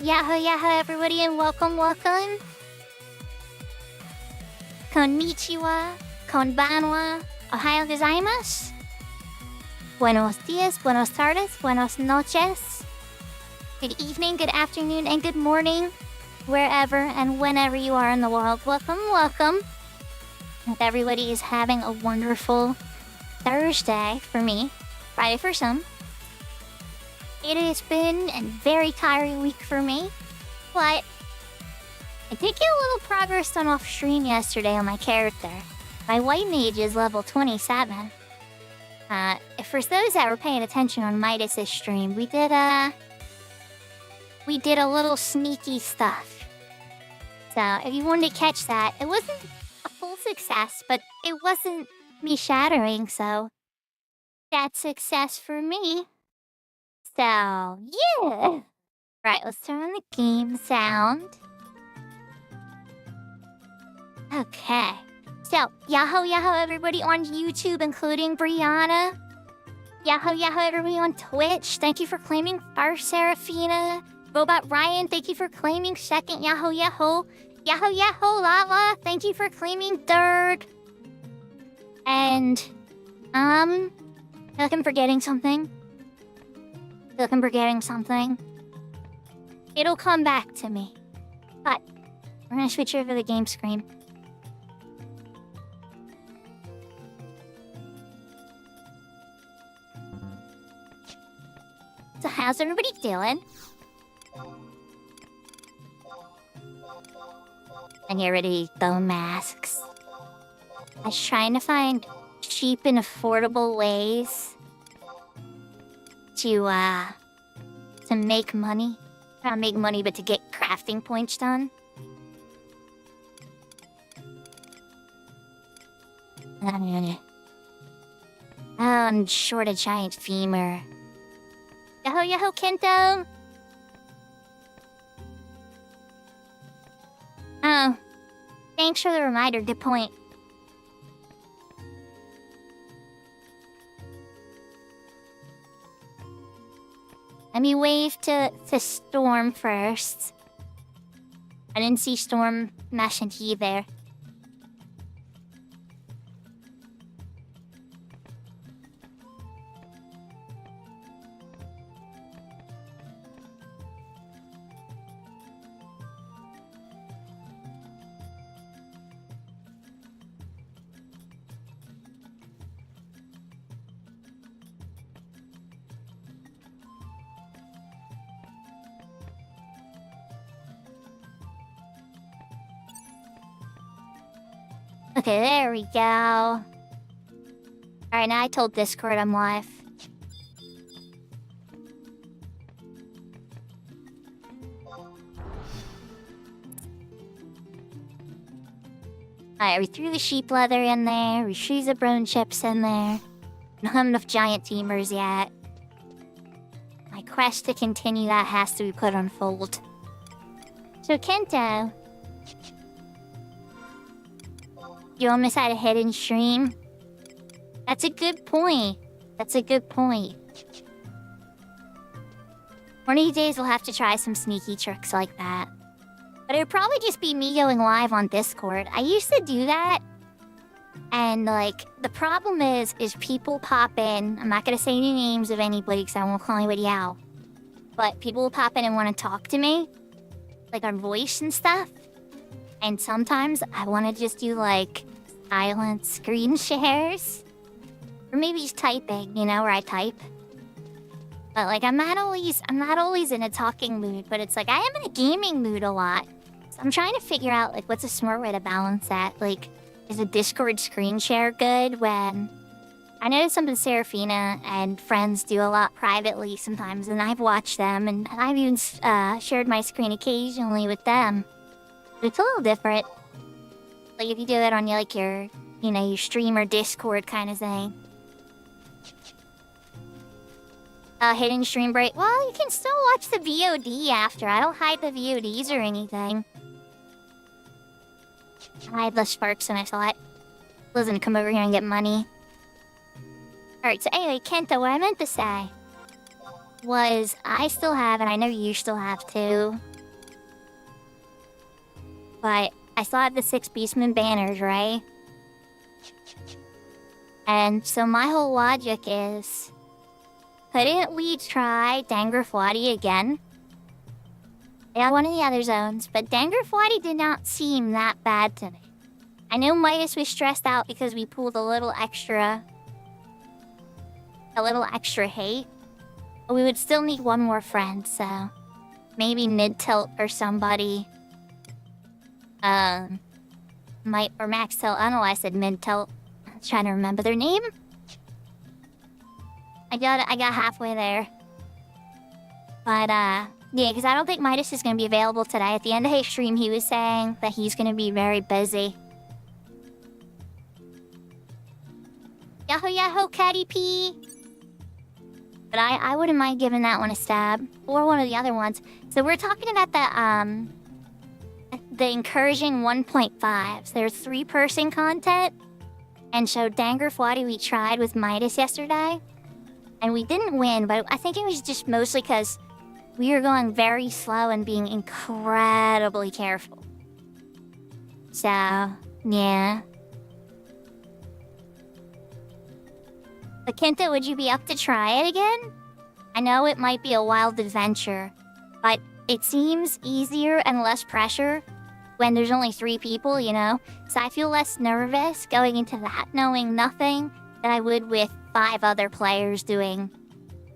Yahoo everybody and welcome. Konnichiwa, konbanwa, ohayo gozaimasu. Buenos dias, buenos tardes, buenos noches. Good evening, good afternoon, and good morning, wherever and whenever you are in the world. Welcome. Hope everybody is having a wonderful Thursday for me, Friday for some. It has been a very tiring week for me, but I did get a little progress done off stream yesterday on my character. My white mage is level 27. For those that were paying attention on Midas's stream, we did a little sneaky stuff. So if you wanted to catch that, it wasn't a full success, but it wasn't me shattering, so that's success for me. So, yeah! Right, let's turn on the game sound. Okay. So, Yahoo everybody on YouTube, including Brianna. Yahoo everybody on Twitch. Thank you for claiming first, Serafina. Robot Ryan, thank you for claiming second. Yahoo. Yahoo Lala, thank you for claiming third. And, I feel like I'm forgetting something. It'll come back to me. But we're gonna switch over to the game screen. So how's everybody doing? And get ready to throw masks. I was trying to find cheap and affordable ways to make money. Not make money, but to get crafting points done. I'm short a giant femur. Yahoo Kento! Oh, thanks for the reminder, good point. Let me wave to Storm first. I didn't see Storm mashing T there. Okay, there we go. Alright, now I told Discord I'm live. Alright, we threw the sheep leather in there, we threw the bone chips in there. Don't have enough giant femurs yet. My quest to continue that has to be put on hold. So Kento, you almost had a hidden stream? That's a good point. One of these days we'll have to try some sneaky tricks like that. But it would probably just be me going live on Discord. I used to do that. And, like, the problem is people pop in. I'm not gonna say any names of anybody because I won't call anybody out. But people will pop in and want to talk to me. Like, on voice and stuff. And sometimes I want to just do, like, silent screen shares. Or maybe just typing, you know, where I type. But, like, I'm not always in a talking mood, but it's like, I am in a gaming mood a lot. So I'm trying to figure out, like, what's a smart way to balance that. Like, is a Discord screen share good when... I know something Serafina and friends do a lot privately sometimes, and I've watched them, and I've even shared my screen occasionally with them. But it's a little different. Like, if you do it on, like, your stream or Discord kind of thing. Hidden stream break. Well, you can still watch the VOD after. I don't hide the VODs or anything. I had less sparks than I thought. Listen, come over here and get money. Alright, so anyway, Kento, what I meant to say was I still have, and I know you still have too, But I still have the 6 Beastman banners, right? And so my whole logic is, couldn't we try Dangerfwadi again? Yeah, one of the other zones, but Dangerfwadi did not seem that bad to me. I know Midas was stressed out because we pulled a little extra hate. But we would still need one more friend, so maybe mid-tilt or somebody. Or max tilt. I don't know why I said mid-tilt. I'm trying to remember their name. I got halfway there. But yeah, because I don't think Midas is gonna be available today. At the end of his stream, he was saying that he's gonna be very busy. Yahoo yahoo, Catty P! But I wouldn't mind giving that one a stab. Or one of the other ones. So we're talking about the Incursion 1.5. So there's 3-person content. And so Dangerfwadi we tried with Midas yesterday. And we didn't win, but I think it was just mostly because we were going very slow and being incredibly careful. So, yeah. But Kenta, would you be up to try it again? I know it might be a wild adventure, but it seems easier and less pressure when there's only 3 people, you know? So I feel less nervous going into that knowing nothing than I would with 5 other players doing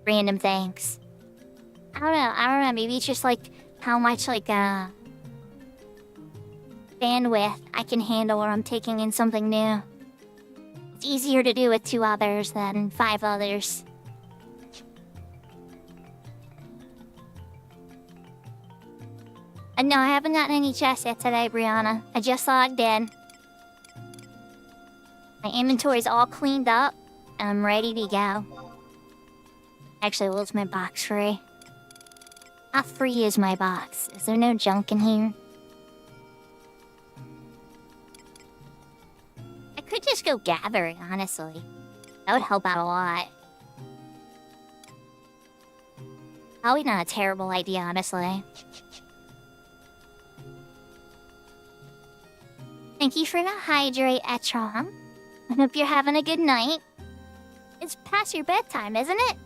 random things. I don't know, maybe it's just like how much bandwidth I can handle when I'm taking in something new. It's easier to do with 2 others than 5 others. And no, I haven't gotten any chests yet today, Brianna. I just logged in. My inventory's all cleaned up, and I'm ready to go. Actually, what's my box free? How free is my box? Is there no junk in here? I could just go gathering, honestly. That would help out a lot. Probably not a terrible idea, honestly. Thank you for the hydrate, Etron. I hope you're having a good night. It's past your bedtime, isn't it?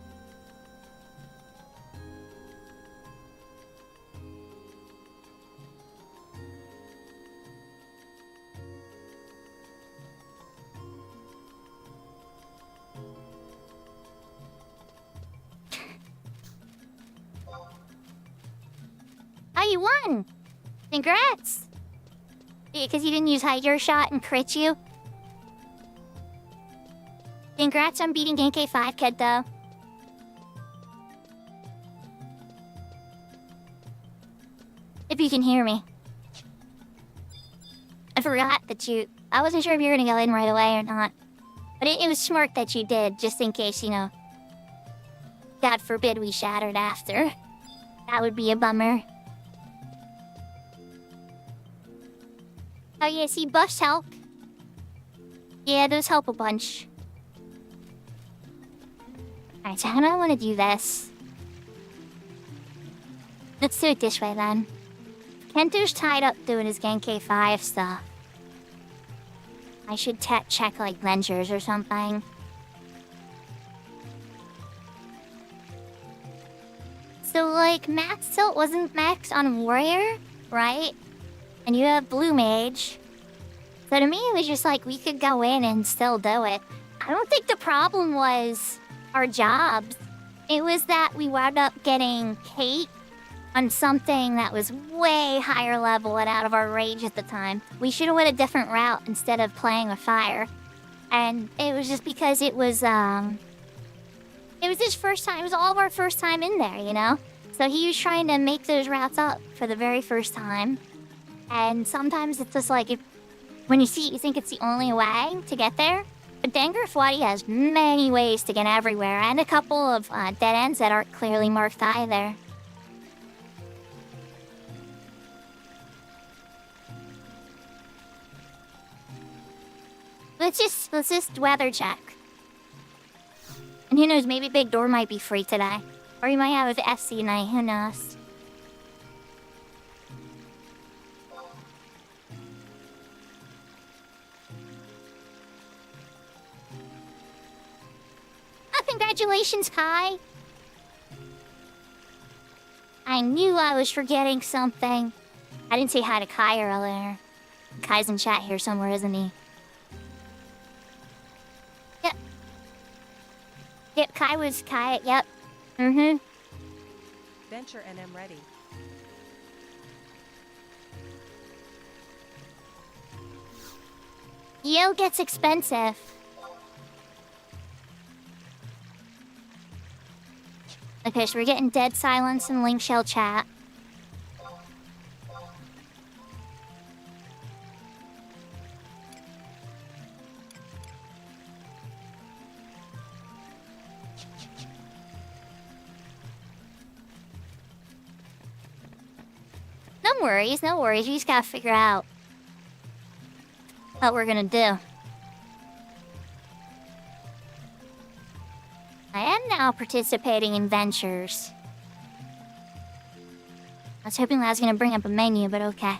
Oh, you won! Congrats! Because you didn't use Hydro Shot and crit you. Congrats on beating Genkai 5, kid, though. If you can hear me. I forgot that you... I wasn't sure if you were gonna go in right away or not. But it was smart that you did, just in case, you know... God forbid we shattered after. That would be a bummer. Oh yeah, see, buffs help. Yeah, those help a bunch. Alright, so how do I want to do this? Let's do it this way, then. Kento's tied up doing his Genkai 5 stuff. I should check, like, Ventures or something. So, like, Max Tilt wasn't Max on Warrior, right? And you have Blue Mage. So to me, it was just like, we could go in and still do it. I don't think the problem was our jobs. It was that we wound up getting Kate on something that was way higher level and out of our range at the time. We should have went a different route instead of playing with fire. And it was just because it was his first time. It was all of our first time in there, you know? So he was trying to make those routes up for the very first time. And sometimes it's just like, when you see it, you think it's the only way to get there. But Dangerfwadi has many ways to get everywhere, and a couple of dead ends that aren't clearly marked either. Let's just weather check. And who knows, maybe Big Door might be free today. Or he might have an FC night, who knows. congratulations, Kai. I knew I was forgetting something. I didn't say hi to Kai earlier. Kai's in chat here somewhere, isn't he? Yep. Yep, Kai, yep. Mm-hmm. Venture and am ready. Yo gets expensive. Okay, so we're getting dead silence in Link Shell chat. No worries, no worries. We just gotta figure out what we're gonna do. I am now participating in ventures. I was hoping that was gonna bring up a menu, but okay.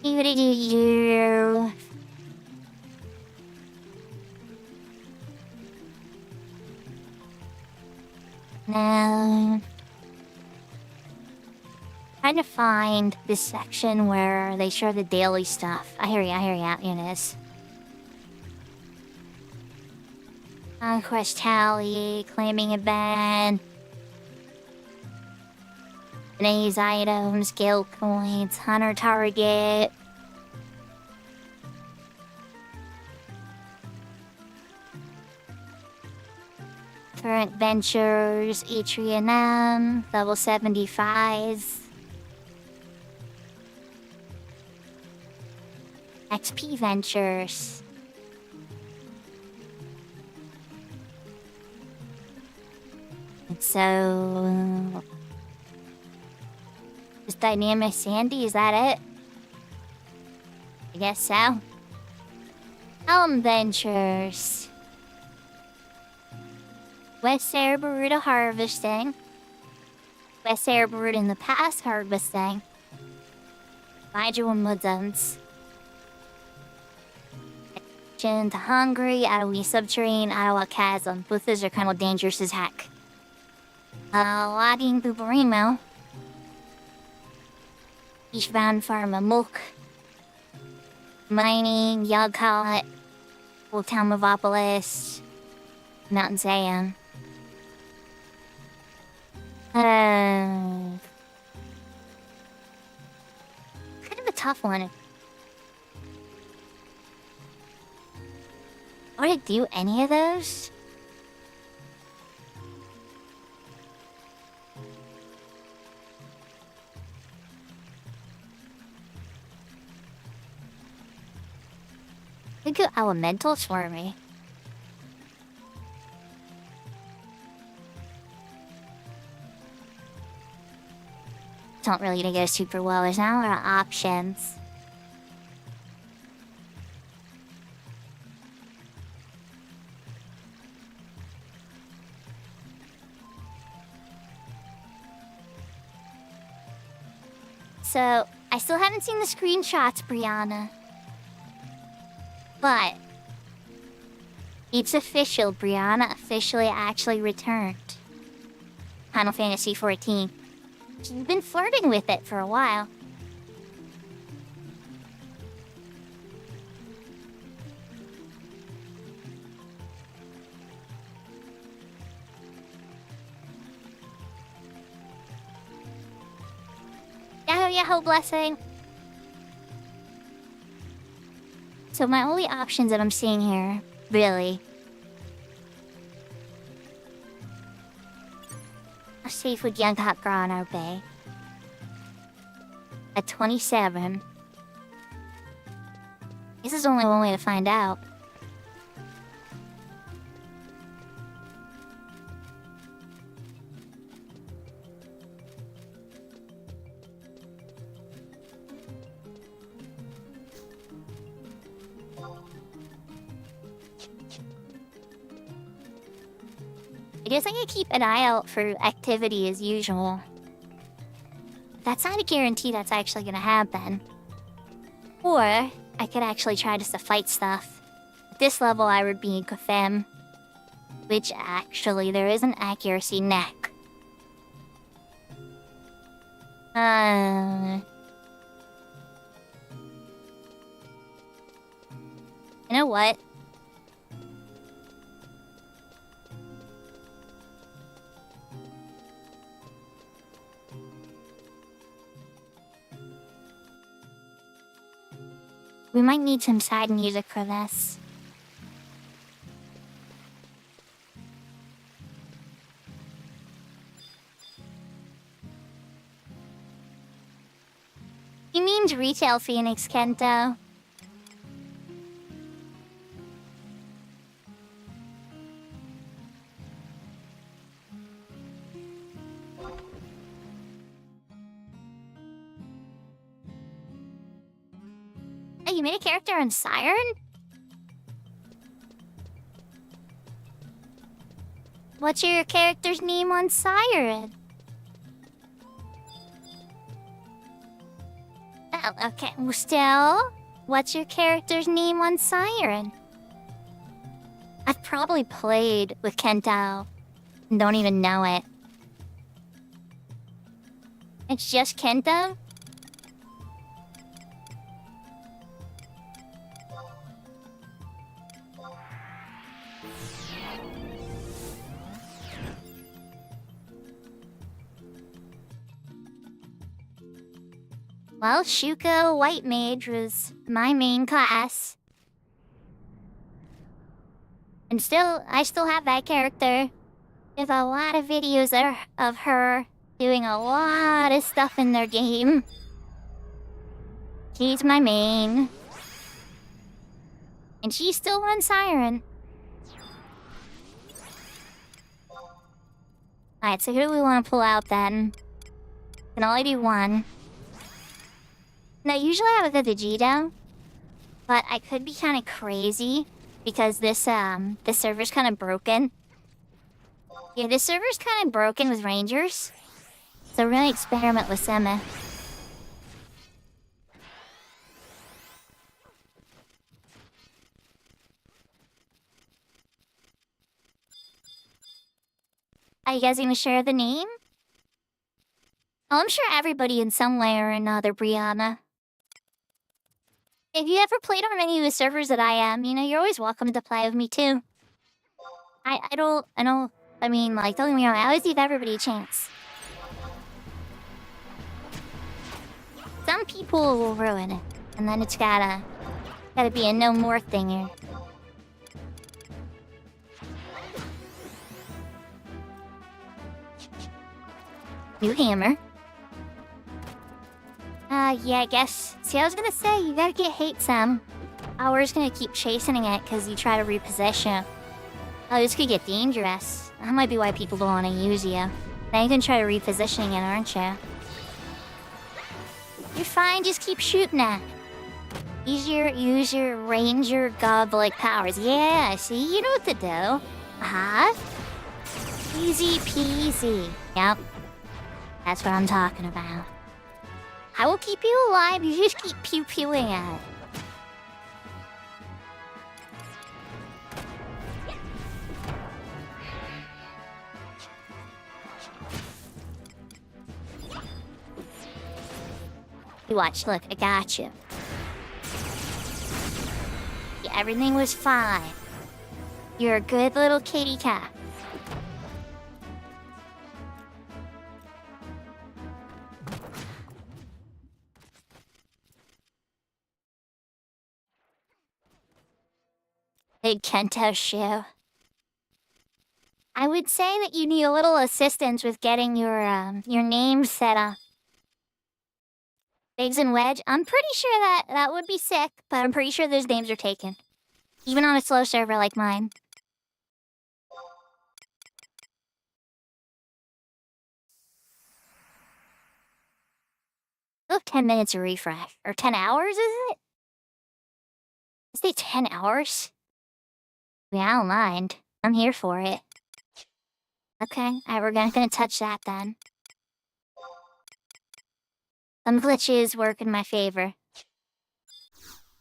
You. Now, trying to find this section where they show the daily stuff. I hear ya, here it is. Conquest tally, claiming a ban. Today's items, guild points, hunter target. Current ventures, H3M, level 75s. XP ventures. And so... Just Dynamic Sandy, is that it? I guess so. Elm ventures. West Airbaruda harvesting. West Airbaruda in the past harvesting. Nigel Muddins. To Hungary, Ottawa Subterranean, Ottawa Chasm. Both those are kind of dangerous as heck. Logging Bubarimo. Eastbound Farmamook. Mining, Yugcot. Old Town Mavopolis. Mountain Zayam. Kind of a tough one. Would I do any of those? Could go elementals for me. Don't really go super well. There's not a lot of options. So, I still haven't seen the screenshots, Brianna. But it's official, Brianna officially actually returned. Final Fantasy XIV. She's been flirting with it for a while. Yahoo, yahoo, blessing. So my only options that I'm seeing here, really. A safe with Young Hot Girl on our bay. At 27. This is only one way to find out. I guess I can keep an eye out for activity as usual. That's not a guarantee that's actually gonna happen. Or I could actually try just to fight stuff. At this level, I would be Kafem. Which actually, there is an accuracy neck. You know what? We might need some side music for this. He means retail Phoenix, Kento. Oh, you made a character on Siren? What's your character's name on Siren? Oh, okay. Well, still, what's your character's name on Siren? I've probably played with Kento and don't even know it. It's just Kento? Well, Shuko White Mage was my main class. And I still have that character. There's a lot of videos of her doing a lot of stuff in their game. She's my main. And she's still on Siren. Alright, so who do we want to pull out then? Can only do one. Now, usually I would go to Vegito, but I could be kind of crazy because this server's kind of broken. Yeah, this server's kind of broken with Rangers, so we're gonna experiment with Sema. Are you guys gonna share the name? Oh, I'm sure everybody in some way or another, Brianna. If you ever played on any of the servers that I am, you know, you're always welcome to play with me too. I mean, like, don't get me wrong, I always give everybody a chance. Some people will ruin it, and then it's gotta be a no more thing here. New hammer. Yeah, I guess. See, I was gonna say, you gotta get hate some. Oh, we're just gonna keep chasing it because you try to repossession. Oh, this could get dangerous. That might be why people don't want to use you. Now you can try repositioning it, aren't you? You're fine, just keep shooting at it. Use your ranger godlike powers. Yeah, see, you know what to do. Uh-huh. Easy peasy. Yep. That's what I'm talking about. I will keep you alive, you just keep pew-pewing at it. You watch, look, I got you. Yeah, everything was fine. You're a good little kitty cat. Big Kento shoe. I would say that you need a little assistance with getting your name set up. Biggs and Wedge, I'm pretty sure that would be sick, but I'm pretty sure those names are taken. Even on a slow server like mine. Oh, 10 minutes of refresh. Or 10 hours, is it? Is it 10 hours? Yeah, I don't mind. I'm here for it. Okay, alright, we're gonna touch that then. Some glitches work in my favor.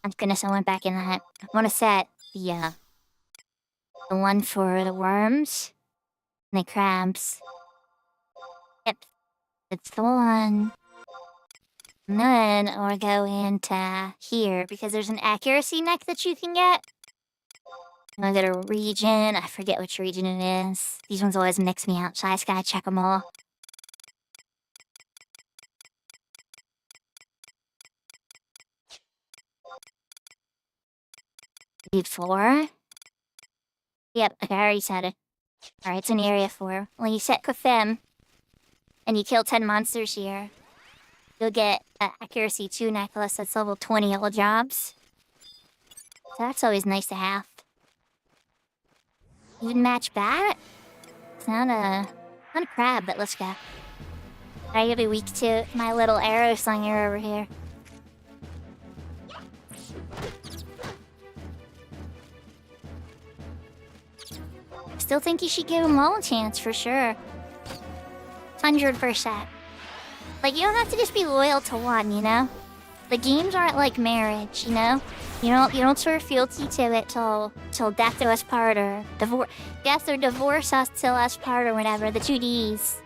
Thank goodness I went back in that. I want to set the one for the worms and the crabs. Yep, it's the one. And then we'll go into here because there's an accuracy neck that you can get. And I got a region. I forget which region it is. These ones always mix me out, so I just gotta check them all. Need 4. Yep, okay, I already said it. Alright, it's in area 4. When you set with them, and you kill 10 monsters here, you'll get an accuracy 2 necklace that's level 20 all jobs. So that's always nice to have. Even match bat? It's not a crab, but let's go. I gotta be weak to my little arrow slinger over here. Still think you should give them all a chance for sure. 100%. Like, you don't have to just be loyal to one, you know? The games aren't like marriage, you know? You don't swear fealty to it till death do us part, or death or divorce us till us part, or whatever, the 2 Ds.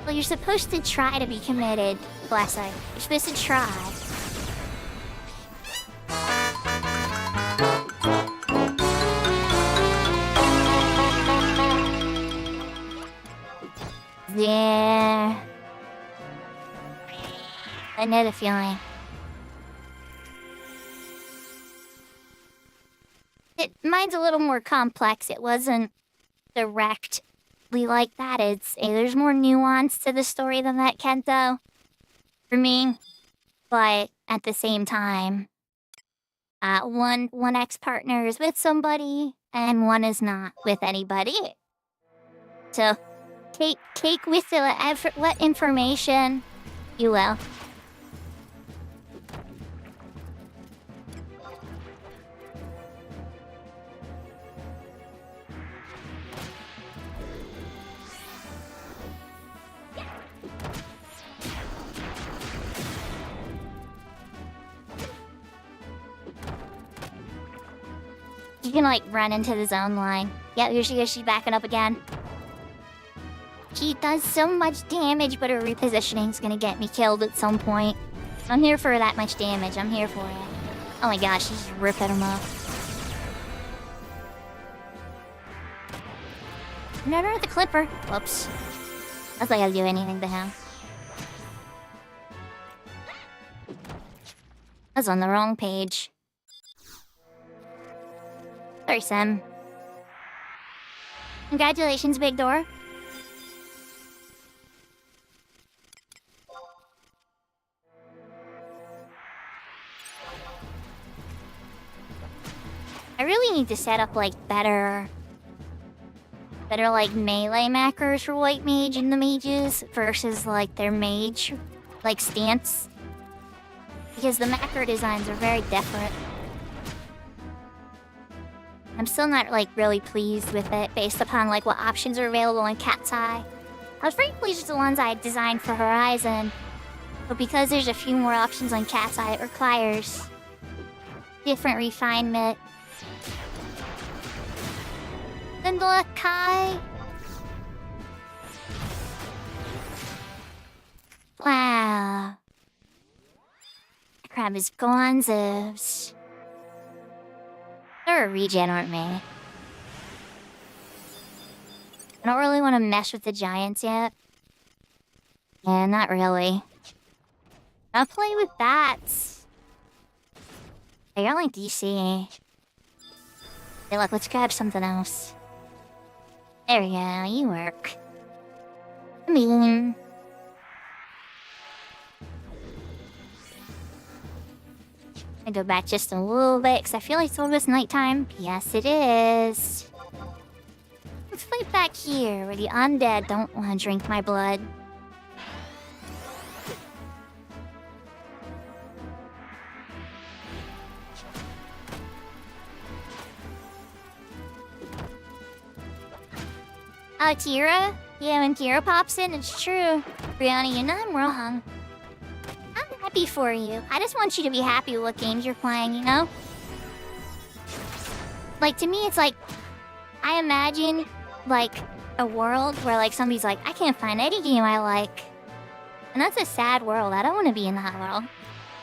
Well, you're supposed to try to be committed, bless her. You're supposed to try. Yeah. I know the feeling. Mine's a little more complex. It wasn't directly like that. There's more nuance to the story than that, Kento. For me. But at the same time, one ex-partner is with somebody, and one is not with anybody. So, take with it what information you will. You can, like, run into the zone line. Yeah, here she is. She's backing up again. She does so much damage, but her repositioning's gonna get me killed at some point. I'm here for that much damage. I'm here for it. Oh my gosh, she's just ripping them off. No, the clipper. Whoops. I was like I'll do anything to him. I was on the wrong page. Sorry, Sam. Congratulations, Big Door. I really need to set up, like, better like, melee macros for White Mage and the mages versus, like, their mage, like, stance. Because the macro designs are very different. I'm still not, like, really pleased with it based upon, like, what options are available in Cat's Eye. I was very pleased with the ones I designed for Horizon. But because there's a few more options on Cat's Eye, it requires different refinement. Then the Kai. Wow. That crab is gonzos. They're a regen, aren't they? I don't really want to mess with the giants yet. Yeah, not really. I'll play with bats. They got like DC. Hey, look, let's grab something else. There we go, you work. I mean... I go back just a little bit, because I feel like it's almost nighttime. Yes, it is. Let's fight back here, where the undead don't want to drink my blood. Oh, Tira? Yeah, when Tira pops in, it's true. Brianna, you're not wrong. I'm happy for you. I just want you to be happy with what games you're playing, you know? Like, to me, it's like, I imagine, like, a world where, like, somebody's like, I can't find any game I like. And that's a sad world. I don't want to be in that world.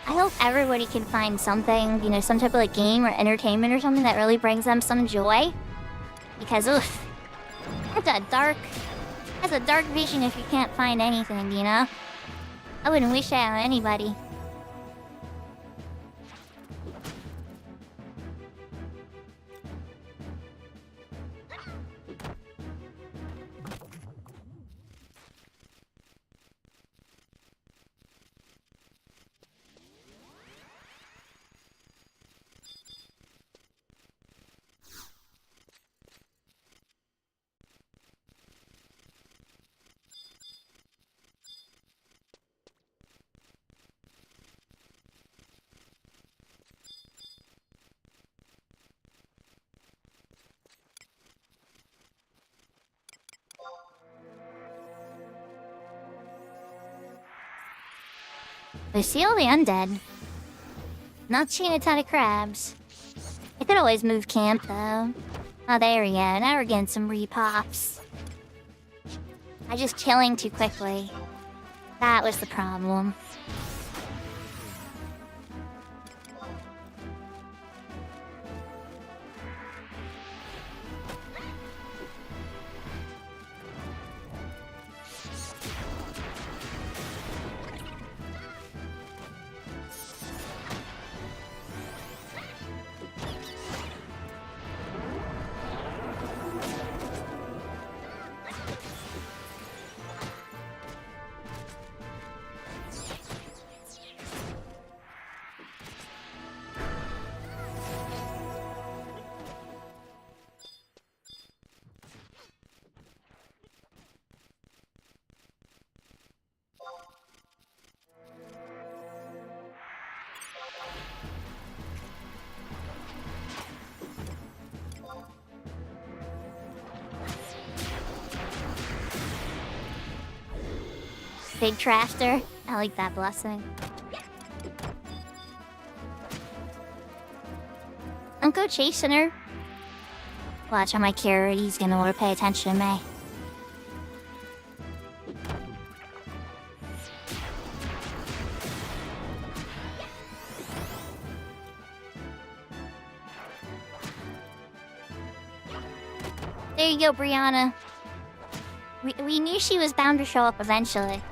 I hope everybody can find something, you know, some type of, like, game or entertainment or something that really brings them some joy. Because, oof, that's a dark vision if you can't find anything, you know? I wouldn't wish that on anybody. Lucille the Undead. Not seeing a ton of crabs. I could always move camp, though. Oh, there we go. Now we're getting some repops. I'm just killing too quickly. That was the problem. Big Trashter. I like that blessing. Don't go chasing her. Watch how my carrot, he's gonna want to pay attention to me. There you go, Brianna. We knew she was bound to show up eventually.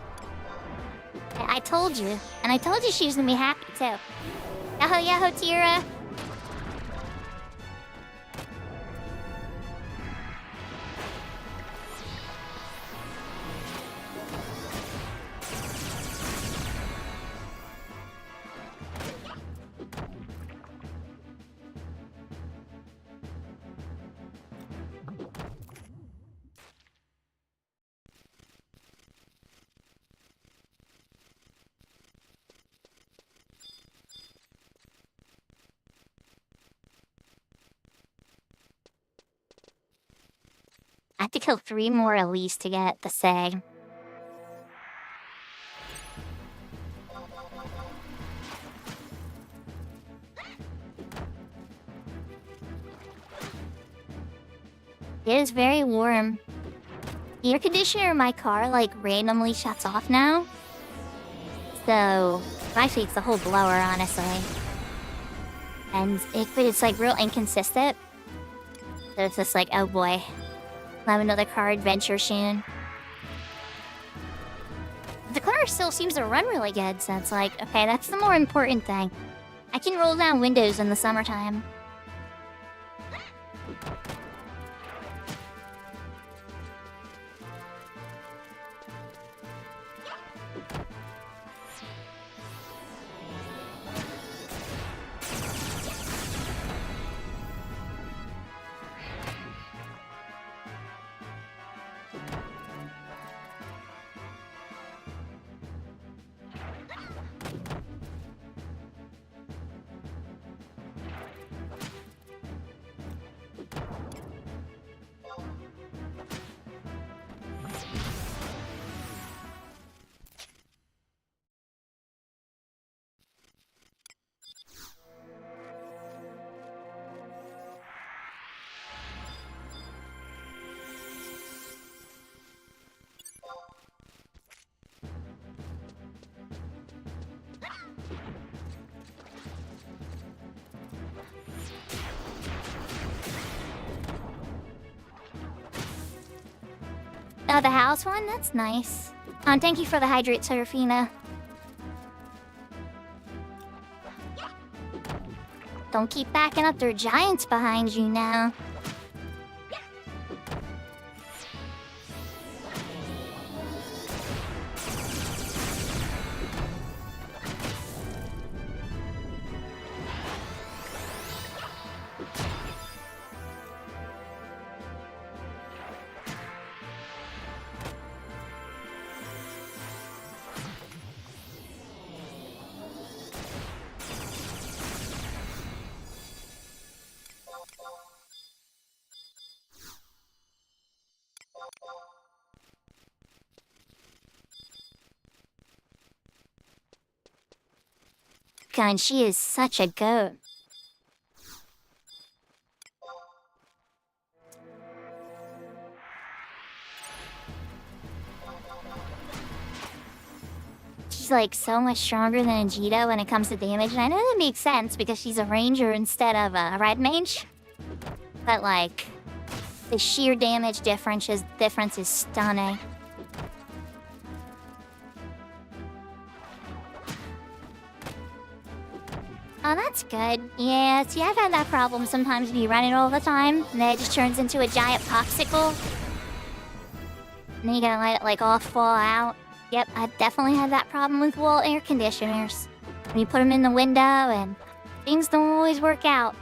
I told you. And I told you she was gonna be happy, too. Yahoo, yahoo, Tira! I have to kill 3 more at least to get the say. It is very warm. The air conditioner in my car, like, randomly shuts off now. So, actually it's the whole blower, honestly. But it's, like, real inconsistent. So it's just like, oh boy. I'll have another car adventure soon. The car still seems to run really good, so it's like, okay, that's the more important thing. I can roll down windows in the summertime. Oh, the house one? That's nice. Thank you for the hydrate, Serafina. Don't keep backing up, there are giants behind you now. God, she is such a goat. She's like so much stronger than Vegeta when it comes to damage, and I know that makes sense because she's a ranger instead of a red mage. But like, the sheer damage difference is stunning. Oh, that's good. Yeah, see, I've had that problem sometimes when you run it all the time, and then it just turns into a giant popsicle. And then you gotta let it, like, all fall out. Yep, I've definitely had that problem with wall air conditioners. When you put them in the window, and things don't always work out.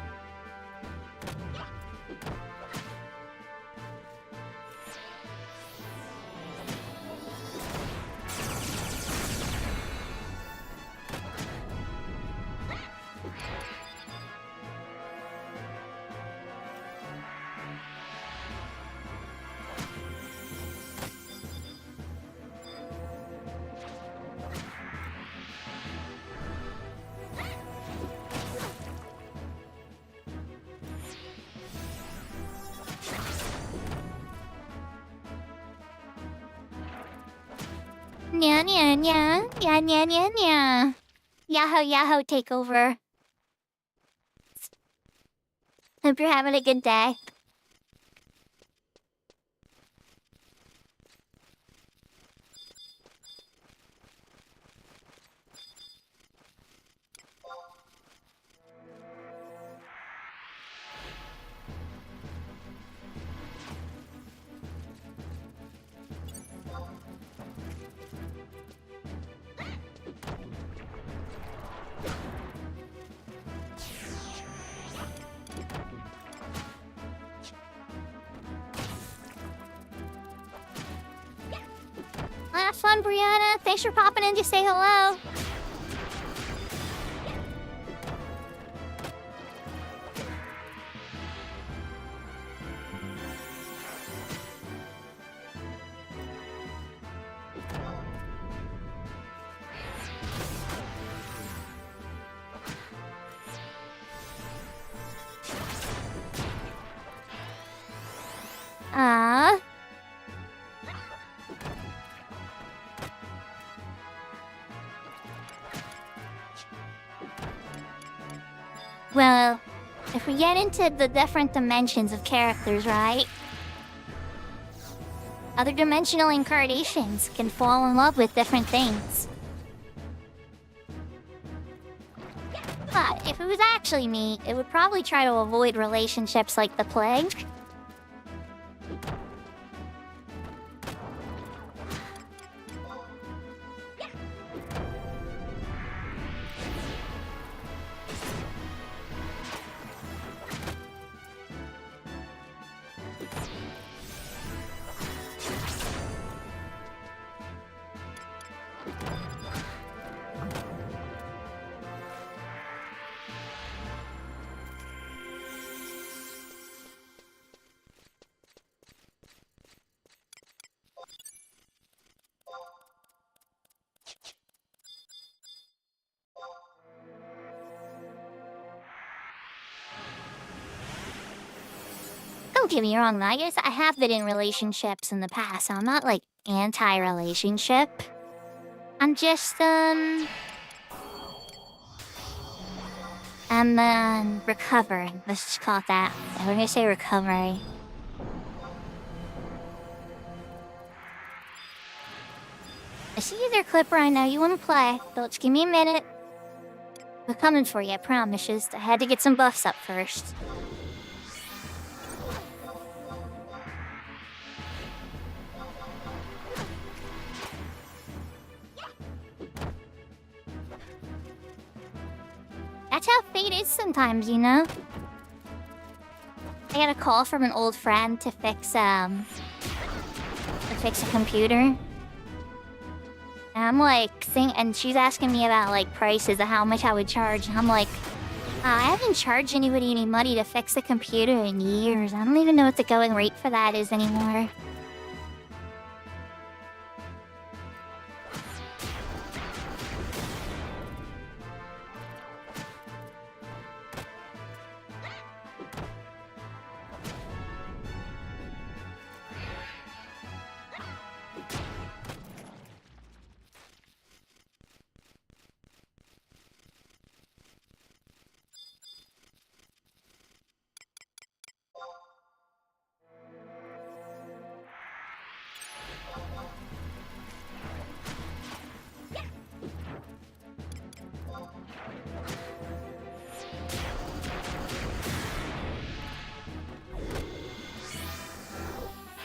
Nya nya nya, yeah nya nya nya. Yahoo yahoo takeover. Hope you're having a good day. Have fun, Brianna. Thanks for popping in to say hello. Ah. Well, if we get into the different dimensions of characters, right? Other dimensional incarnations can fall in love with different things. But if it was actually me, it would probably try to avoid relationships like the plague. Don't get me wrong, I guess I have been in relationships in the past, so I'm not, like, anti-relationship. I'm just, I'm, recovering. Let's just call it that. We're gonna say recovery. I see your clip right now. You want to play? So just give me a minute. We're coming for you, I promise. Just I had to get some buffs up first. That's how fate is sometimes, you know? I got a call from an old friend to fix a computer. And I'm like, and she's asking me about like prices of how much I would charge. And I'm like, I haven't charged anybody any money to fix a computer in years. I don't even know what the going rate for that is anymore.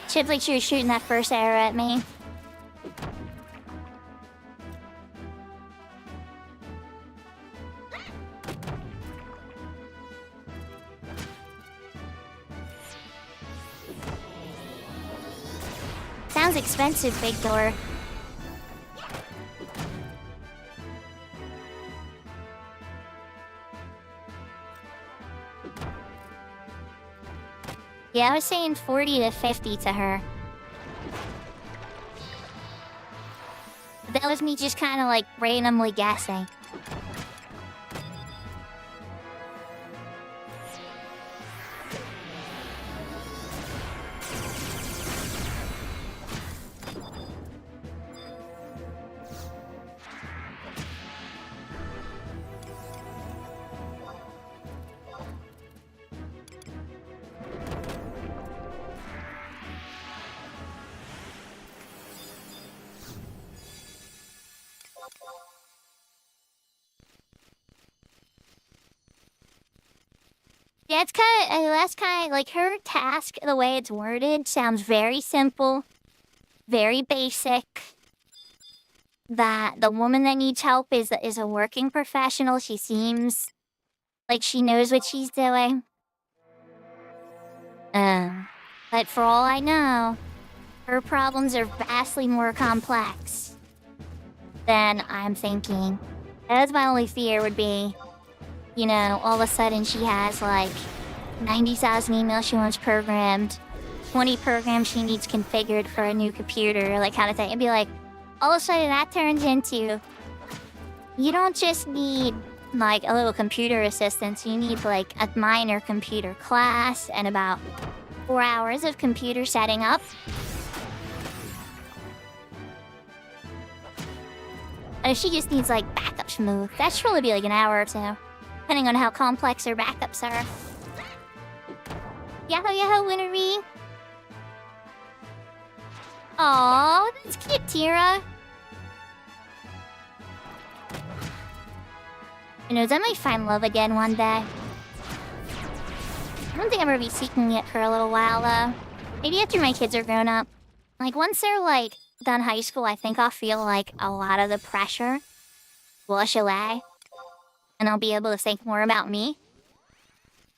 Shit, like she was shooting that first arrow at me. Sounds expensive, big door. Yeah, I was saying 40 to 50 to her. That was me just kind of like randomly guessing. Yeah, it's that's kind of like her task, the way it's worded, sounds very simple, very basic. That the woman that needs help is a working professional. She seems like she knows what she's doing. But for all I know, her problems are vastly more complex than I'm thinking. That's my only fear would be, you know, all of a sudden she has like 90,000 emails she wants programmed, 20 programs she needs configured for a new computer, like kind of thing. It'd be like, all of a sudden that turns into, you don't just need like a little computer assistance, you need like a minor computer class and about 4 hours of computer setting up. And if she just needs like backups moved, that should probably be like an hour or two, depending on how complex her backups are. Yahoo yahoo, Winnery. Aww, that's cute, Tira. Who knows, I might find love again one day. I don't think I'm gonna be seeking it for a little while, though. Maybe after my kids are grown up. Like, once they're, like, done high school, I think I'll feel like a lot of the pressure wash away. And I'll be able to think more about me.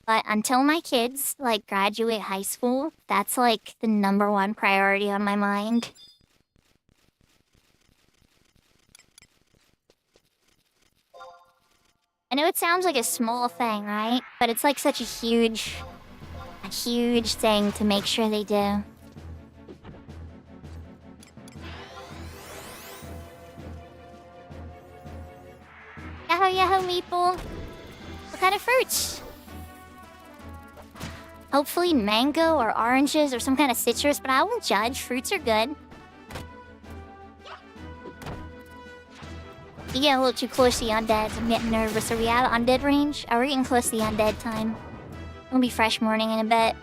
But until my kids, like, graduate high school, that's, like, the #1 priority on my mind. I know it sounds like a small thing, right? But it's, like, such a huge thing to make sure they do. Yahoo yahoo, Meeple. What kind of fruits? Hopefully mango or oranges or some kind of citrus, but I won't judge. Fruits are good. You get a little too close to the undead. I'm getting nervous. Are we out of undead range? Oh, we're getting close to the undead time. It'll be fresh morning in a bit.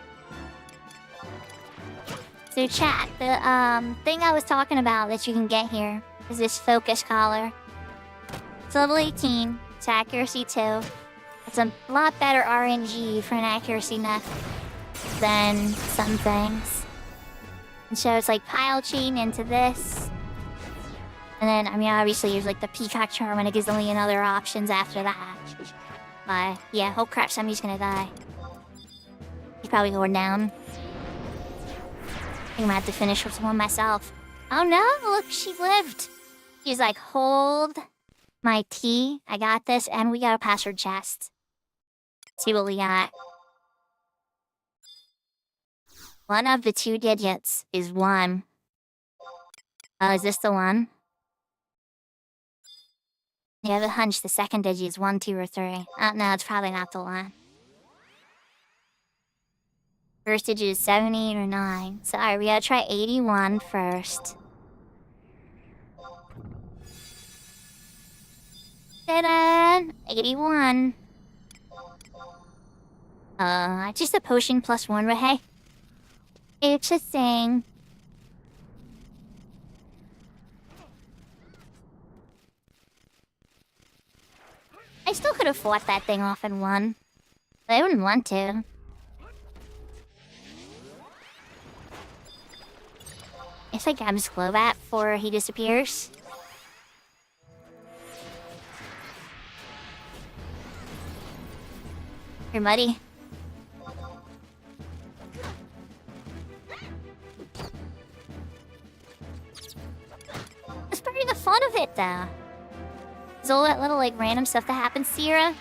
So chat, the thing I was talking about that you can get here, is this focus collar. It's level 18. It's accuracy 2. It's a lot better RNG for an accuracy nuff than some things. And so it's like pile chain into this. And then, I mean, obviously there's like the peacock charm and a gazillion other options after that. But yeah, oh crap, somebody's gonna die. He's probably going down. I think I'm gonna have to finish with one myself. Oh no, look, she lived. She's like, hold my tea. I got this, and we got a password chest. Let's see what we got. One of the 2 digits is 1. Oh, is this the one? You have a hunch the second digit is 1, 2, or 3. Oh, no, it's probably not the one. First digit is 7, 8, or 9. So, alright, we gotta try 81 first. Ta-da! 81. Just a potion plus 1, but hey. It's a thing. I still could have fought that thing off and won. But I wouldn't want to. If I grab his Globat before he disappears. Here, buddy. That's part of the fun of it, though. There's all that little, like, random stuff that happens to Sierra.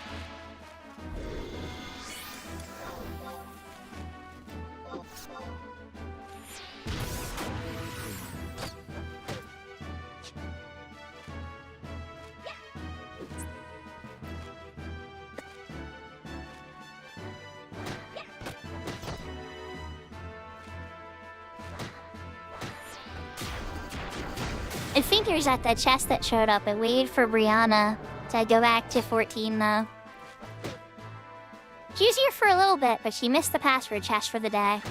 I think there's at that chest that showed up. I waited for Brianna to go back to 14, though. She was here for a little bit, but she missed the password chest for the day.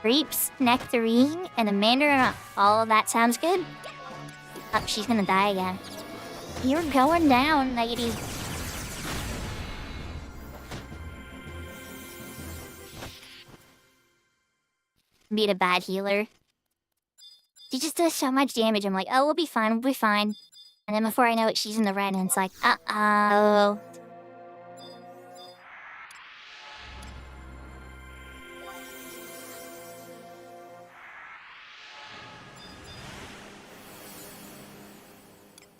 Grapes, nectarine, and a mandarin. All of that sounds good. Oh, she's gonna die again. You're going down, lady. Beat a bad healer. She just does so much damage. I'm like, oh, we'll be fine, we'll be fine. And then before I know it, she's in the red, and it's like, uh-oh.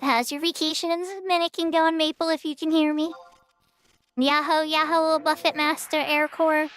How's your vacation in the Dominican going, Maple, if you can hear me? Yahoo, Yahoo, Buffett Master, Aircore.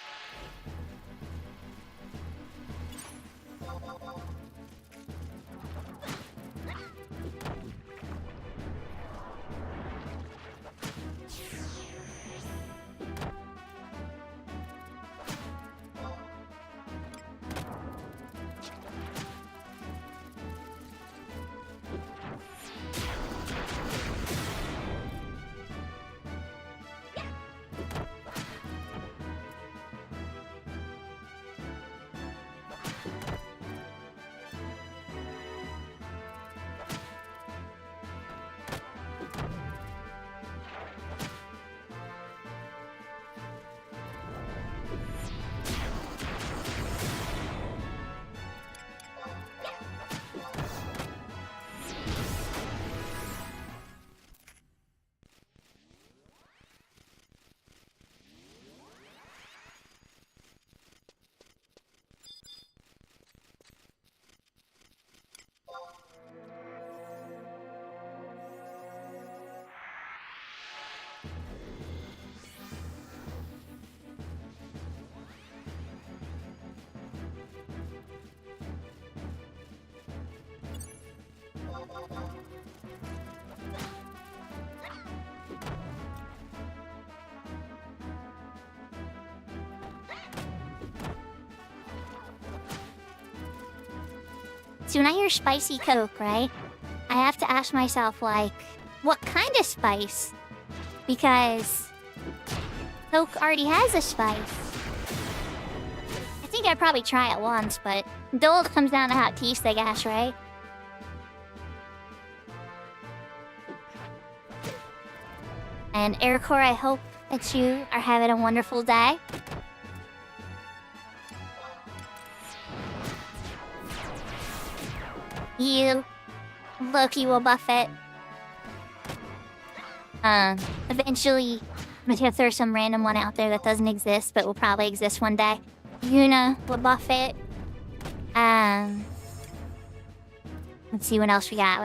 So when I hear spicy Coke, right? I have to ask myself, like, what kind of spice? Because Coke already has a spice. I think I'd probably try it once, but it all comes down to how it tastes, I guess, right? And Aircore, I hope that you are having a wonderful day. You, Loki will buff it. Eventually, I'm gonna throw some random one out there that doesn't exist, but will probably exist one day. Yuna will buff it. Let's see what else we got.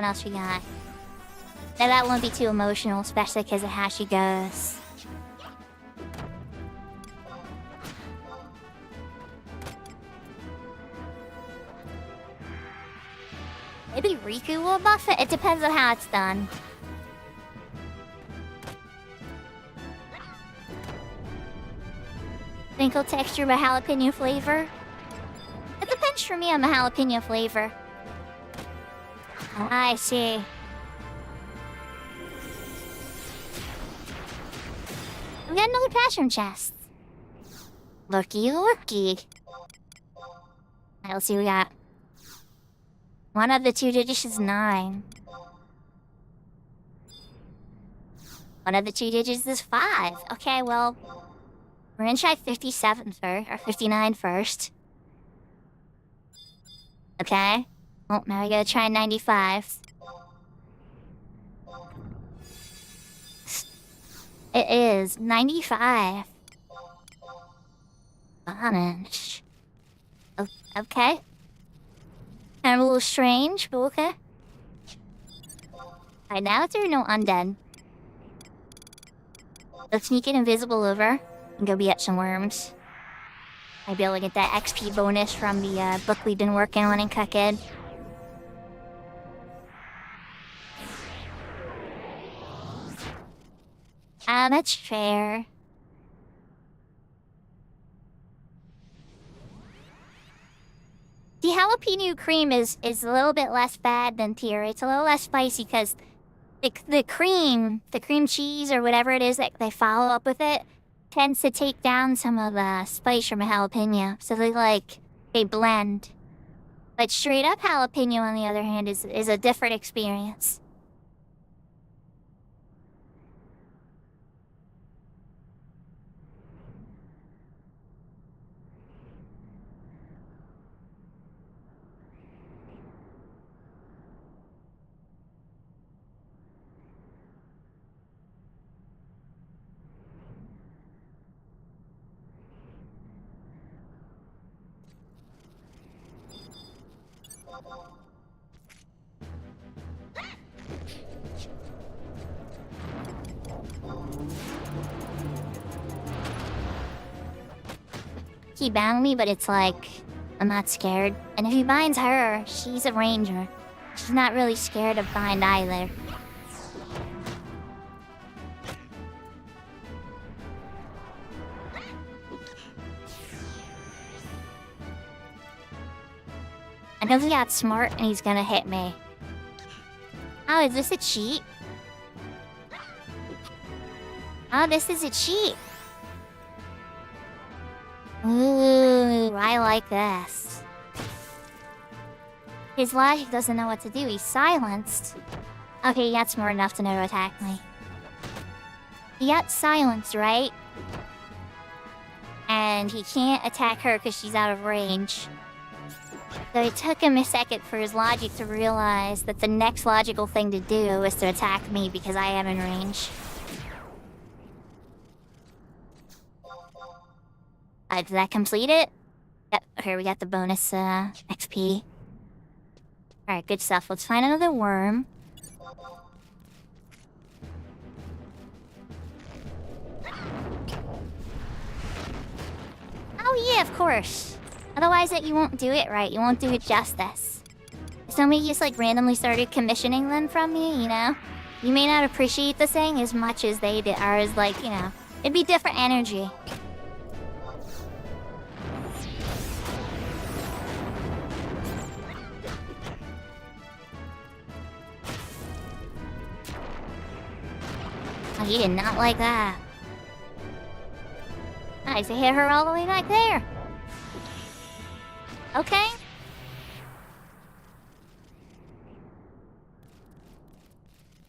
Now that won't be too emotional, especially because of how she goes. Maybe Riku will buff it? It depends on how it's done. Crinkle texture but jalapeno flavor? It depends for me on the jalapeno flavor. I see. We got another classroom chest. Looky. Alright, let's see what we got. One of the two digits is 9. One of the two digits is 5. Okay, well, we're gonna try 57 first, or 59 first. Okay. Well, now we gotta try 95. It is 95. Vanish. Oh, okay. Kind of a little strange, but okay. Alright, now there are no undead. Let's sneak it invisible over and go get some worms. Might be able to get that XP bonus from the book we've been working on in Cuckhead. That's fair. The jalapeno cream is a little bit less bad than Tier. It's a little less spicy because the cream cheese or whatever it is that they follow up with it tends to take down some of the spice from a jalapeno. So they blend. But straight up jalapeno, on the other hand, is a different experience. He bound me, but it's like, I'm not scared. And if he binds her, she's a ranger. She's not really scared of bind either. I know he got smart and he's gonna hit me. Oh, is this a cheat? Oh, this is a cheat. Ooh, I like this. His logic doesn't know what to do. He's silenced. Okay, he got smart enough to know to attack me. He got silenced, right? And he can't attack her because she's out of range. So it took him a second for his logic to realize that the next logical thing to do is to attack me because I am in range. Did that complete it? Yep, okay, we got the bonus XP. Alright, good stuff. Let's find another worm. Oh yeah, of course. Otherwise you won't do it right. You won't do it justice. If somebody just randomly started commissioning them from me, you know? You may not appreciate the thing as much as they did, or as you know, it'd be different energy. Oh, he did not like that. Nice, I hit her all the way back there. Okay.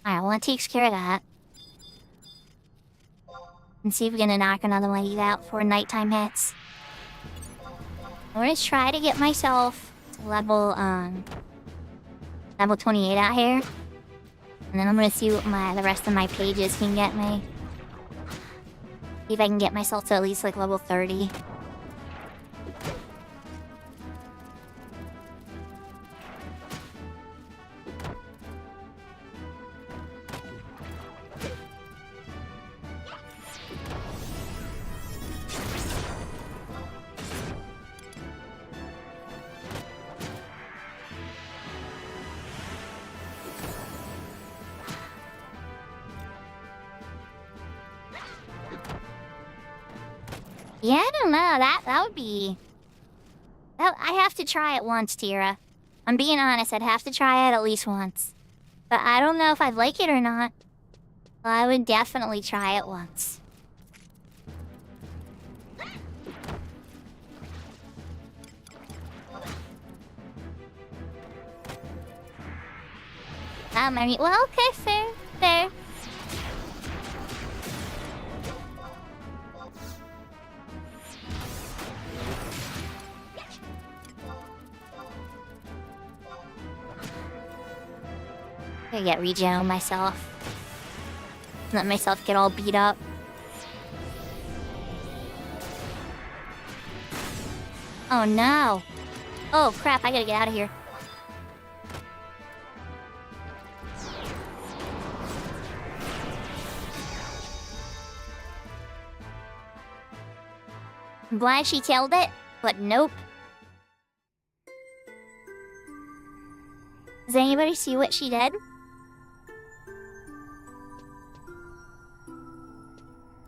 Alright, well, that takes care of that. and see if we can knock another one of these out before nighttime hits. I'm gonna try to get myself to level 28 out here. And then I'm gonna see what the rest of my pages can get me. See if I can get myself to at least like level 30. Yeah, I don't know. That would be... I have to try it once, Tira. I'm being honest, I'd have to try it at least once. But I don't know if I'd like it or not. Well, I would definitely try it once. I mean, well, okay, fair. I get regen myself. Let myself get all beat up. Oh no! Oh crap, I gotta get out of here. I'm glad she killed it, but nope. Does anybody see what she did?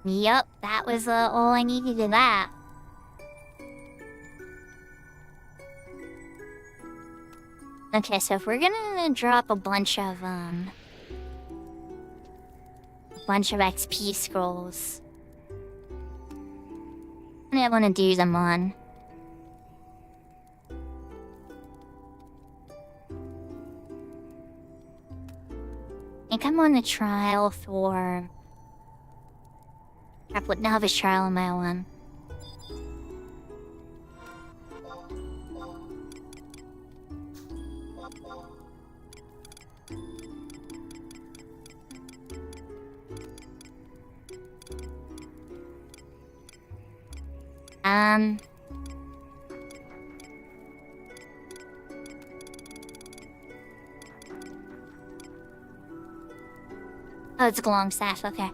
Yup, that was all I needed in that. Okay, so if we're gonna drop a bunch of XP scrolls, I want to do them on. I think I'm on the trial for... Crap, what novice trial am I on? Oh, it's a long staff, okay.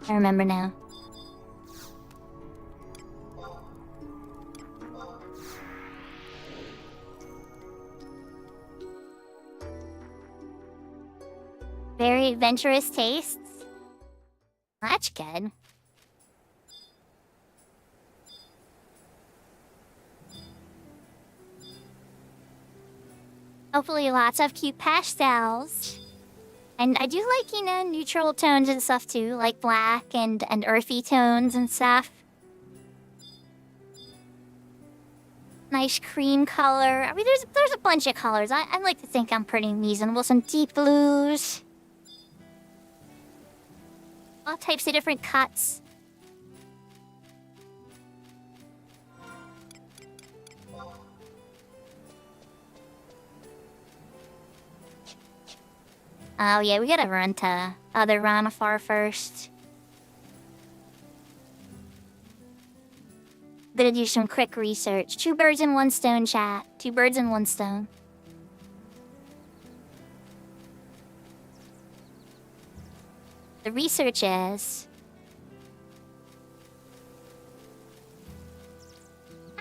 I remember now. Very adventurous tastes. That's good. Hopefully lots of cute pastels. And I do like, you know, neutral tones and stuff too, like black and earthy tones and stuff. Nice cream color. I mean, there's a bunch of colors. I like to think I'm pretty reasonable. Some deep blues. All types of different cuts. Oh yeah, we gotta run to other Ranafar first. Gonna do some quick research. 2 birds in 1 stone, chat. 2 birds in 1 stone. The research is...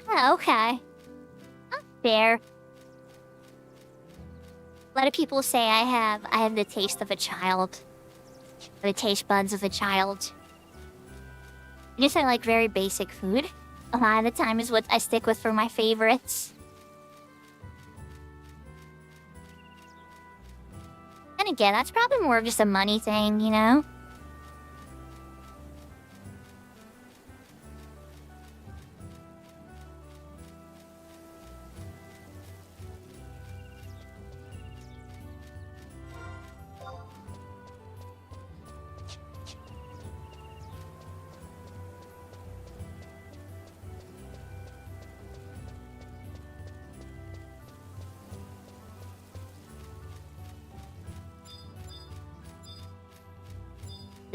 Oh, okay. Not fair. A lot of people say I have the taste of a child. The taste buds of a child. I guess I like very basic food. A lot of the time is what I stick with for my favorites. And again, that's probably more of just a money thing, you know?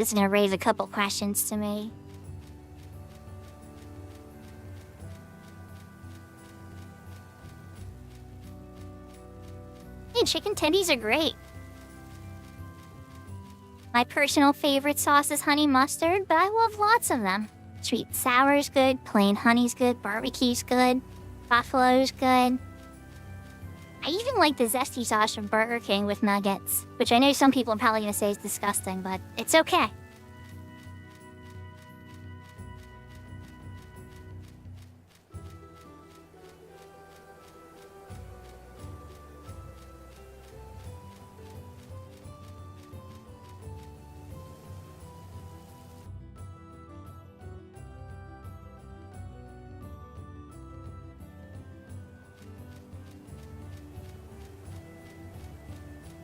This is gonna raise a couple questions to me. Hey, chicken tendies are great. My personal favorite sauce is honey mustard, but I love lots of them. Sweet and sour is good, plain honey's good, barbecue's good, buffalo's good. I even like the zesty sauce from Burger King with nuggets, which I know some people are probably gonna say is disgusting, but it's okay.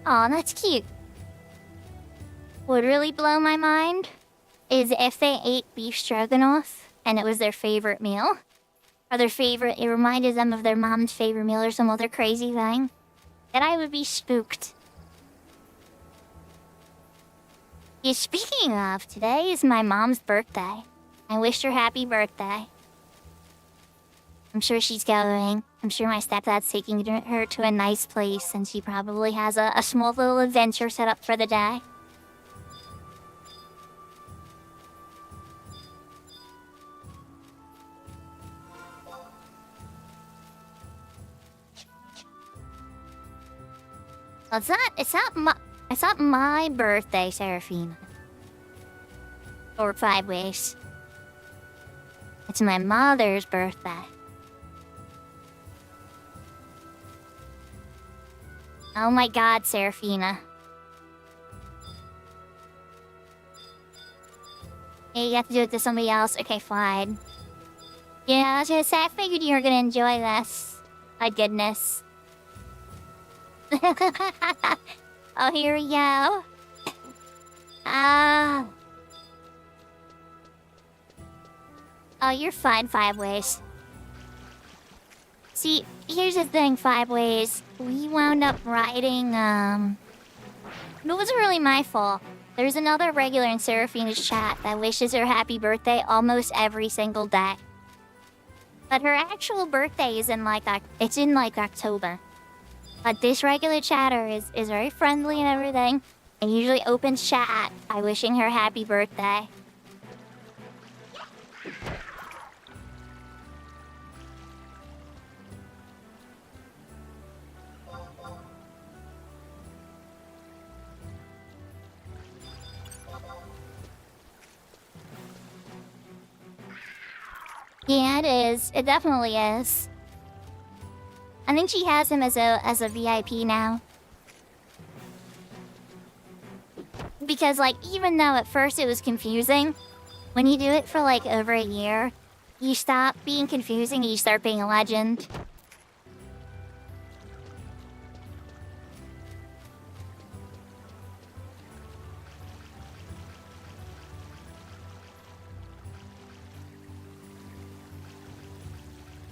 Aw, that's cute. What would really blow my mind is if they ate beef stroganoff and it was their favorite meal. Or it reminded them of their mom's favorite meal or some other crazy thing. Then I would be spooked. Yeah, speaking of, today is my mom's birthday. I wished her happy birthday. I'm sure she's going. I'm sure my stepdad's taking her to a nice place, and she probably has a small little adventure set up for the day. Well, it's not my birthday, Seraphina. Or 5 ways. It's my mother's birthday. Oh my god, Seraphina. Hey, you have to do it to somebody else? Okay, fine. Yeah, I was gonna say, I figured you were gonna enjoy this. My goodness. Oh, here we go. Oh, you're fine, 5 ways. See, here's the thing, 5 ways. We wound up riding, It wasn't really my fault. There's another regular in Seraphina's chat that wishes her happy birthday almost every single day. But her actual birthday is in, October. But this regular chatter is very friendly and everything, and usually opens chat by wishing her happy birthday. Yeah, it is. It definitely is. I think she has him as a VIP now. Because, even though at first it was confusing, when you do it for, over a year, you stop being confusing and you start being a legend.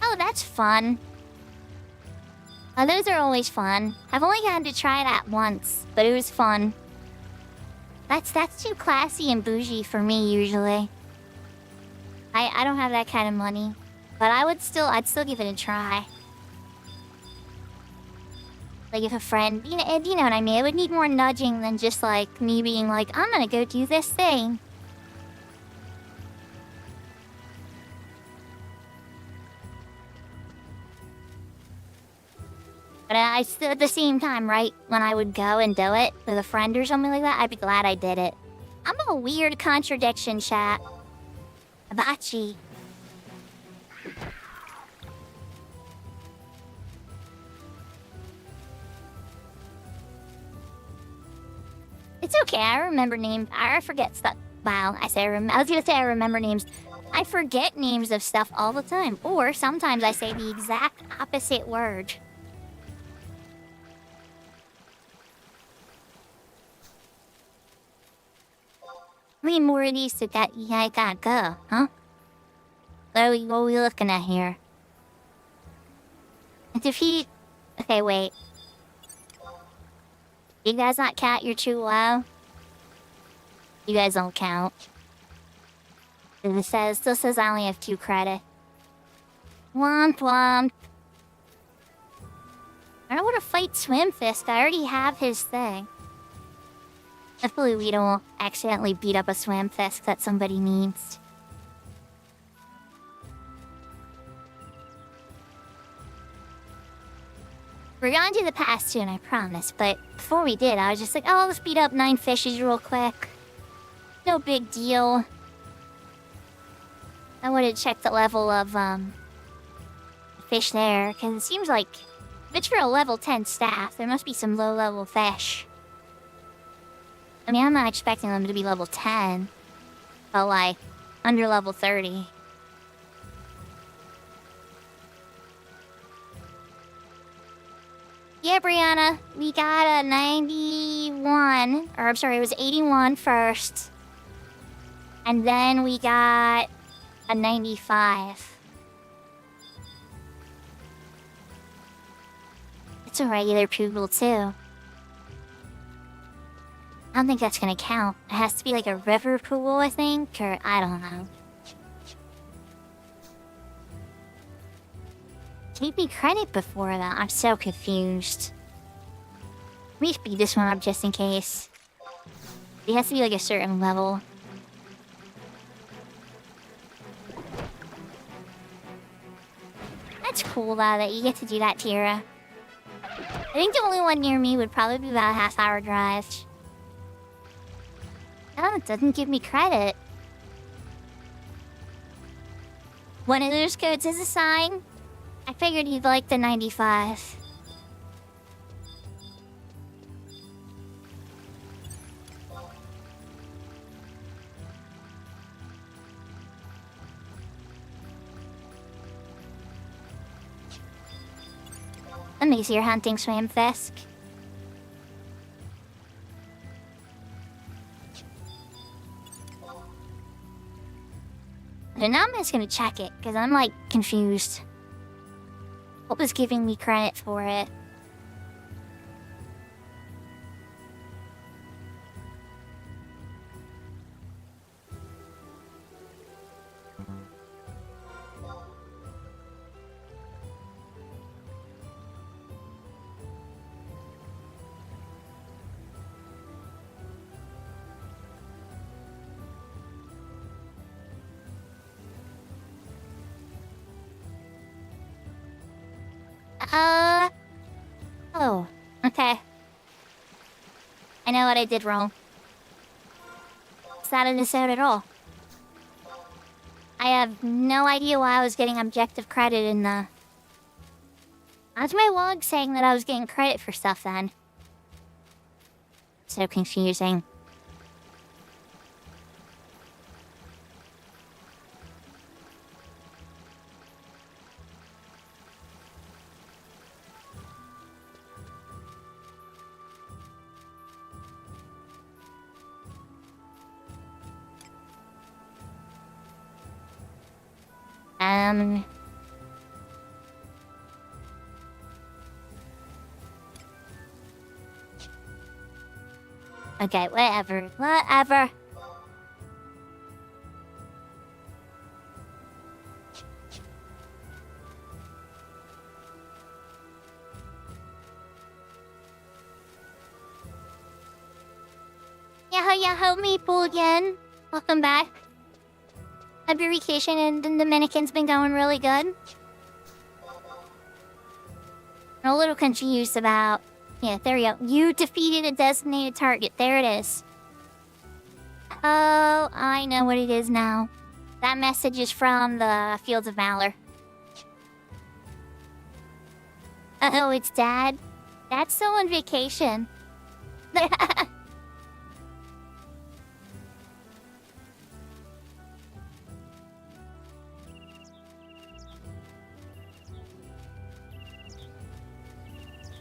Oh, that's fun. Those are always fun. I've only had to try that once, but it was fun. That's too classy and bougie for me usually. I don't have that kind of money, but I'd still give it a try. If a friend, you know what I mean. I would need more nudging than just me being I'm gonna go do this thing. But I still, at the same time, right, when I would go and do it with a friend or something like that, I'd be glad I did it. I'm a weird contradiction, chat. Abachi. It's okay, I remember names. I forget stuff. Wow, I was gonna say I remember names. I forget names of stuff all the time. Or sometimes I say the exact opposite word. How many more of these to get? Yeah, I gotta go, huh? What are we looking at here? Defeat. Okay, wait. You guys not cat, you're too low. You guys don't count. And it still says I only have 2 credit. Womp womp. I don't want to fight Swimfist. I already have his thing. Hopefully we don't accidentally beat up a Swimfist that somebody needs. We're gonna do the pass soon, I promise. But before we did, I was just like, oh, let's beat up 9 fishes real quick. No big deal. I wanted to check the level of, fish there, because it seems like if it's for a level 10 staff, there must be some low-level fish. I mean, I'm not expecting them to be level 10, but, like, under level 30. Yeah, Brianna, we got a 91, or I'm sorry, it was 81 first. And then we got a 95. It's a regular poodle, too. I don't think that's gonna count. It has to be like a river pool, I think, or I don't know. Gave me credit before that. I'm so confused. Let me speed this one up just in case. It has to be like a certain level. That's cool, that you get to do that, Tira. I think the only one near me would probably be about a half-hour drive. Oh, it doesn't give me credit. One of those codes is a sign. I figured he'd like the 95. Let me see your hunting Swamfisk. And now I'm just gonna check it, because I'm like confused. What was giving me credit for it? Oh, okay. I know what I did wrong. It's not an episode at all. I have no idea why I was getting objective credit in the... How's my log saying that I was getting credit for stuff then? So confusing. Okay, whatever. Whatever. Yahoo, Maple again. Welcome back. Hope your vacation in the Dominican's been going really good. I'm a little confused about... Yeah, there we go. You defeated a designated target. There it is. Oh, I know what it is now. That message is from the Fields of Valor. Oh, it's Dad. Dad's still on vacation.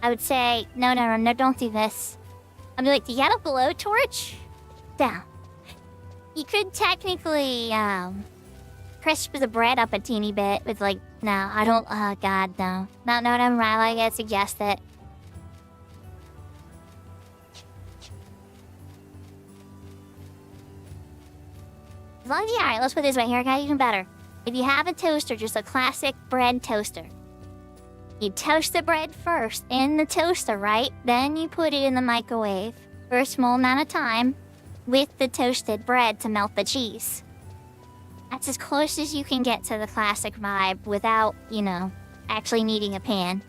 I would say, no, don't do this. I'd be like, do you got a blowtorch? Down. You could technically, crisp the bread up a teeny bit with, like, no, I don't, oh, God, no. No, never mind, I gotta suggest it. As long as you, alright, let's put it this way. Here, I got even better. If you have a toaster, just a classic bread toaster, you toast the bread first in the toaster, right? Then you put it in the microwave for a small amount of time with the toasted bread to melt the cheese. That's as close as you can get to the classic vibe without, you know, actually needing a pan.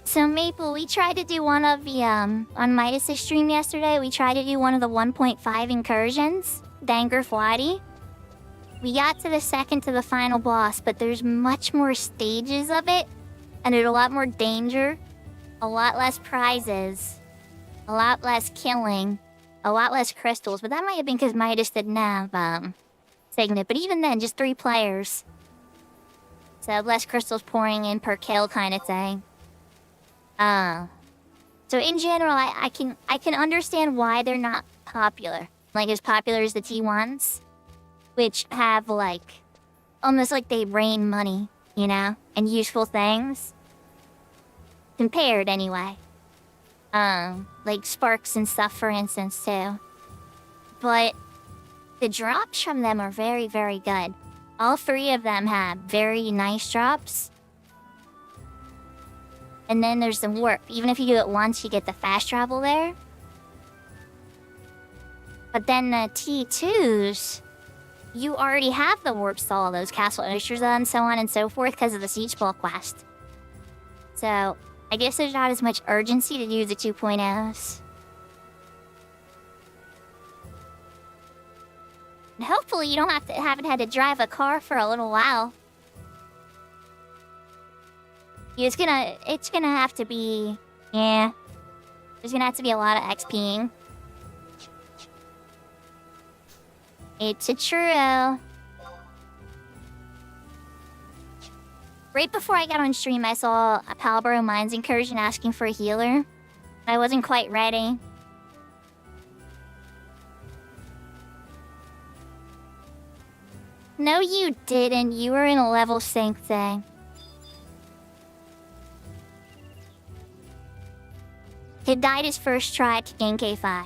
So Maple, we tried to do one of the, on Midas' stream yesterday, we tried to do one of the 1.5 incursions, Danger Fwadi. We got to the second to the final boss, but there's much more stages of it, and there's a lot more danger, a lot less prizes, a lot less killing, a lot less crystals, but that might have been because Midas didn't have, Signet, but even then, just 3 players. So less crystals pouring in per kill kind of thing. So in general, I can understand why they're not popular. Like, as popular as the T1s, which have, like, almost like they rain money, you know, and useful things. Compared, anyway. Like sparks and stuff, for instance, too. But the drops from them are very, very good. All 3 of them have very nice drops. And then there's the warp. Even if you do it once, you get the fast travel there. But then the T2s, you already have the warps to all those Castle Oshers and so on and so forth because of the Siege Ball quest. So, I guess there's not as much urgency to do the 2.0s. And hopefully you don't haven't had to drive a car for a little while. It's gonna have to be, yeah. There's gonna have to be a lot of XPing. It's a true. Right before I got on stream, I saw a Palboro Mines incursion asking for a healer. I wasn't quite ready. No, you didn't. You were in a level sync thing. He died his first try to gain K5.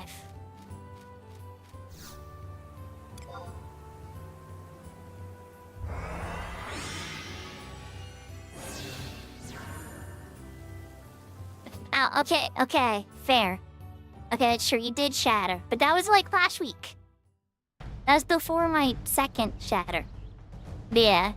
Oh, okay, fair. Okay, sure, you did shatter. But that was like last week. That was before my second shatter. Yeah.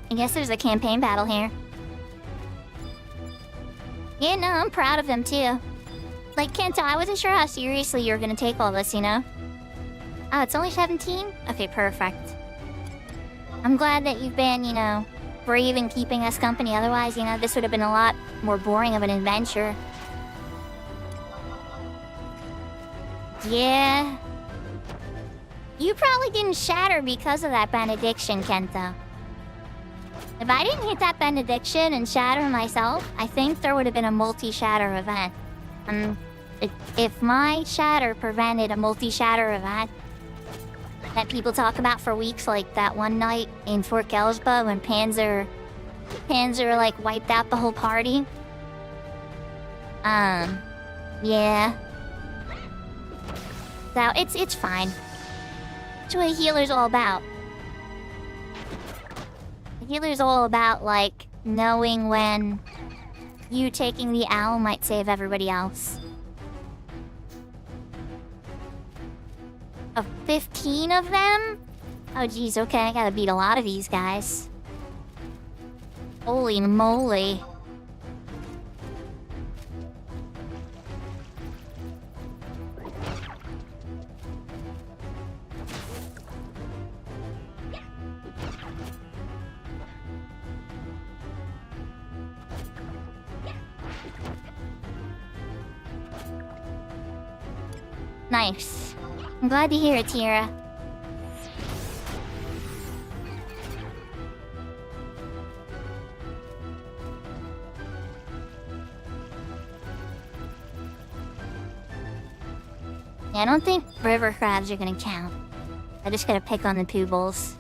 I guess there's a campaign battle here. Yeah, no, I'm proud of them too. Like, Kento, I wasn't sure how seriously you were gonna take all this, you know? Oh, it's only 17? Okay, perfect. I'm glad that you've been, you know, brave in keeping us company. Otherwise, you know, this would have been a lot more boring of an adventure. Yeah. You probably didn't shatter because of that benediction, Kento. If I didn't hit that benediction and shatter myself, I think there would have been a multi-shatter event. If my shatter prevented a multi-shatter event that people talk about for weeks, like that one night in Fort Gelsba when Panzer like wiped out the whole party. Yeah. So it's fine. That's what a healer's all about. Healer's all about, like, knowing when you taking the owl might save everybody else. Of 15 of them? Oh geez, okay, I gotta beat a lot of these guys. Holy moly. Nice. I'm glad to hear it, Tira. Yeah, I don't think river crabs are gonna count. I just gotta pick on the poobles.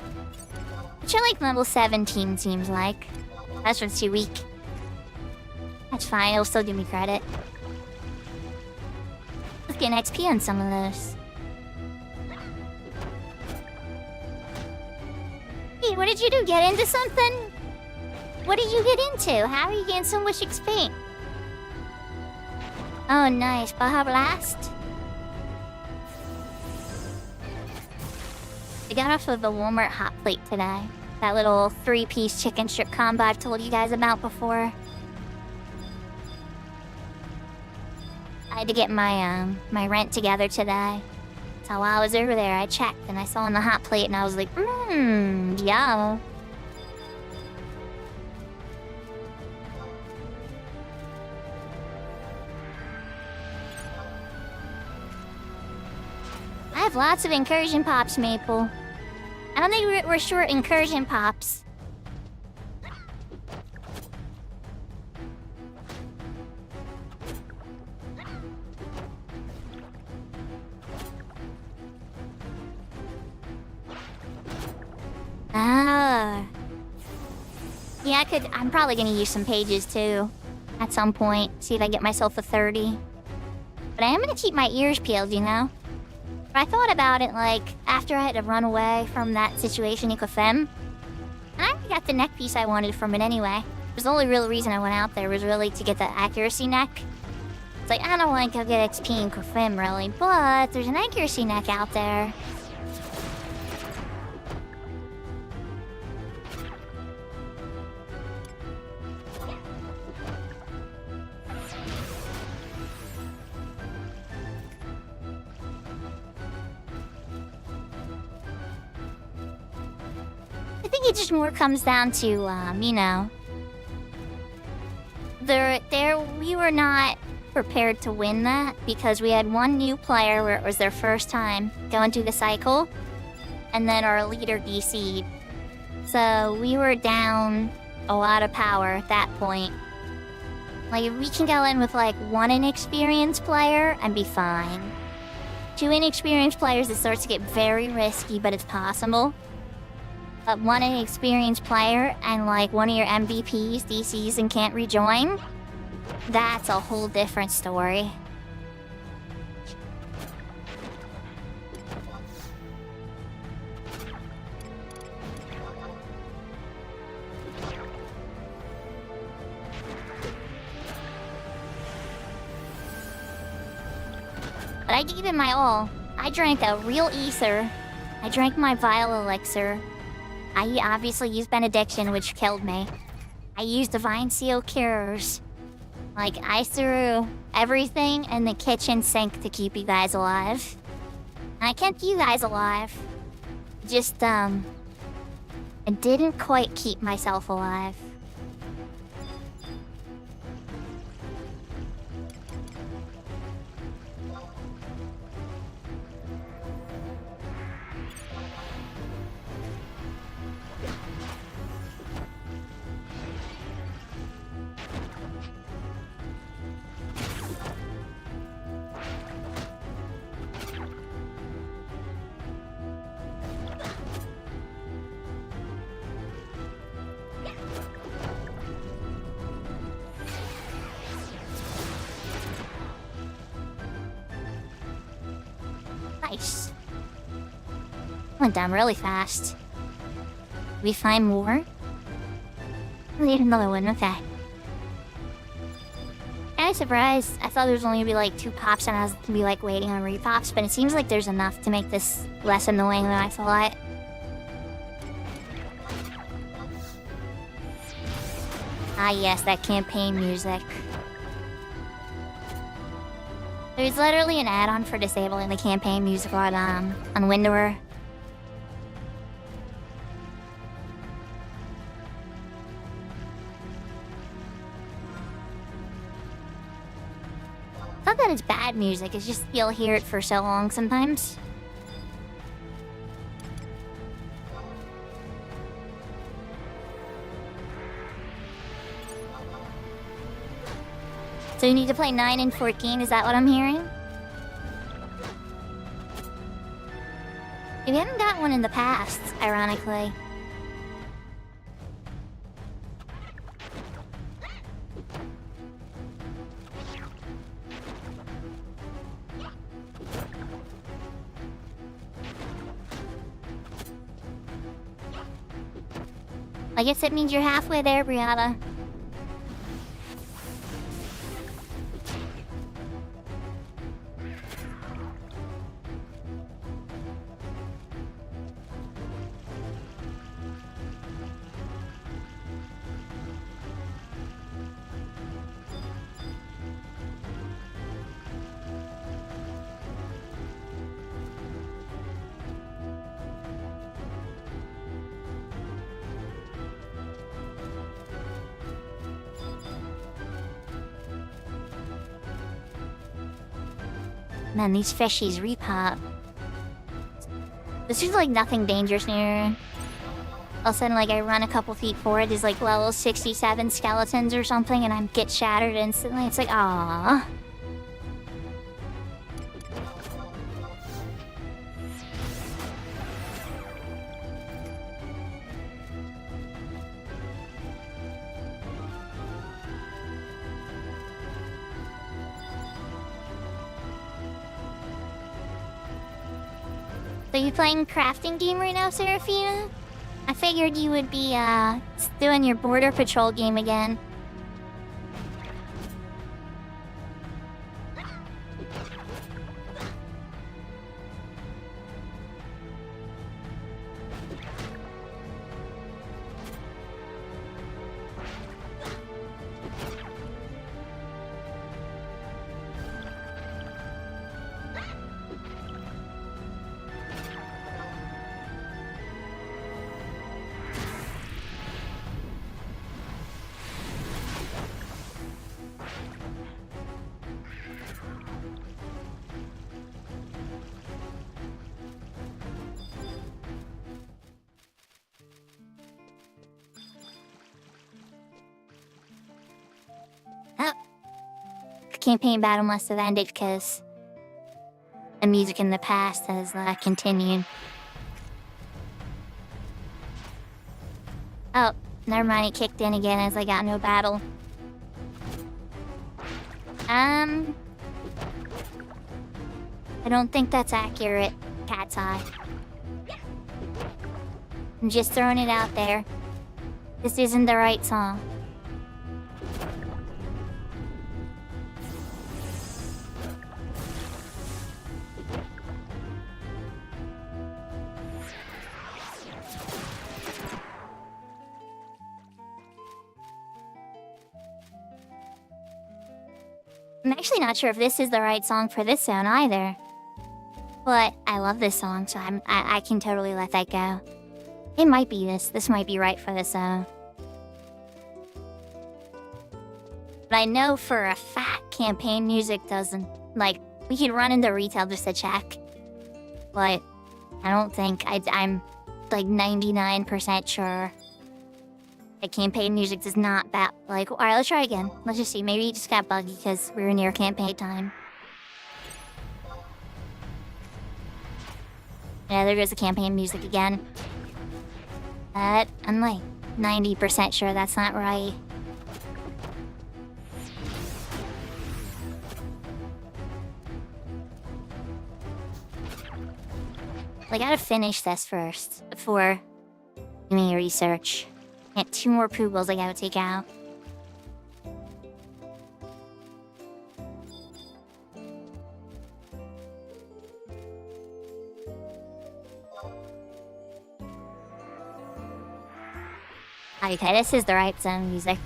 Which are like level 17 seems like. That's what's too weak. That's fine, it'll still give me credit. Let's get an XP on some of those. Hey, what did you do? Get into something? What did you get into? How are you getting so much XP? Oh, nice. Baja Blast? I got off of the Walmart hot plate today. That little 3-piece chicken strip combo I've told you guys about before. I had to get my my rent together today. So while I was over there, I checked and I saw on the hot plate and I was like, yeah. I have lots of incursion pops, Maple. I don't think we're short incursion pops. Ah. Yeah, I'm probably gonna use some pages too. At some point. See if I get myself a 30. But I am gonna keep my ears peeled, you know? But I thought about it, like, after I had to run away from that situation in Kofem. And I already got the neck piece I wanted from it anyway. The only real reason I went out there was really to get the accuracy neck. It's like, I don't want to go get XP in Kofem, really. But there's an accuracy neck out there. I think it just more comes down to, you know, we were not prepared to win that because we had one new player where it was their first time going through the cycle, and then our leader DC'd. So we were down a lot of power at that point. Like, if we can go in with, like, one inexperienced player and be fine. Two inexperienced players, it starts to get very risky, but it's possible. But one inexperienced player and, like, one of your MVPs DCs and can't rejoin, that's a whole different story. But I gave it my all. I drank a real ether. I drank my vile elixir. I obviously used benediction, which killed me. I used divine seal cures. Like, I threw everything in the kitchen sink to keep you guys alive. And I kept you guys alive. Just, I didn't quite keep myself alive. Nice. Went down really fast. We find more? We need another one, okay. I Surprise, surprise. I thought there was only gonna be like 2 pops and I was gonna be like waiting on repops, but it seems like there's enough to make this less annoying than I thought. Ah yes, that campaign music. There's literally an add-on for disabling the campaign music on Windower. It's not that it's bad music, it's just you'll hear it for so long sometimes. So you need to play 9 and 14, is that what I'm hearing? You haven't got one in the past, ironically. I guess it means you're halfway there, Brianna. Man, these fishies repop. This is like nothing dangerous near. All of a sudden, like, I run a couple feet forward, there's like level 67 skeletons or something, and I get shattered instantly. It's like, aww. So you playing crafting game right now, Seraphina? I figured you would be, doing your border patrol game again. Campaign battle must have ended because the music in the past has continued. Oh, never mind, it kicked in again as I got no battle. I don't think that's accurate, Cat's Eye. I'm just throwing it out there. This isn't the right song. I'm actually not sure if this is the right song for this zone either. But I love this song, so I can totally let that go. It might be this. This might be right for this zone. But I know for a fact campaign music doesn't. Like, we could run into retail just to check. But I don't think I'm like 99% sure. The campaign music does not like, alright, let's try again. Let's just see, maybe it just got buggy because we were near campaign time. Yeah, there goes the campaign music again. But I'm like 90% sure that's not right. I gotta finish this first before doing research. Got 2 more poogles I gotta take out. Okay, this is the right zone music.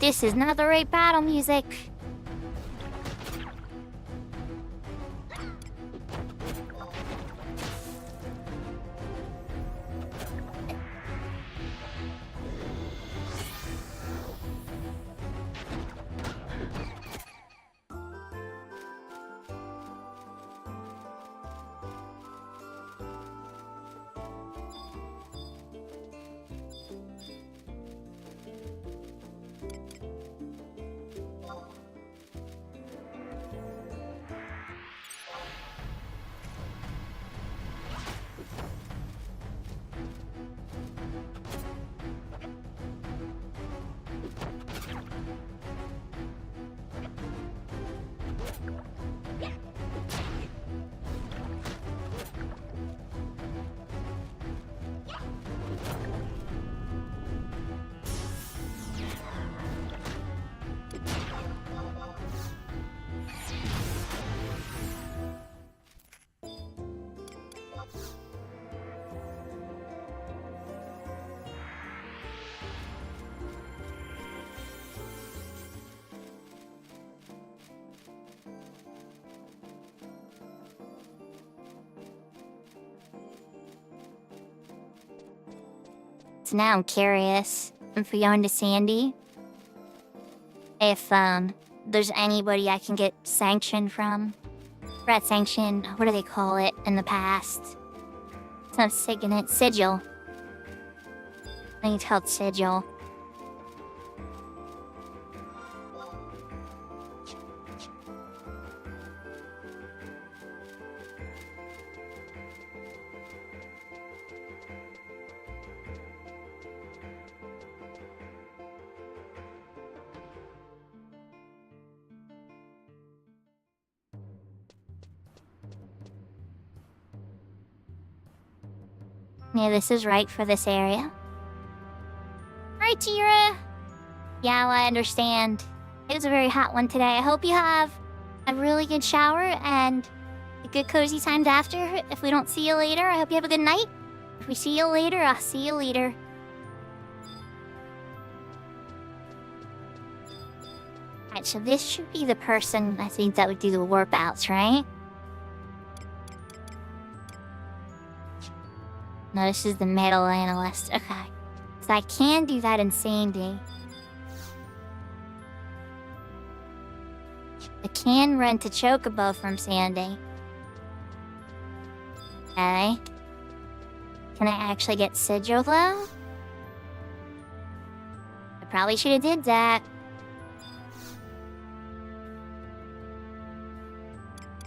This is not the right battle music. So now I'm curious if we go into Sandy, if there's anybody I can get sanction from. Rat sanction, what do they call it in the past? It's not signet, sigil. I think it's called sigil. Yeah, this is right for this area. Alright, Tira. Yeah, well, I understand. It was a very hot one today. I hope you have a really good shower and a good cozy times after. If we don't see you later, I hope you have a good night. If we see you later, I'll see you later. Alright, so this should be the person I think that would do the warp outs, right? No, this is the metal analyst. Okay. So I can do that in Sandy. I can rent a chocobo from Sandy. Okay. Can I actually get Sigil, though? I probably should have did that.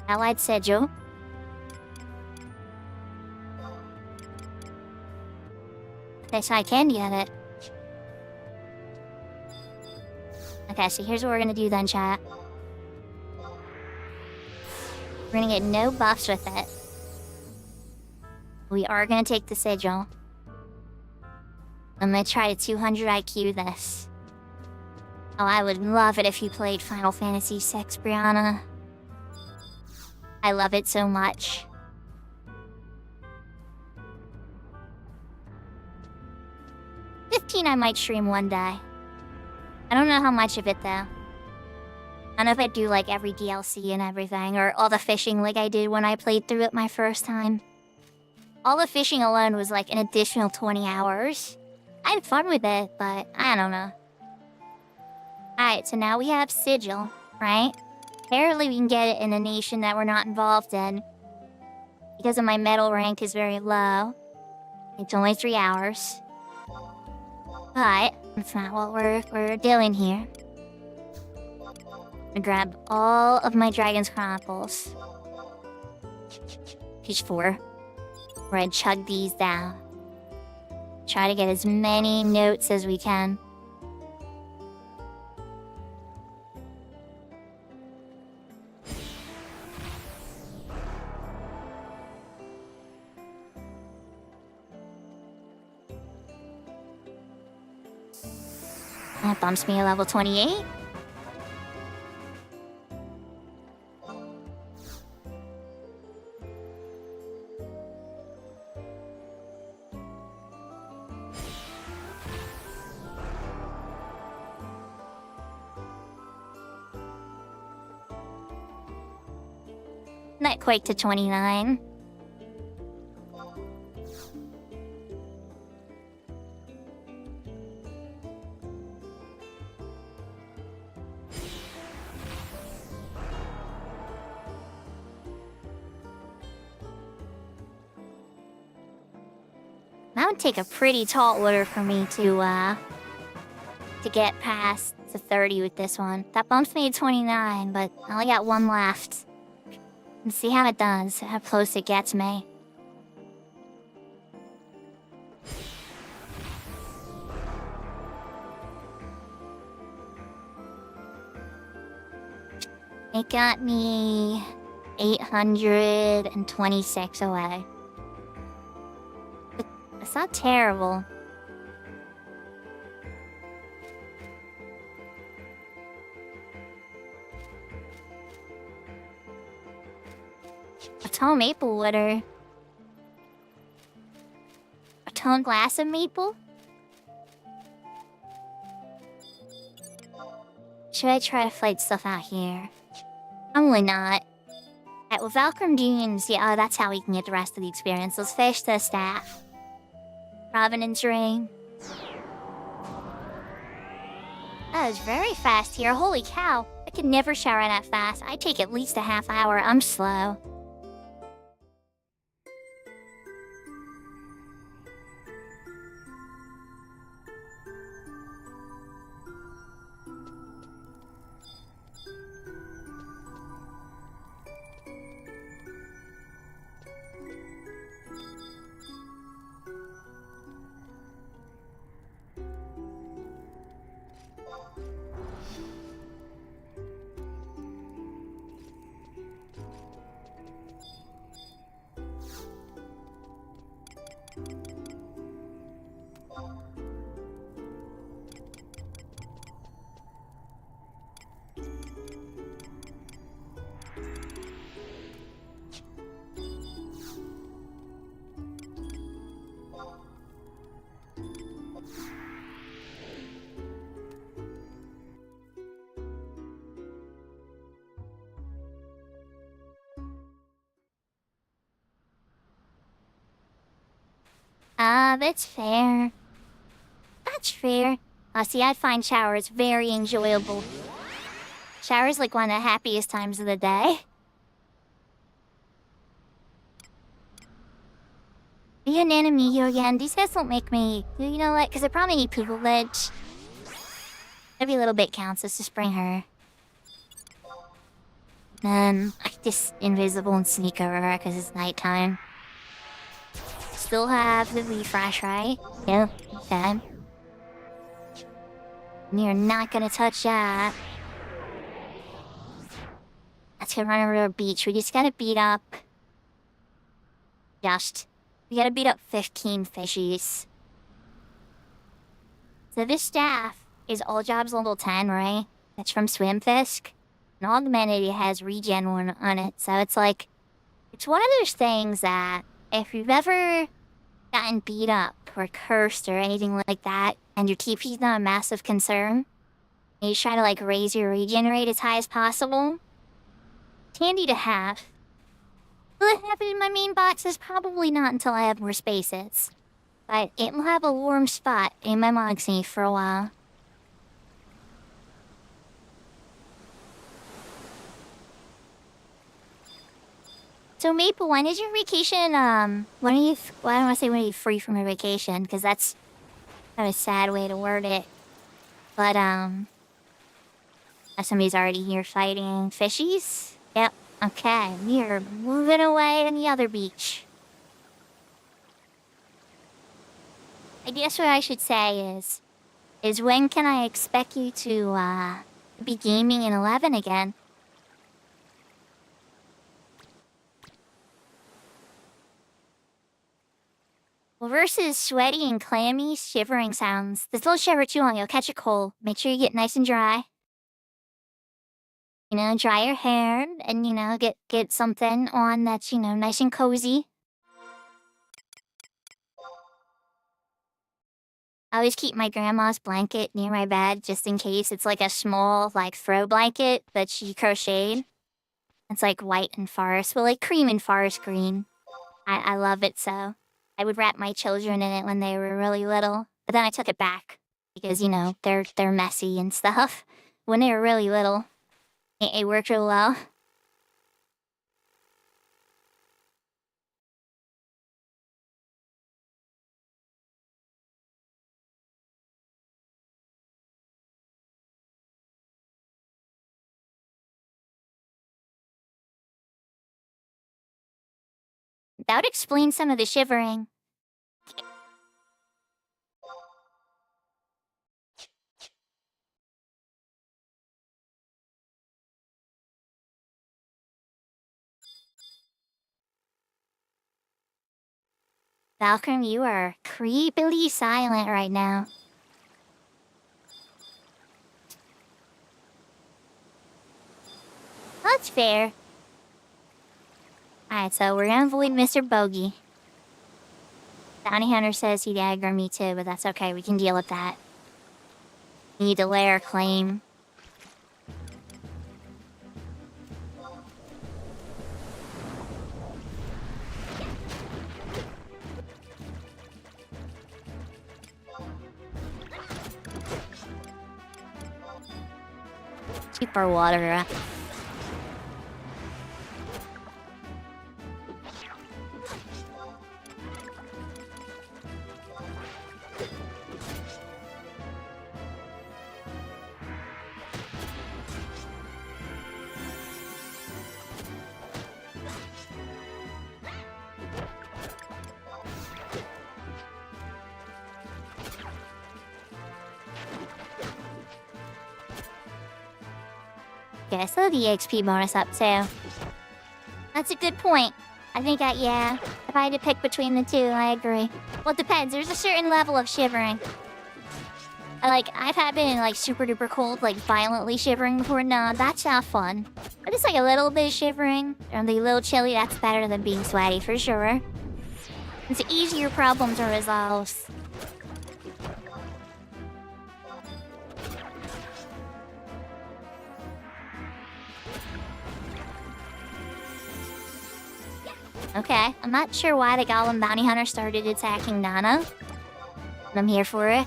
Allied Sigil. Okay, so I can get it. Okay, so here's what we're gonna do then, chat. We're gonna get no buffs with it. We are gonna take the sigil. I'm gonna try to 200 IQ this. Oh, I would love it if you played Final Fantasy VI, Brianna. I love it so much. I might stream one day. I don't know how much of it, though. I don't know if I'd do, like, every DLC and everything, or all the fishing like I did when I played through it my first time. All the fishing alone was, like, an additional 20 hours. I had fun with it, but I don't know. Alright, so now we have Sigil, right? Apparently we can get it in a nation that we're not involved in. Because of my metal rank is very low. It's only 3 hours. But that's not what we're doing here. I'm gonna grab all of my Dragon's Chronicles. Page 4. We're gonna chug these down. Try to get as many notes as we can. That bumps me to level 28. earthquake to 29. That would take a pretty tall order for me to get past the 30 with this one. That bumps me to 29, but I only got one left. Let's see how it does, how close it gets me. It got me 826 away. It's not terrible. A tall maple water. A tall glass of maple? Should I try to fight stuff out here? Probably not. Alright, well, Valkyrie Dunes, yeah, that's how we can get the rest of the experience. Let's fish the staff. Provenance ring. That was very fast here, holy cow. I could never shower that fast. I take at least a half hour, I'm slow. That's fair. That's fair. See, I find showers very enjoyable. Showers like one of the happiest times of the day. Be an enemy here again. These guys don't make me... You know what? Because I probably need privilege. Every little bit counts. Let's just bring her. Then I just invisible and sneak over her because it's nighttime. Still have the refresh, right? Yeah, okay. You're not gonna touch that. Let's go run over to the beach. We just gotta beat up... We gotta beat up 15 fishies. So this staff is all jobs level 10, right? That's from Swimfisk. And augmented, it has regen one on it. So it's like... It's one of those things that... If you've ever gotten beat up or cursed or anything like that, and your TP's not a massive concern, and you try to like raise your regen rate as high as possible, it's handy to have. Will it happen in my main boxes? Probably not until I have more spaces. But it will have a warm spot in my Moxie for a while. So Maple, when is your vacation, well, I don't want to say when are you free from your vacation, because that's kind of a sad way to word it. But, somebody's already here fighting fishies? Yep, okay, we're moving away to the other beach. I guess what I should say is when can I expect you to, be gaming in 11 again? Well, versus sweaty and clammy shivering sounds, this little shiver too long, you'll catch a cold. Make sure you get nice and dry. You know, dry your hair and, you know, get something on that's, you know, nice and cozy. I always keep my grandma's blanket near my bed just in case. It's like a small, like, throw blanket that she crocheted. It's like white and forest. Well, like cream and forest green. I love it so. I would wrap my children in it when they were really little. But then I took it back. Because, you know, they're messy and stuff. When they were really little. It worked real well. That would explain some of the shivering. Valkyrie, you are creepily silent right now. That's fair. Alright, so we're gonna avoid Mr. Bogey. Bounty Hunter says he'd aggro me too, but that's okay, we can deal with that. We need to lay our claim. Keep our water up. Okay, so the XP bonus up too. That's a good point. I think yeah. If I had to pick between the two, I agree. Well, it depends. There's a certain level of shivering. I've been like super duper cold, like violently shivering before. No, that's not fun. But it's like a little bit of shivering, or the little chilly, that's better than being sweaty for sure. It's easier problem to resolve. Okay, I'm not sure why the Golem Bounty Hunter started attacking Nana. But I'm here for it.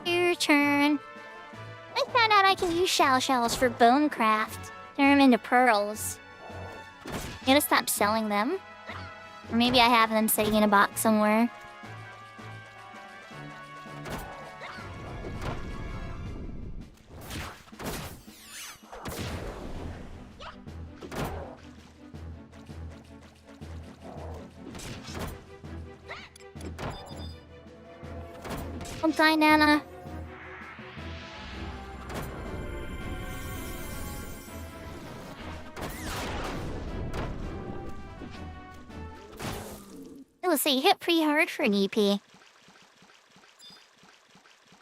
Your turn. I found out I can use shell shells for bone craft. Turn them into pearls. I gotta stop selling them. Or maybe I have them sitting in a box somewhere. Don't die, Nana. Let's see, you hit pretty hard for an EP.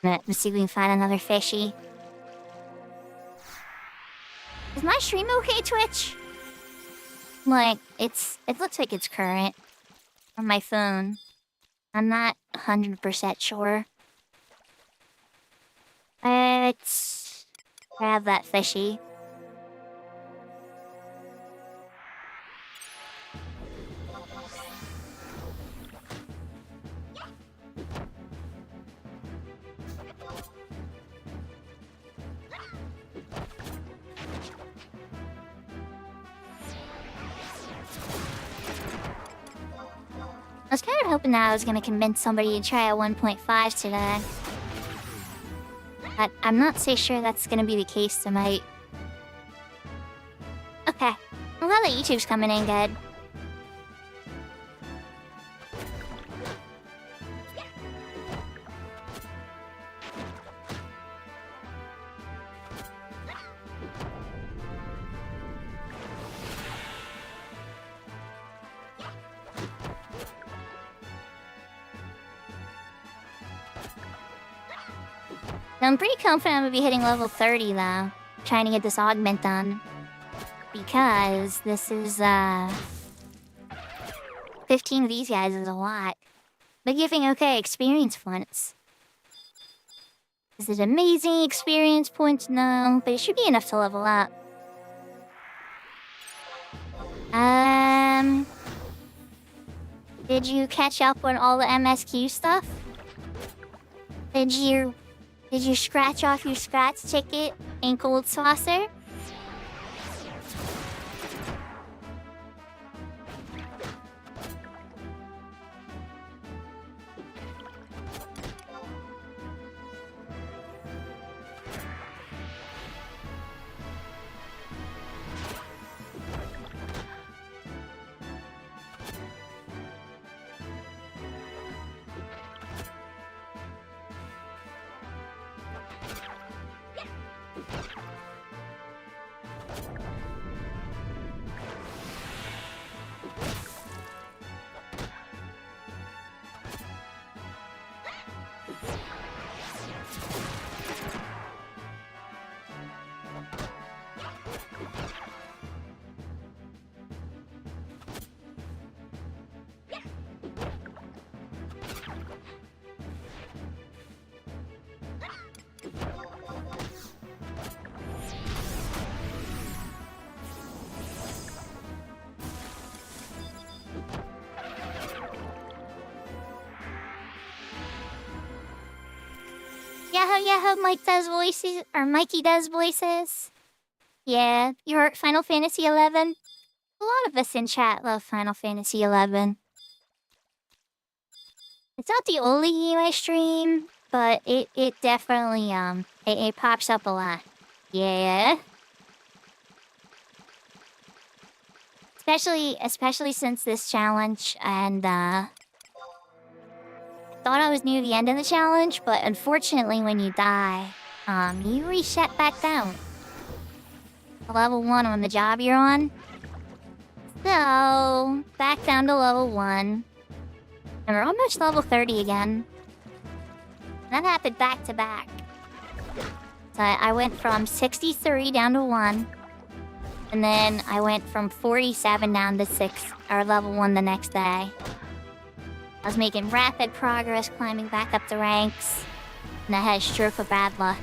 Let's see if we can find another fishy. Is my stream okay, Twitch? It looks like it's current on my phone. I'm not 100% sure. Let's grab that fishy. I was kind of hoping that I was gonna convince somebody to try a 1.5 today. But I'm not so sure that's gonna be the case tonight. Okay. I'm glad that YouTube's coming in good. I'm pretty confident I'm gonna be hitting level 30 though. Trying to get this augment done. because this is 15 of these guys is a lot. But giving okay experience points. Is it amazing experience points? No, but it should be enough to level up. Did you catch up on all the MSQ stuff? Did you scratch off your scratch ticket in Gold Saucer? Yahoo, Mike does voices, or Mikey does voices. Yeah, you heard Final Fantasy XI? A lot of us in chat love Final Fantasy XI. It's not the only game I stream, but it definitely, it pops up a lot. Yeah. Especially since this challenge, and, thought I was near the end of the challenge, but unfortunately when you die, you reset back down. Level 1 on the job you're on. So, back down to level 1. And we're almost level 30 again. That happened back to back. So I went from 63 down to 1. And then I went from 47 down to 6, or level 1 the next day. I was making rapid progress climbing back up the ranks, and I had a stroke of bad luck.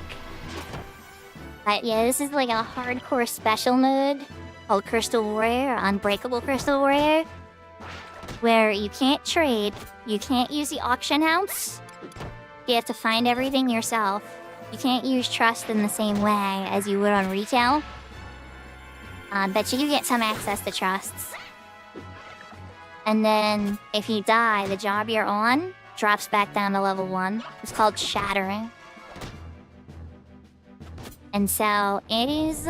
But yeah, this is like a hardcore special mode called Crystal Warrior, Unbreakable Crystal Warrior, where you can't trade, you can't use the auction house, you have to find everything yourself. You can't use trust in the same way as you would on retail, but you do get some access to trusts. And then, if you die, the job you're on drops back down to level 1. It's called Shattering. And so, it is,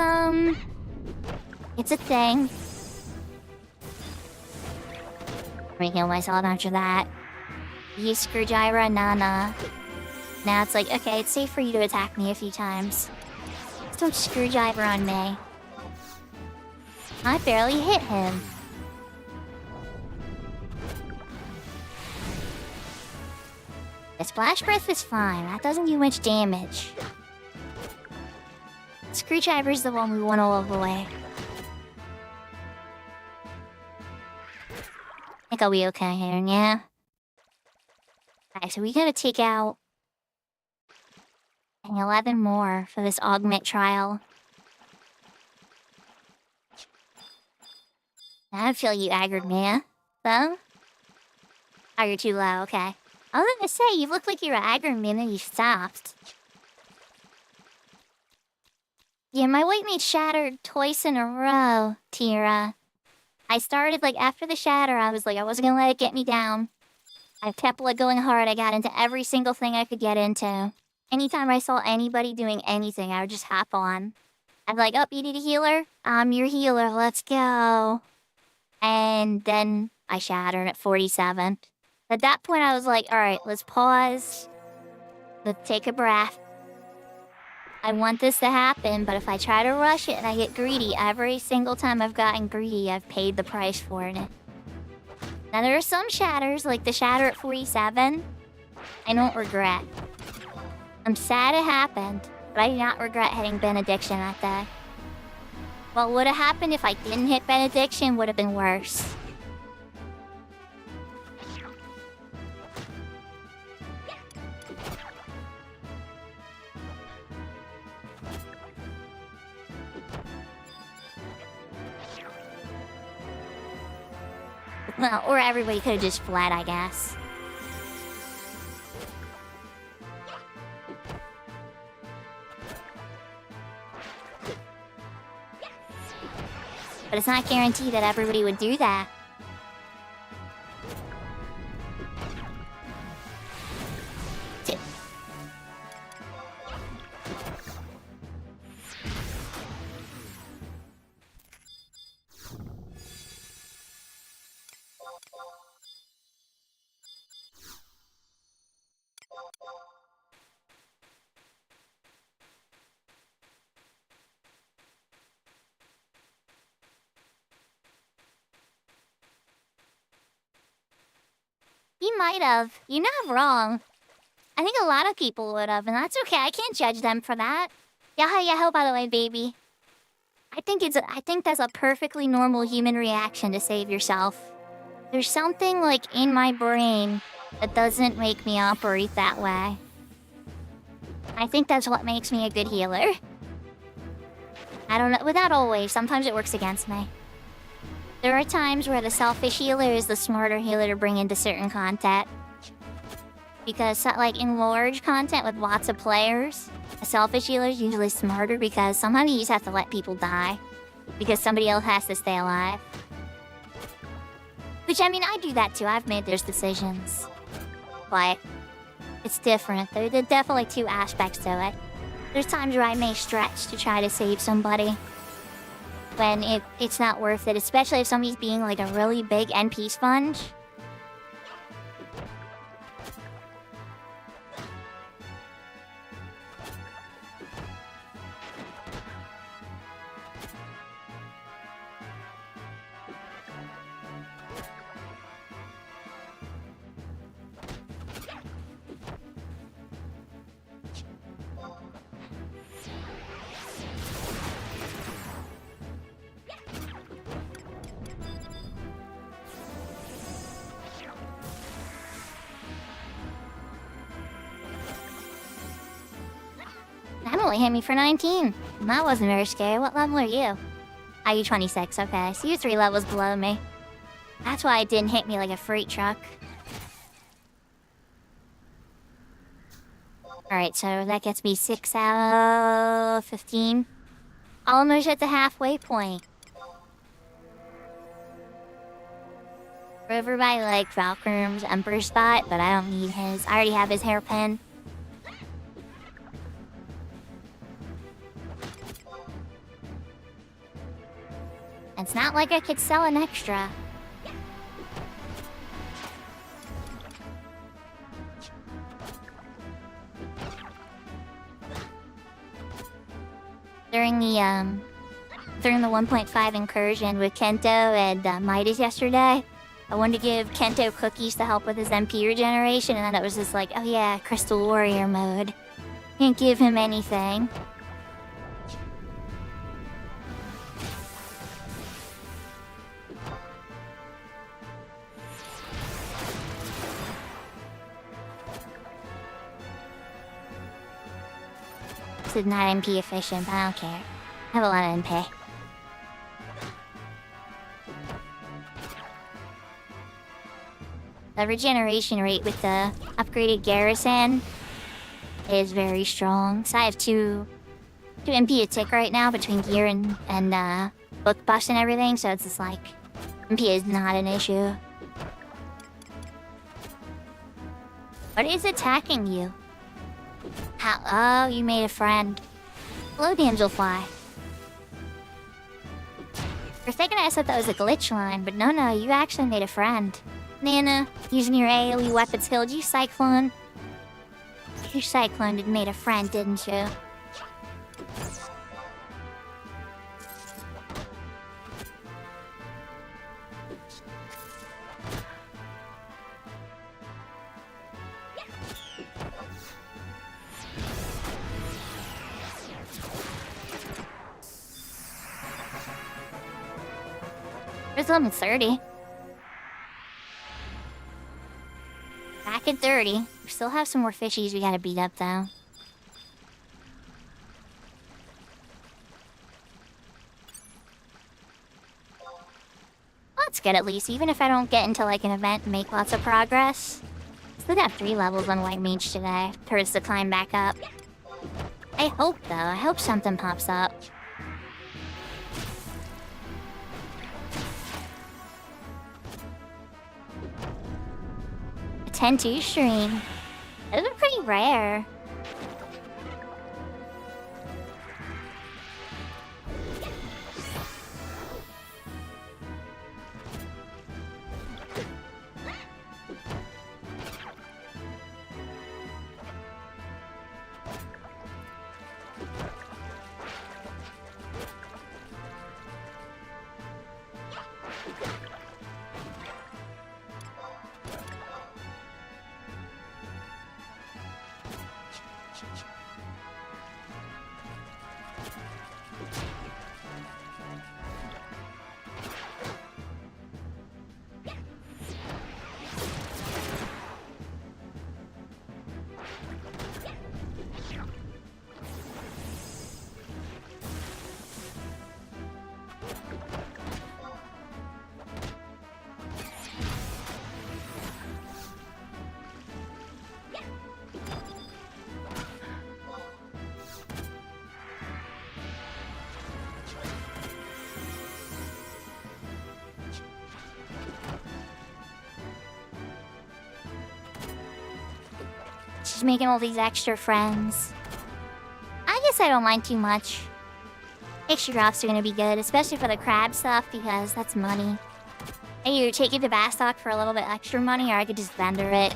it's a thing. I kill myself after that. Use Screwdriver, nah. Now it's like, okay, it's safe for you to attack me a few times. Don't Screwdriver on me. I barely hit him. The Splash Breath is fine. That doesn't do much damage. Screwdriver's the one we want to avoid. I think I'll be okay here, yeah? Alright, so we gotta take out 11 more for this augment trial. I don't feel you aggroed me, though. Oh, you're too low, okay. I was gonna say, you look like you were aggroing me and then you stopped. Yeah, my white mage shattered twice in a row, Tira. I started, like, after the shatter, I was like, I wasn't gonna let it get me down. I kept, like, going hard. I got into every single thing I could get into. Anytime I saw anybody doing anything, I would just hop on. I'm like, oh, you need a healer? I'm your healer, let's go. And then I shattered at 47. At that point, I was like, alright, let's pause. Let's take a breath. I want this to happen, but if I try to rush it and I get greedy, every single time I've gotten greedy, I've paid the price for it. Now, there are some shatters, like the shatter at 47, I don't regret. I'm sad it happened, but I do not regret hitting Benediction that day. What would have happened if I didn't hit benediction would have been worse. Well, or everybody could have just fled, I guess. But it's not guaranteed that everybody would do that. He might have. You're not wrong. I think a lot of people would have, and that's okay. I can't judge them for that. Yaha, by the way, baby. I think that's a perfectly normal human reaction to save yourself. There's something, like, in my brain that doesn't make me operate that way. I think that's what makes me a good healer. I don't know, but not always. Sometimes it works against me. There are times where the selfish healer is the smarter healer to bring into certain content. Because, like, in large content with lots of players, a selfish healer is usually smarter because sometimes you just have to let people die. Because somebody else has to stay alive. Which, I mean, I do that too. I've made those decisions. But it's different. There are definitely two aspects to it. There's times where I may stretch to try to save somebody. When it's not worth it, especially if somebody's being like a really big NP sponge. That only hit me for 19. That wasn't very scary. What level are you? Are you 26? Okay, so you're 3 levels below me. That's why it didn't hit me like a freight truck. Alright, so that gets me 6 out of 15. Almost at the halfway point. We're over by, like, Valkyrm's Emperor spot, but I don't need his. I already have his hairpin. It's not like I could sell an extra. During the 1.5 incursion with Kento and Midas yesterday, I wanted to give Kento cookies to help with his MP regeneration, and then it was just like, oh yeah, Crystal Warrior mode. Can't give him anything. This is not MP efficient, but I don't care. I have a lot of MP. The regeneration rate with the upgraded garrison is very strong. So I have 2 MP a tick right now between gear and book bust and everything, so it's just like MP is not an issue. What is attacking you? How? Oh, you made a friend. Hello, Damselfly. For a second I thought that was a glitch line, but no, you actually made a friend. Nana, using your AoE weapons killed you, Cyclone. You Cyclone made a friend, didn't you? There's level 30. Back at 30. We still have some more fishies we gotta beat up, though. That's good at least, even if I don't get into like an event and make lots of progress. Still got 3 levels on White Mage today. Turns to climb back up. I hope though, I hope something pops up. A 10-2 stream. Those are pretty rare. She's making all these extra friends. I guess I don't mind too much. Extra drops are gonna be good, especially for the crab stuff, because that's money. I either take it to Bastock for a little bit extra money, or I could just vendor it.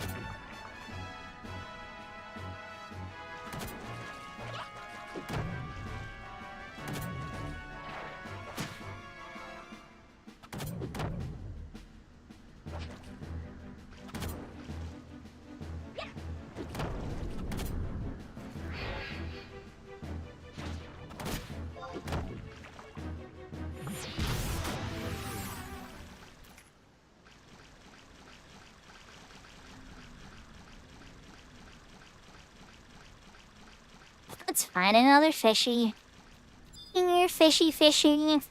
Let's find another fishy. Here, fishy, fishy. I'm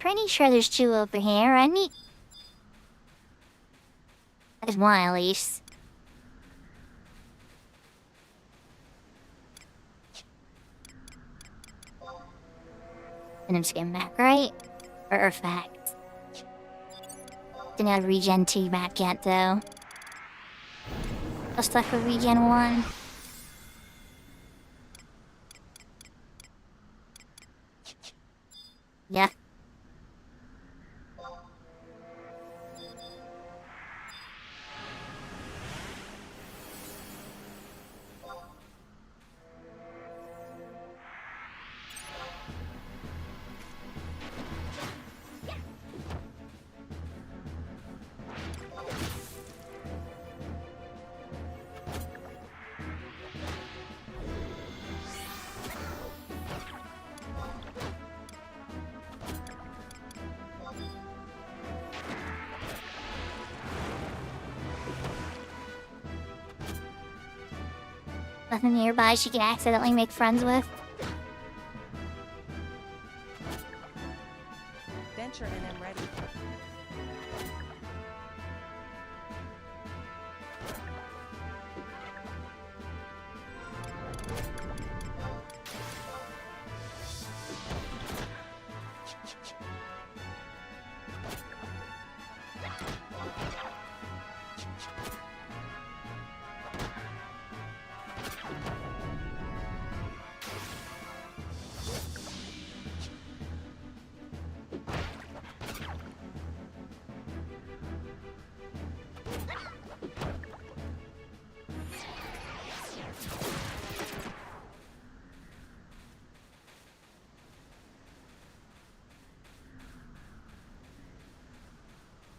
pretty sure there's 2 over here. I need... There's 1 at least. And I'm just getting back, right? Or fact. Didn't have regen 2 back yet, though. Just like for regen 1. Yeah. Nothing nearby she can accidentally make friends with. Venture and am ready.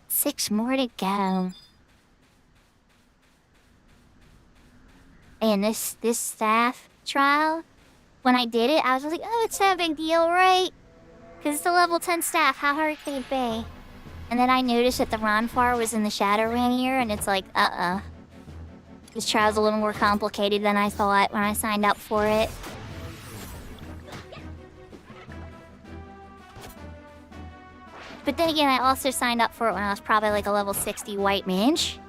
Six more to go. And this staff trial when I did it, I was just like, oh, it's no big deal, right? Because it's a level 10 staff, how hard could it be? And then I noticed that the Ronfar was in the Shadow Rainier, and it's like, This trial's a little more complicated than I thought when I signed up for it. But then again, I also signed up for it when I was probably like a level 60 white mage.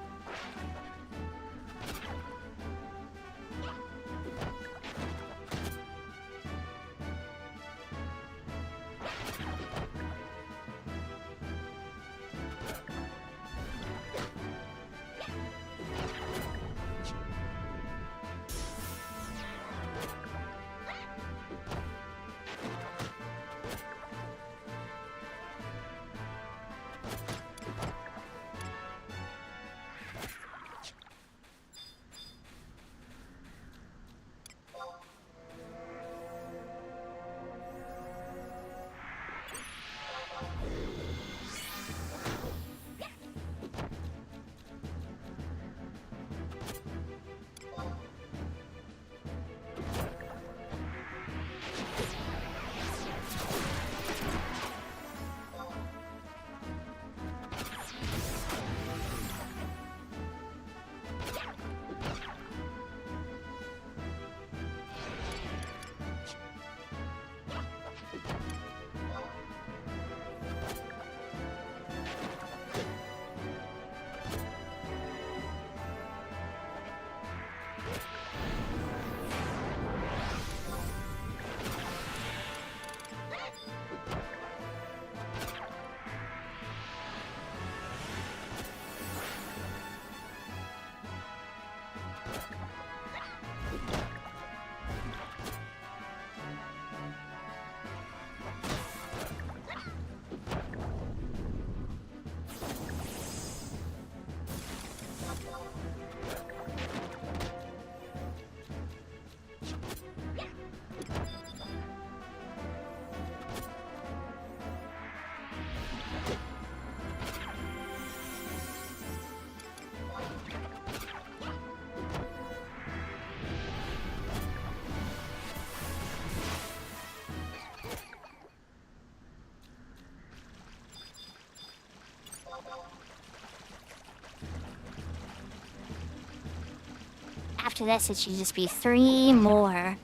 After this, it should just be 3 more.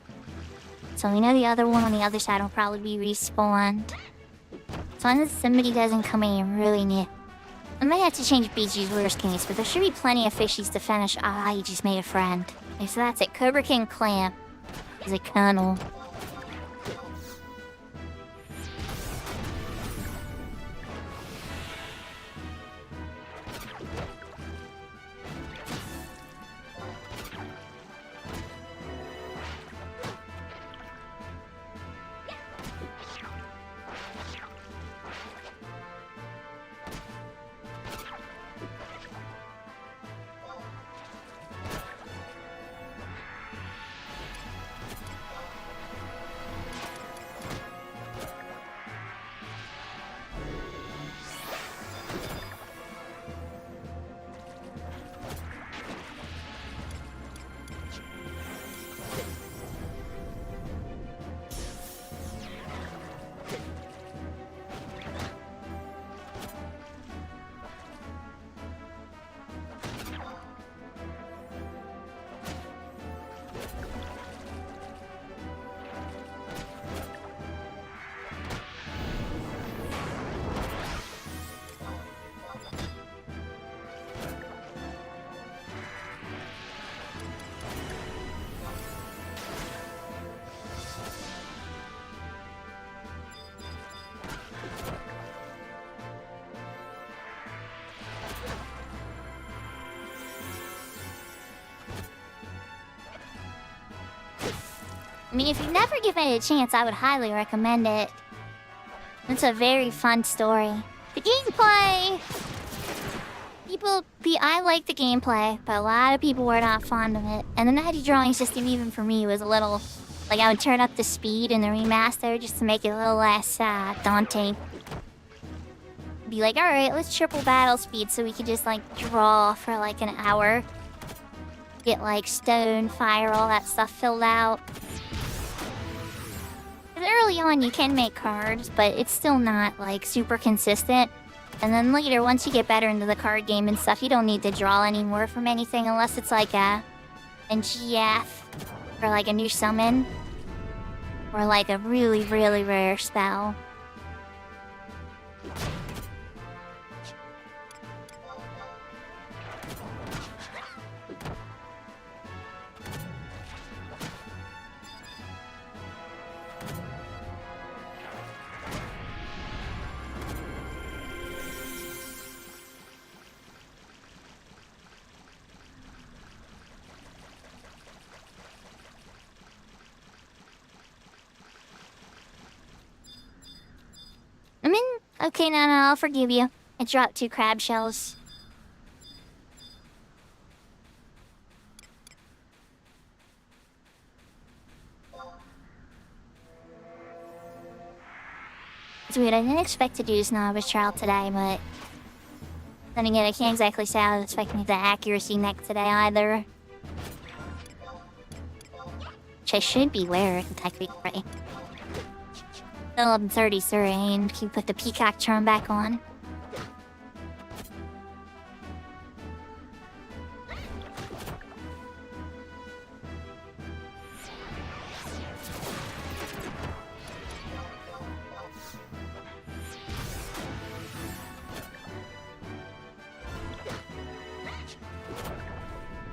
So we know the other one on the other side will probably be respawned. As long as somebody doesn't come in really near. I might have to change BG's worst case, but there should be plenty of fishies to finish. Ah, you just made a friend. Okay, so that's it. Cobra King Clamp is a colonel. I mean, if you've never given it a chance, I would highly recommend it. It's a very fun story. The gameplay! I like the gameplay, but a lot of people were not fond of it. And the 90 drawing system, even for me, was a little... Like, I would turn up the speed in the remaster just to make it a little less daunting. Be like, alright, let's triple battle speed so we could just, like, draw for, like, an hour. Get, like, stone, fire, all that stuff filled out. early on you can make cards, but it's still not like super consistent. And then later, once you get better into the card game and stuff, you don't need to draw anymore from anything unless it's like a GF or like a new summon or like a really, really rare spell. Okay, no, I'll forgive you. I dropped 2 crab shells. It's weird, I didn't expect to do this novice trial today, but... Then again, I can't exactly say I was expecting the accuracy neck today either. Which I should be wearing, technically. Still I'm 33 and can put the peacock charm back on.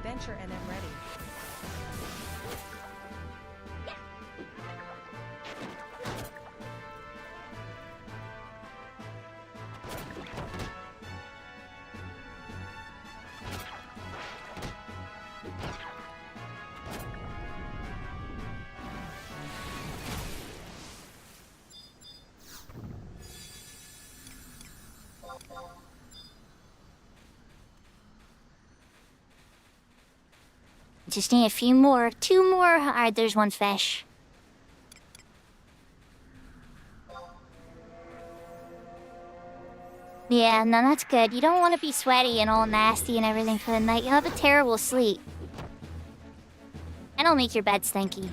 Venture and am ready. Just need a few more. 2 more. Alright, there's 1 fish. Yeah, no, that's good. You don't want to be sweaty and all nasty and everything for the night. You'll have a terrible sleep. And it'll make your bed stinky.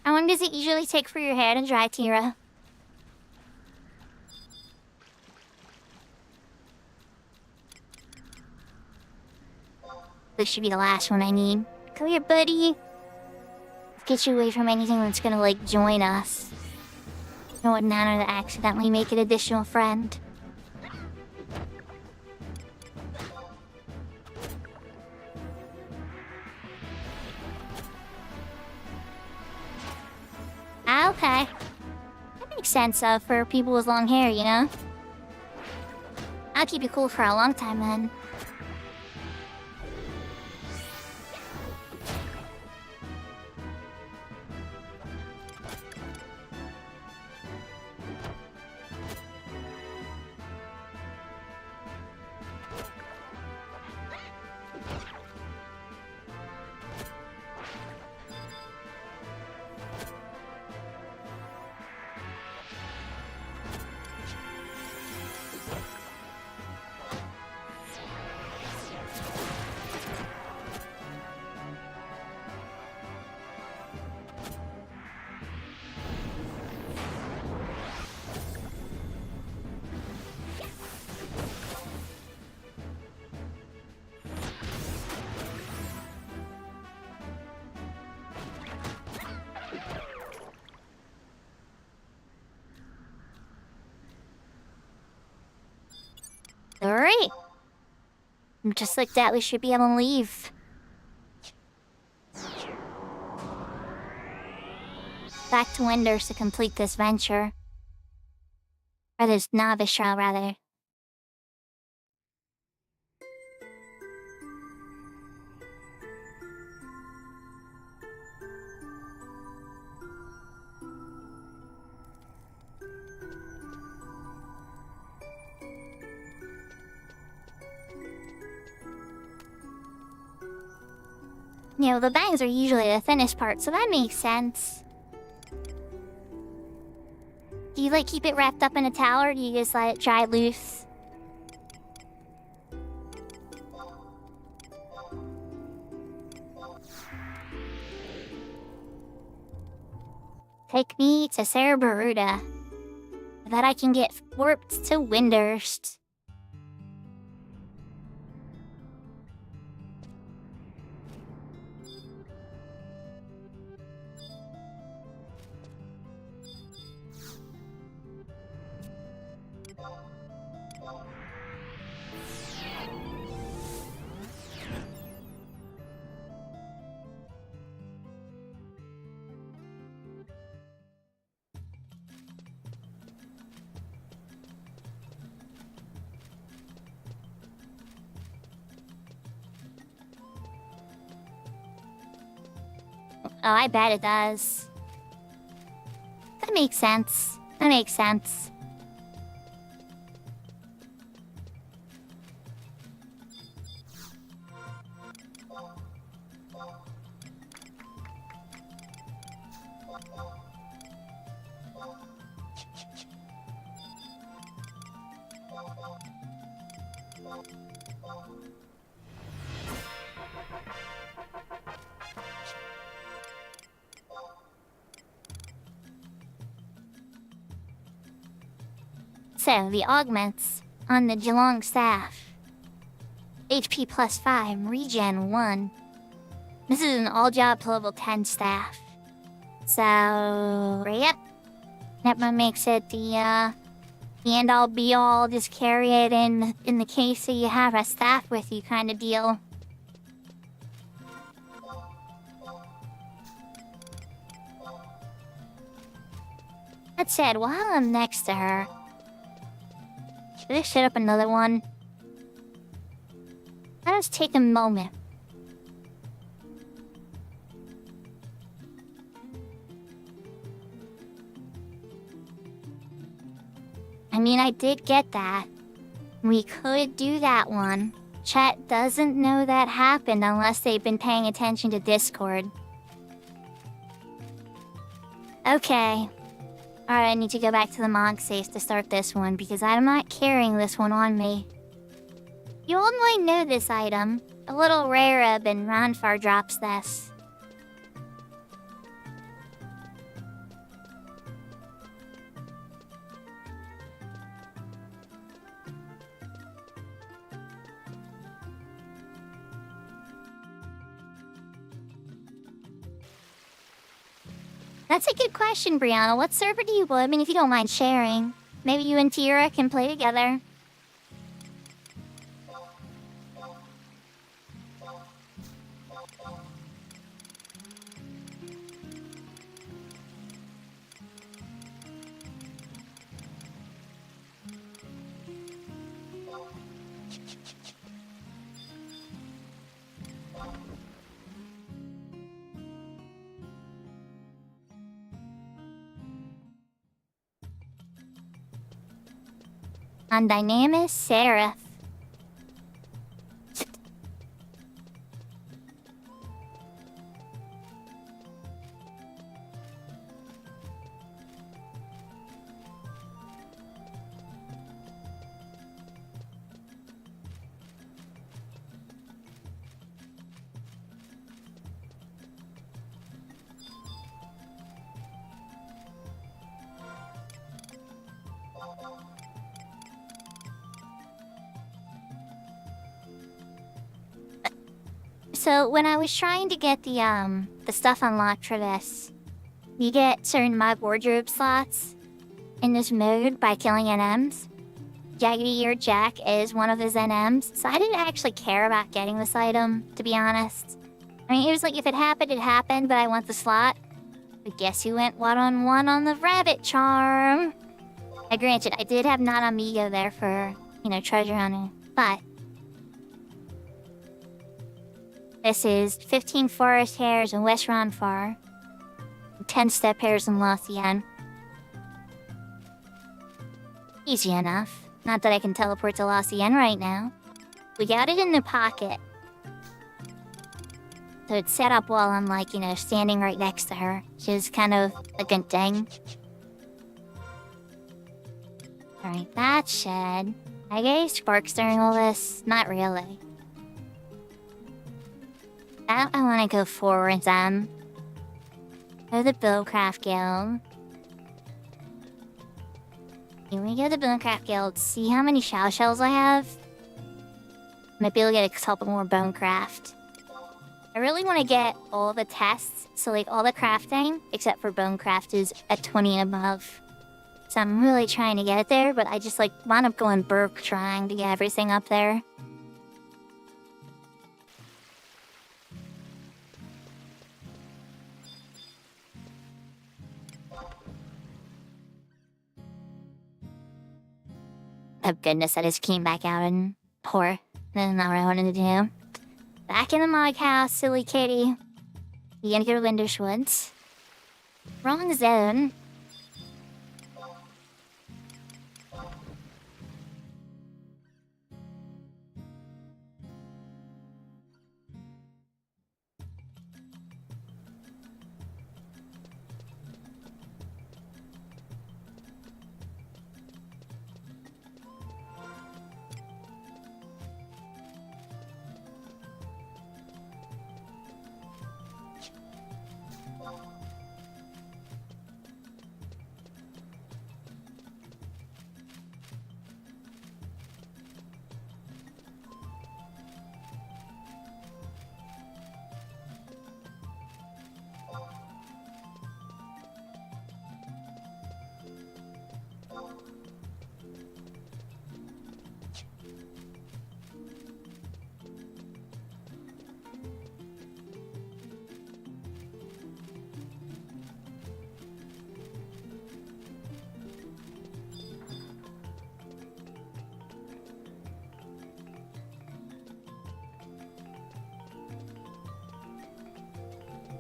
How long does it usually take for your hair to dry, Tira? This should be the last one I need. Come here, buddy. Let's get you away from anything that's gonna, like, join us. You don't want Nana to accidentally make an additional friend. Okay. That makes sense, for people with long hair, you know? I'll keep you cool for a long time, then. Alright. Just like that, we should be able to leave. Back to Winders to complete this venture. Or this novice trial, rather. You know, the bangs are usually the thinnest part, so that makes sense. Do you, like, keep it wrapped up in a towel, or do you just let it dry loose? Take me to Cereberuta, so that I can get warped to Windurst. Oh, I bet it does. That makes sense. That makes sense. So, the augments on the Geelong staff. HP plus 5, regen 1. This is an all-job to level 10 staff. So, yep. That one makes it the end-all be-all, just carry it in the case that you have a staff with you kind of deal. That said, while I'm next to her, should I set up another one? Let us take a moment. I mean, I did get that. We could do that one. Chat doesn't know that happened unless they've been paying attention to Discord. Okay. Alright, I need to go back to the Monk safe to start this one because I'm not carrying this one on me. You all might know this item. A little rarer than Ranfar drops this. That's a good question, Brianna. What server do you play? I mean, if you don't mind sharing. Maybe you and Tira can play together. On Dynamis Seraph. So when I was trying to get the stuff unlocked for this, you get certain mod wardrobe slots in this mode by killing NMs. Jaggedy Ear Jack is one of his NMs, so I didn't actually care about getting this item, to be honest. I mean, it was like, if it happened, it happened, but I want the slot. But guess who went one-on-one on the rabbit charm? Now, granted, I did have not Amigo there for, treasure hunting, but... This is 15 forest hares in West Ronfar, 10 step hares in Lothian. Easy enough. Not that I can teleport to Lothian right now. We got it in the pocket. So it's set up while I'm, standing right next to her, which is kind of a good thing. Alright, that shed. I get sparks during all this? Not really. Now I want to go forward then. Go to the Bowcraft Guild. Here we go to the Bonecraft Guild. See how many Shao Shells I have? Might be able to get a couple more Bonecraft. I really want to get all the tests. So, all the crafting, except for Bonecraft, is at 20 and above. So I'm really trying to get it there, but I just, wound up going berserk trying to get everything up there. Oh goodness, I just came back out and poor. That's not what I wanted to do. Back in the Mog House, silly kitty. You gonna go to Windish Woods? Wrong zone.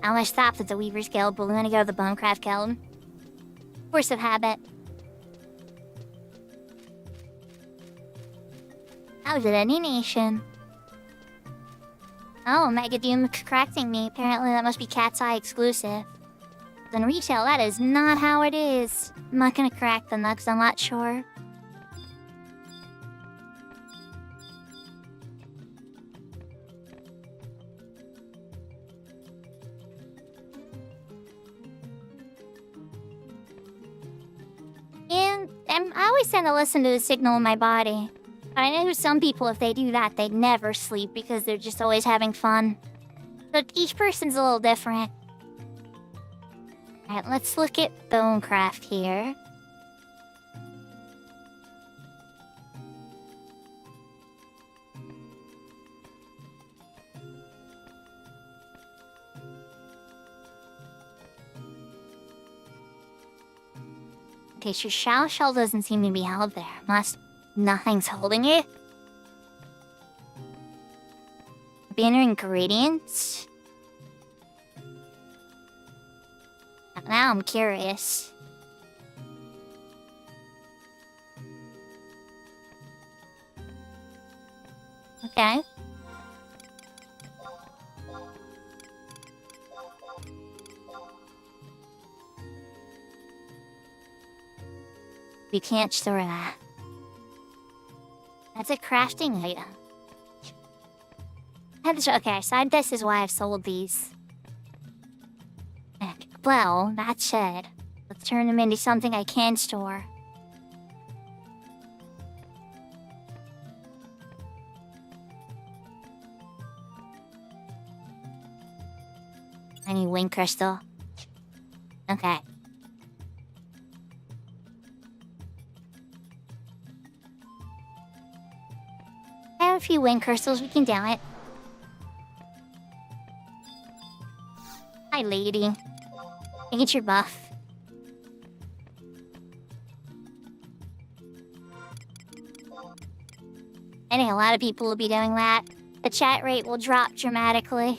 I almost stopped at the Weaver's Guild, but we're gonna go to the Bonecraft Guild. Force of habit. I was at any nation. Oh, Mega Doom correcting me. Apparently that must be Cat's Eye exclusive. In retail, that is not how it is. I'm not gonna correct them, because I'm not sure. I always tend to listen to the signal in my body. I know some people, if they do that, they'd never sleep because they're just always having fun. But each person's a little different. Alright, let's look at Bonecraft here. Okay, so Shao Shell doesn't seem to be held there. Unless nothing's holding it. Banner ingredients? Now I'm curious. Okay. We can't store that. That's a crafting item. Okay, so this is why I've sold these. Well, that said, let's turn them into something I can store. I need Wind Crystal. Okay. few wind crystals, we can do it. Hi, lady. I get your buff. I think a lot of people will be doing that. The chat rate will drop dramatically.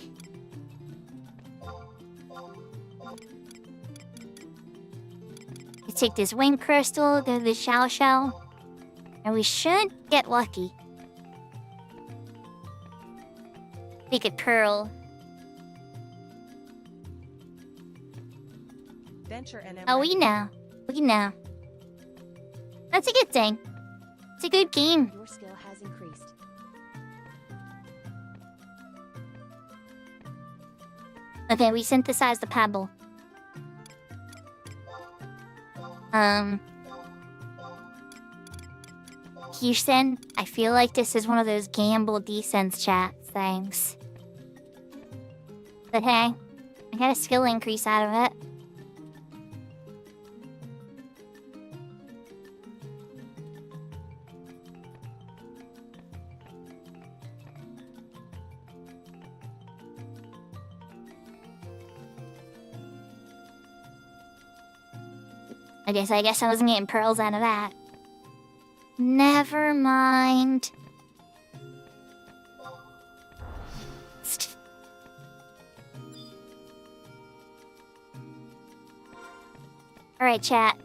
You take this wind crystal, go to the shell, and we should get lucky. Take a pearl. Venture and Oh, we know. We know. That's a good thing. It's a good game. Your skill has increased. Okay, we synthesized the pebble. Houston, I feel like this is one of those gamble decents chat things. But hey, I got a skill increase out of it. I guess I wasn't getting pearls out of that. Never mind. Alright, chat.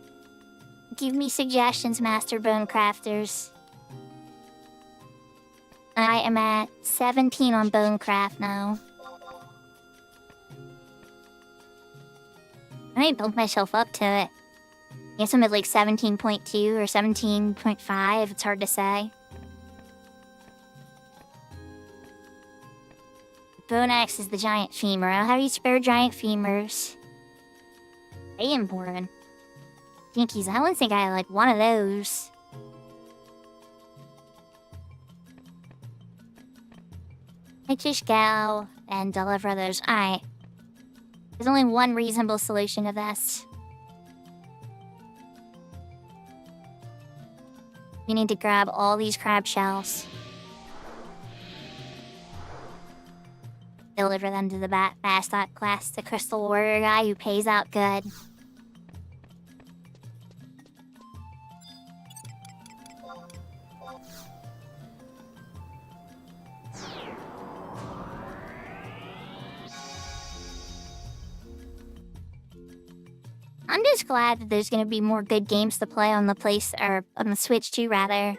Give me suggestions, Master Bone Crafters. I am at 17 on Bonecraft now. I might build myself up to it. I guess I'm at like 17.2 or 17.5, it's hard to say. Bone axe is the giant femur. I'll have you spare giant femurs. Very important. Jinkies, I don't think I like one of those. I just go and deliver those. Alright. There's only one reasonable solution to this. We need to grab all these crab shells. Deliver them to the Bastot class, the crystal warrior guy who pays out good. I'm just glad that there's gonna be more good games to play on the Switch 2 rather.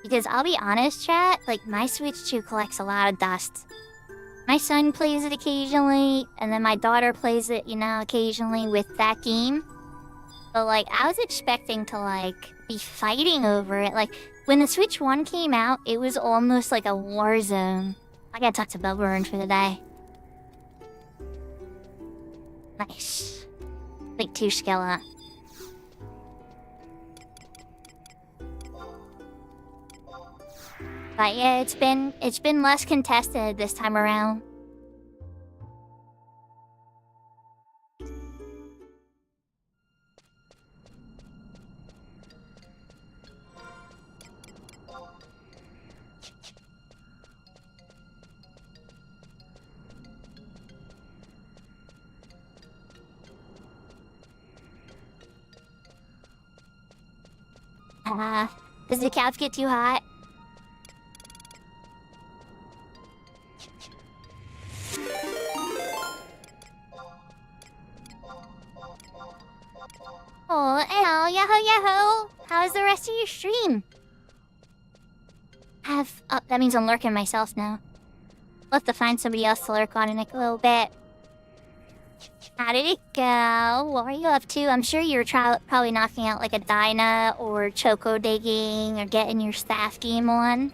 Because I'll be honest, chat, like my Switch 2 collects a lot of dust. My son plays it occasionally, and then my daughter plays it, occasionally with that game. But like, I was expecting to like be fighting over it. Like, when the Switch 1 came out, it was almost like a war zone. I gotta talk to Bubburn for the day. Nice. Like 2 skilla. But yeah, it's been less contested this time around. Does the couch get too hot? Oh, hello, yahoo! How's the rest of your stream? Oh, that means I'm lurking myself now. I'll have to find somebody else to lurk on in a little bit. How did it go? What were you up to? I'm sure you were probably knocking out like a Dyna or Choco digging or getting your staff game on.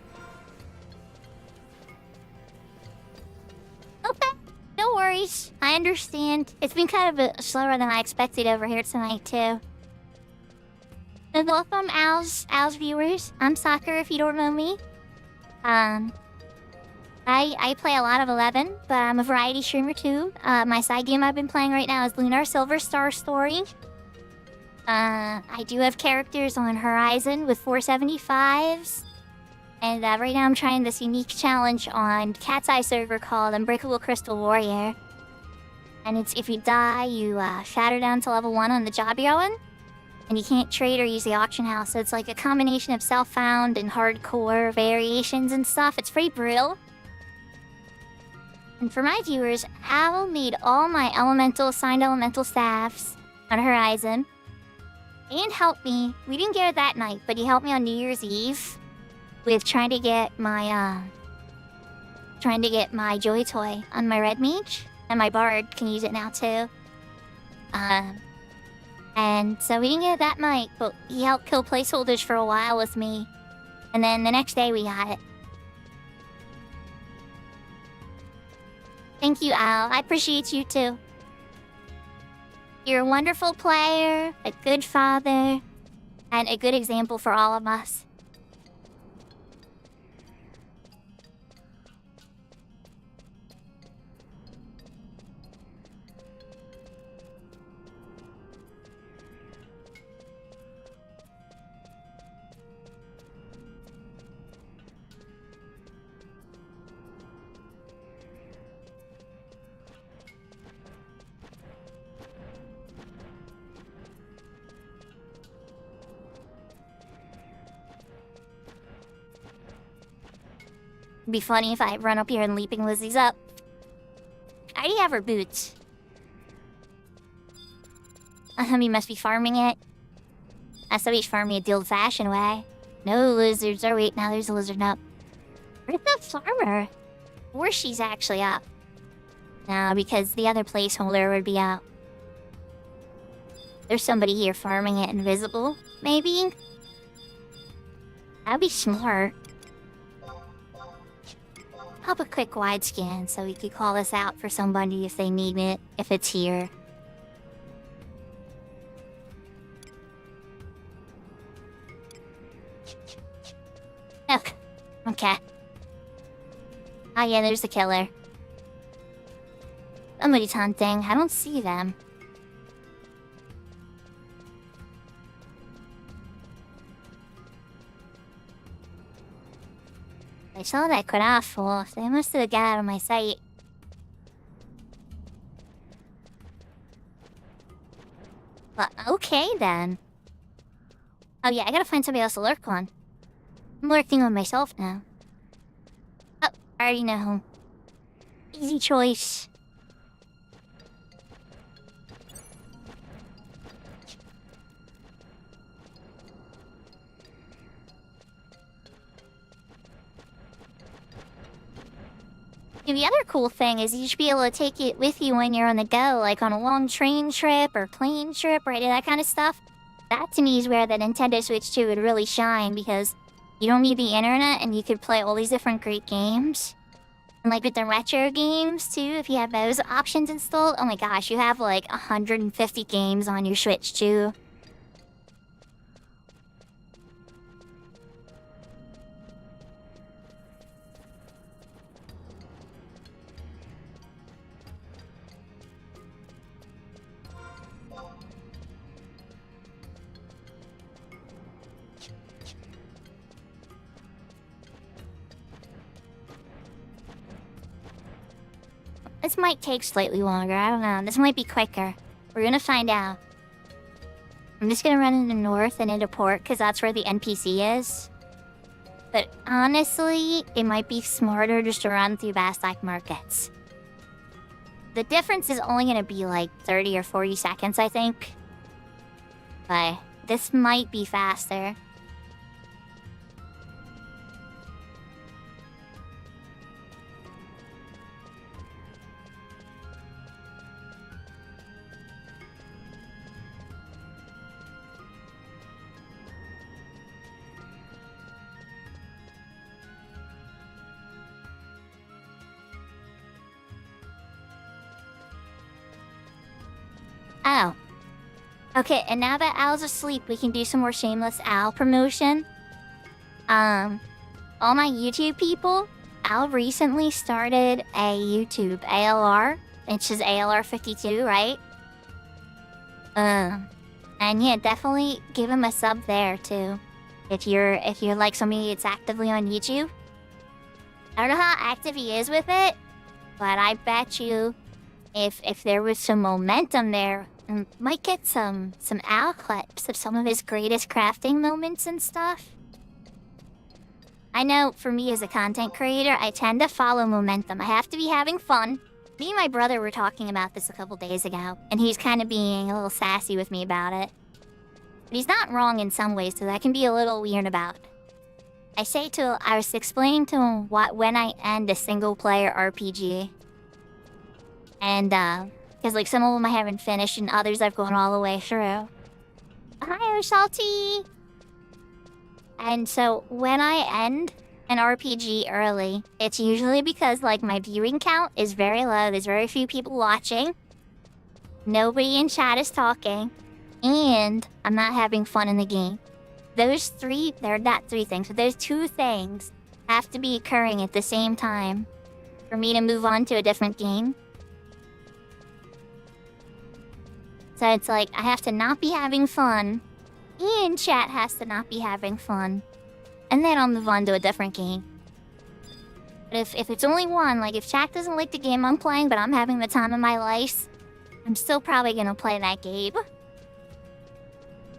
Okay, no worries. I understand. It's been kind of slower than I expected over here tonight too. And welcome, Al's viewers. I'm Sakura, if you don't know me. I play a lot of 11, but I'm a variety streamer too. My side game I've been playing right now is Lunar Silver Star Story. I do have characters on Horizon with 475s. And right now I'm trying this unique challenge on Cat's Eye server called Unbreakable Crystal Warrior. And it's if you die, you shatter down to level 1 on the job you're on. And you can't trade or use the auction house, so it's like a combination of self-found and hardcore variations and stuff. It's pretty brutal. And for my viewers, Al made all my assigned elemental staffs on Horizon. And helped me, we didn't get it that night, but he helped me on New Year's Eve with trying to get my Joy Toy on my Red Mage. And my Bard can use it now too. And so we didn't get it that night, but he helped kill placeholders for a while with me. And then the next day we got it. Thank you, Al. I appreciate you too. You're a wonderful player, a good father, and a good example for all of us. It'd be funny if I run up here and leaping Lizzie's up. I already have her boots. He must be farming it. So he's farming it the old-fashioned way. No lizards. Oh wait, now there's a lizard up. Where's the farmer? Or she's actually up. No, because the other placeholder would be out. There's somebody here farming it invisible, maybe? That'd be smart. Pop a quick wide scan so we could call this out for somebody if they need it, if it's here. Oh, okay. Oh yeah, there's the killer. Somebody's hunting. I don't see them. I saw that caraffle, so they must have got out of my sight. But okay then. Oh yeah, I gotta find somebody else to lurk on. I'm lurking on myself now. Oh, I already know. Easy choice. And the other cool thing is you should be able to take it with you when you're on the go, like on a long train trip or plane trip or any of that kind of stuff. That to me is where the Nintendo Switch 2 would really shine because you don't need the internet and you could play all these different great games. And like with the retro games too, if you have those options installed, oh my gosh, you have like 150 games on your Switch 2. This might take slightly longer, I don't know. This might be quicker. We're gonna find out. I'm just gonna run into north and into port, because that's where the NPC is. But honestly, it might be smarter just to run through Bastak markets. The difference is only gonna be like 30 or 40 seconds, I think. But this might be faster. Oh. Okay, and now that Al's asleep, we can do some more shameless Al promotion. All my YouTube people, Al recently started a YouTube ALR, which is ALR 52, right? And yeah, definitely give him a sub there too. If you're like somebody that's actively on YouTube. I don't know how active he is with it, but I bet you if there was some momentum there, might get some owl clips of some of his greatest crafting moments and stuff. I know for me as a content creator, I tend to follow momentum. I have to be having fun. Me and my brother were talking about this a couple days ago, and he's kind of being a little sassy with me about it. But he's not wrong in some ways, so that can be a little weird about. I was explaining to him when I end a single-player RPG. And, because, like, some of them I haven't finished, and others I've gone all the way through. Hi, Salty! And so, when I end an RPG early, it's usually because, like, my viewing count is very low. There's very few people watching. Nobody in chat is talking. And I'm not having fun in the game. They're not three things, but those two things have to be occurring at the same time for me to move on to a different game. So it's like, I have to not be having fun, and chat has to not be having fun, and then I'll move on to a different game. But if it's only one, like if chat doesn't like the game I'm playing, but I'm having the time of my life, I'm still probably gonna play that game.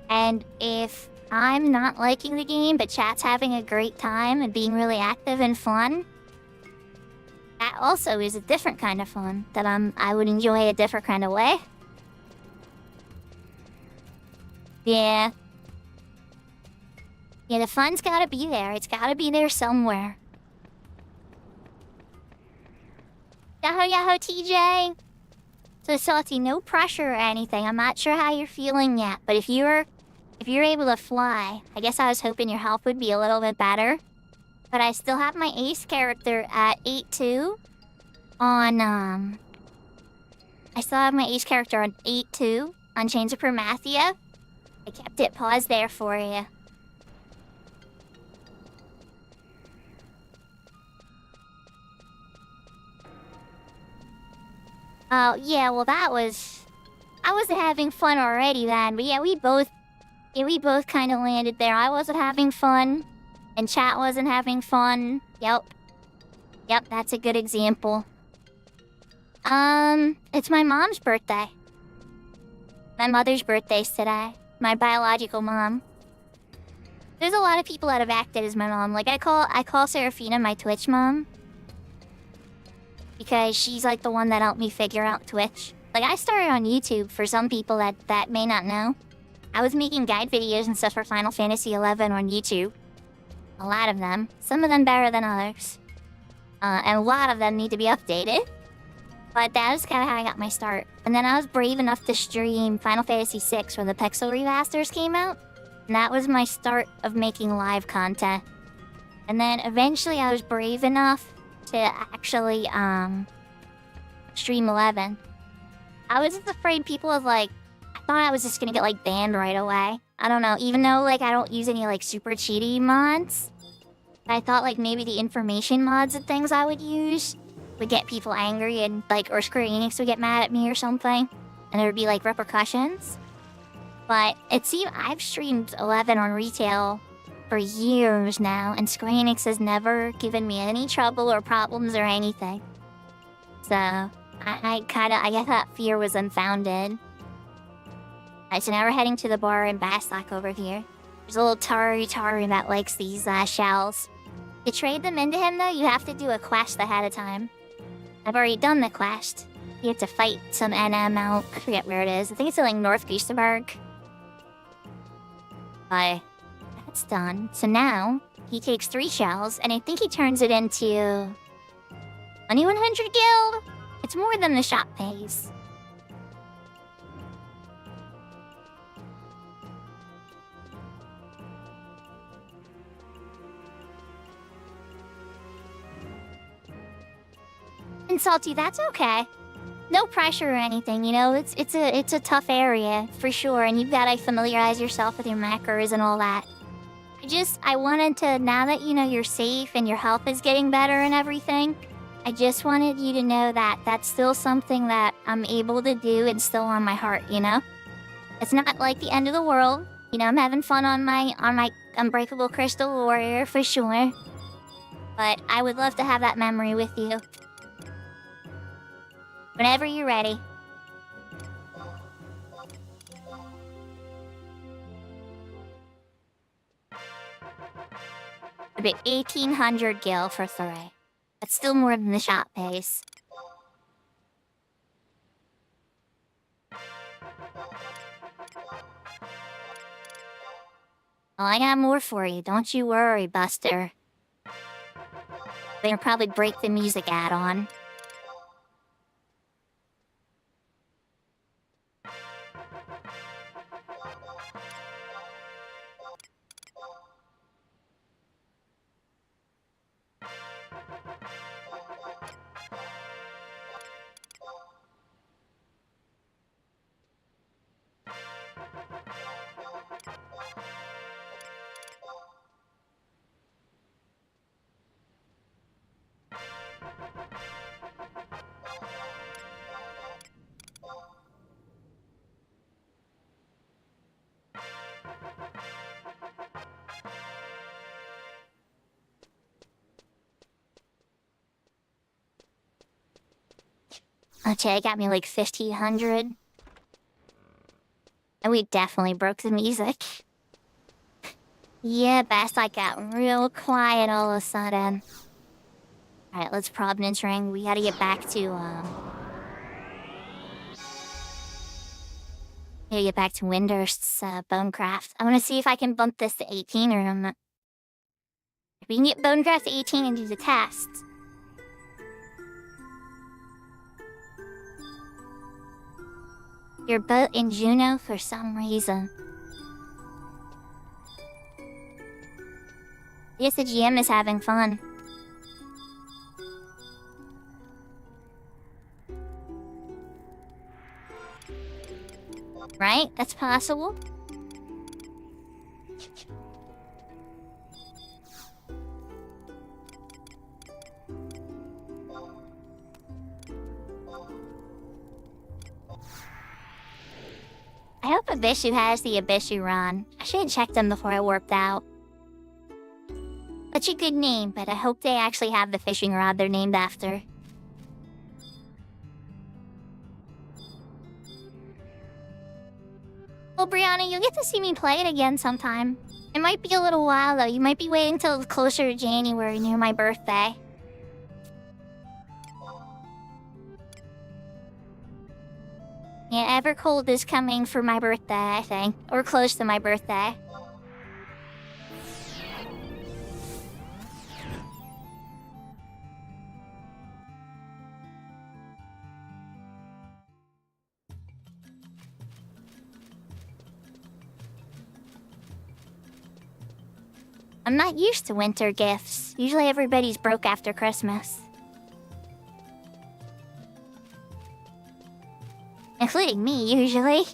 And if I'm not liking the game, but chat's having a great time and being really active and fun, that also is a different kind of fun that I would enjoy a different kind of way. Yeah. Yeah, the fun's gotta be there. It's gotta be there somewhere. Yahoo, yahoo, TJ! So, Salty, no pressure or anything. I'm not sure how you're feeling yet, but if you're able to fly, I guess I was hoping your health would be a little bit better. But I still have my ace character at 8-2 on, I still have my ace character on 8-2 on Chains of Promathia. I kept it paused there for you. Oh, yeah, well I wasn't having fun already then, but yeah, we both kind of landed there. I wasn't having fun, and chat wasn't having fun. Yep, that's a good example. It's my mom's birthday. My mother's birthday's today. My biological mom. There's a lot of people that have acted as my mom. Like, I call Serafina my Twitch mom. Because she's like the one that helped me figure out Twitch. Like, I started on YouTube, for some people that may not know. I was making guide videos and stuff for Final Fantasy XI on YouTube. A lot of them. Some of them better than others. And a lot of them need to be updated. But that was kind of how I got my start. And then I was brave enough to stream Final Fantasy VI when the Pixel remasters came out. And that was my start of making live content. And then eventually I was brave enough to actually stream 11. I was just afraid people was like, I thought I was just gonna get like banned right away. I don't know, even though like I don't use any like super cheaty mods. I thought like maybe the information mods and things I would use would get people angry and like, or Square Enix would get mad at me or something. And there would be like repercussions. But it seemed I've streamed 11 on retail for years now, and Square Enix has never given me any trouble or problems or anything. So, I guess that fear was unfounded. Alright, so now we're heading to the bar in Bastock over here. There's a little Tari that likes these shells. To trade them into him though, you have to do a quest ahead of time. I've already done the quest. You have to fight some NM out. I forget where it is. I think it's in like North Gustaberg. But that's done. So now, he takes 3 shells, and I think he turns it into 2100 gil? It's more than the shop pays. And Salty, that's okay. No pressure or anything, you know, it's a tough area, for sure, and you've gotta familiarize yourself with your macros and all that. I wanted to, now that you know you're safe and your health is getting better and everything, I just wanted you to know that that's still something that I'm able to do and still on my heart, you know? It's not like the end of the world. You know, I'm having fun on my Unbreakable Crystal Warrior for sure. But I would love to have that memory with you. Whenever you're ready. A bit 1800 gil for Thuray. That's still more than the shop pays. Well, I got more for you, don't you worry, Buster. They'll probably break the music add-on. Okay, it got me like 1500. And we definitely broke the music. Yeah, Best, I got real quiet all of a sudden. Alright, let's Providence Ring. We gotta get back to, gotta get back to Windurst's, Bonecraft. I wanna see if I can bump this to 18 or not. If we can get Bonecraft to 18 and do the test. Your boat in Juneau for some reason. I guess the GM is having fun. Right? That's possible. I hope Abishu has the Abishu Ron. I should have checked them before I warped out. Such a good name, but I hope they actually have the fishing rod they're named after. Well, Brianna, you'll get to see me play it again sometime. It might be a little while, though. You might be waiting till closer to January, near my birthday. Yeah, Evercold is coming for my birthday, I think. Or close to my birthday. I'm not used to winter gifts. Usually everybody's broke after Christmas. Including me, usually.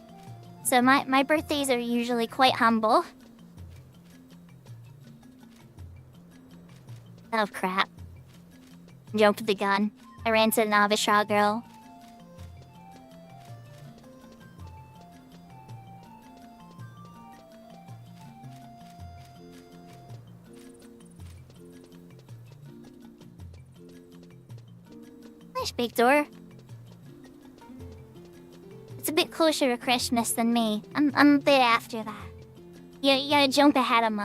So my birthdays are usually quite humble. Oh crap. Jumped the gun. I ran to the novice Shaw girl. Nice big door. It's a bit closer to Christmas than me. I'm a bit after that. You gotta jump ahead of me.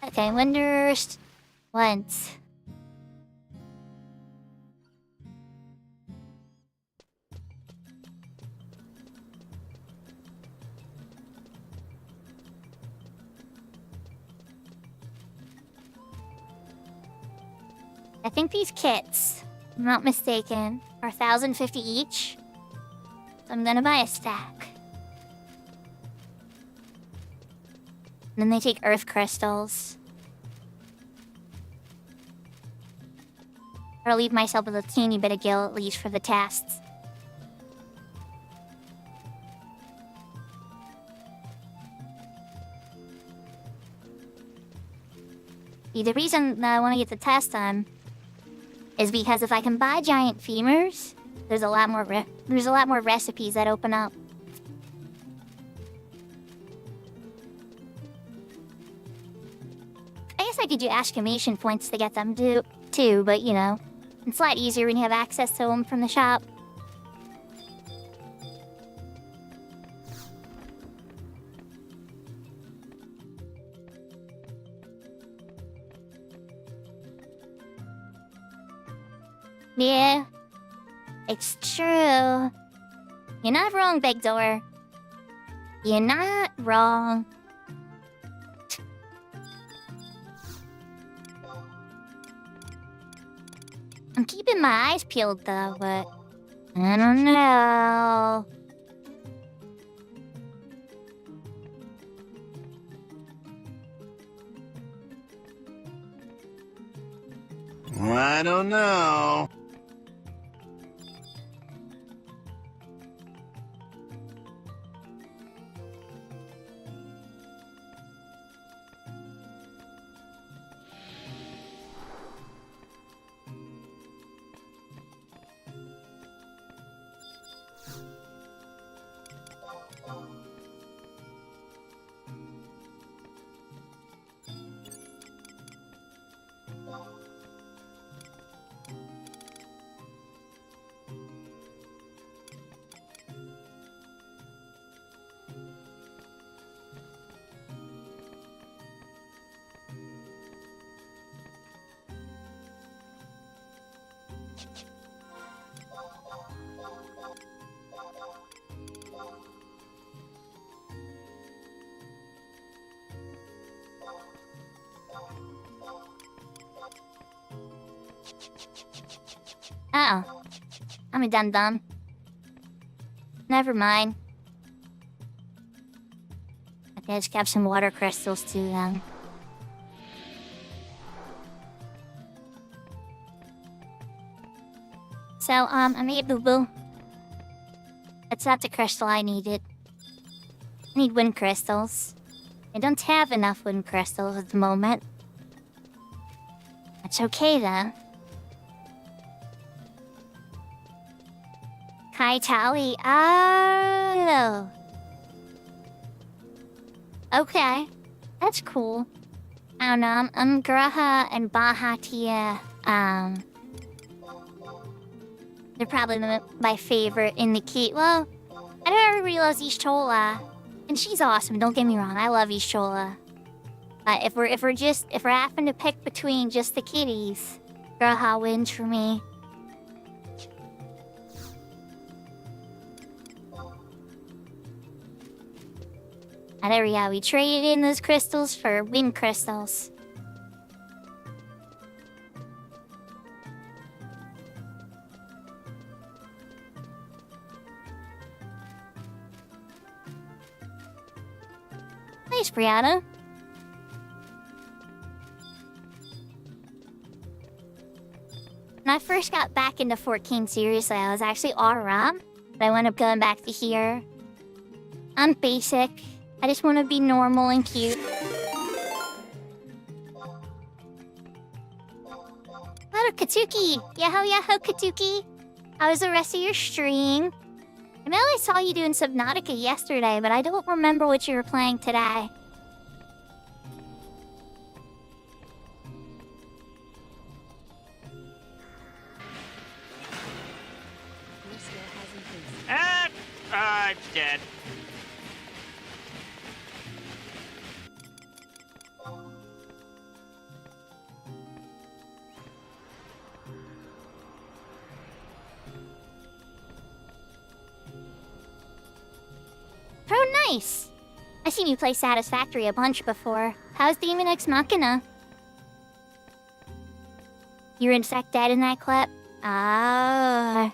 Okay, Windurst once. I think these kits, if I'm not mistaken, are 1,050 each. So I'm gonna buy a stack. And then they take earth crystals. Or leave myself with a teeny bit of gil at least for the tests. The reason that I want to get the test done is because if I can buy giant femurs, there's a lot more recipes that open up. I guess I could do exclamation points to get them too, but you know, it's a lot easier when you have access to them from the shop. Yeah, it's true. You're not wrong, Big Door. You're not wrong. I'm keeping my eyes peeled though, but I don't know. I don't know. Uh-oh. I'm a dum-dum. Never mind. Okay, let's grab some water crystals too then. So, I made boo-boo. That's not the crystal I needed. I need wind crystals. I don't have enough wind crystals at the moment. That's okay then. Kai Tally. Oh. Okay. That's cool. I don't know. Graha and Bahatia. They're probably my favorite in the key. Well, I know everybody loves Ishtola. And she's awesome, don't get me wrong. I love Ishtola. But if we're having to pick between just the kitties, Graha wins for me. And there we go. We traded in those crystals for wind crystals. Nice, Brianna. When I first got back into 14 seriously, I was actually Aura, but I wound up going back to here. I'm basic. I just want to be normal and cute. Hello, Katsuki! Yaho, Katsuki! How was the rest of your stream? I know I saw you doing Subnautica yesterday, but I don't remember what you were playing today. Your skill has increased. It's dead. Oh, nice! I've seen you play Satisfactory a bunch before. How's Demon Ex Machina? You're in fact dead in that clip? Ah.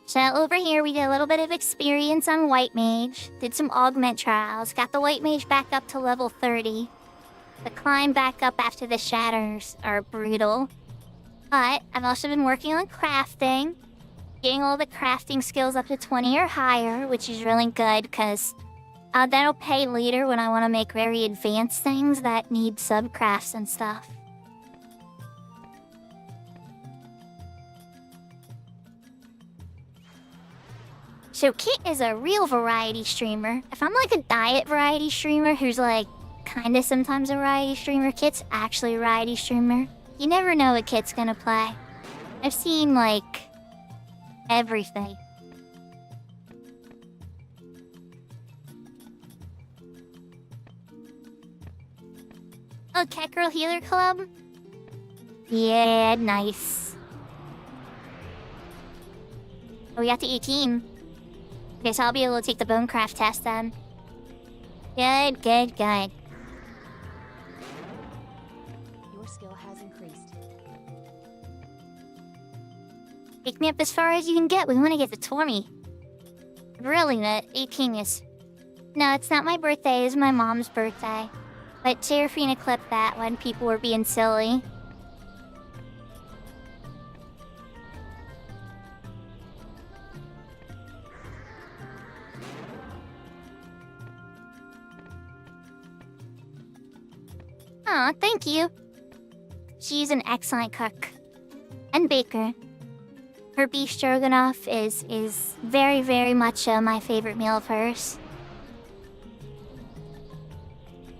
So over here we did a little bit of experience on White Mage, did some augment trials, got the White Mage back up to level 30. The climb back up after the shatters are brutal. But I've also been working on crafting. Getting all the crafting skills up to 20 or higher, which is really good, because that'll pay later when I want to make very advanced things that need subcrafts and stuff. So Kit is a real variety streamer. If I'm like a diet variety streamer who's like kinda sometimes a variety streamer, Kit's actually a variety streamer. You never know what Kit's gonna play. I've seen like everything. Oh, Cat Girl Healer Club? Yeah, nice. Oh, we got to 18. Okay, so I'll be able to take the Bonecraft test then. Good, good, good. Your skill has increased. Take me up as far as you can get. We want to get to 20. Really, the 18 is... No, it's not my birthday. It's my mom's birthday. But Seraphina clipped that when people were being silly. Aw, thank you. She's an excellent cook. And baker. Her beef stroganoff is very, very much my favorite meal of hers.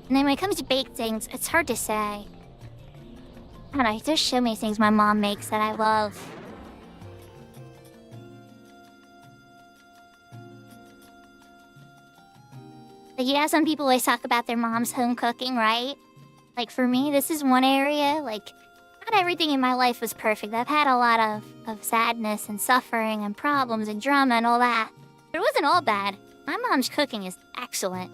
And then when it comes to baked things, it's hard to say. I don't know, there's so many things my mom makes that I love. Like, yeah, some people always talk about their mom's home cooking, right? Like, for me, this is one area, like, not everything in my life was perfect. I've had a lot of sadness and suffering and problems and drama and all that. But it wasn't all bad. My mom's cooking is excellent.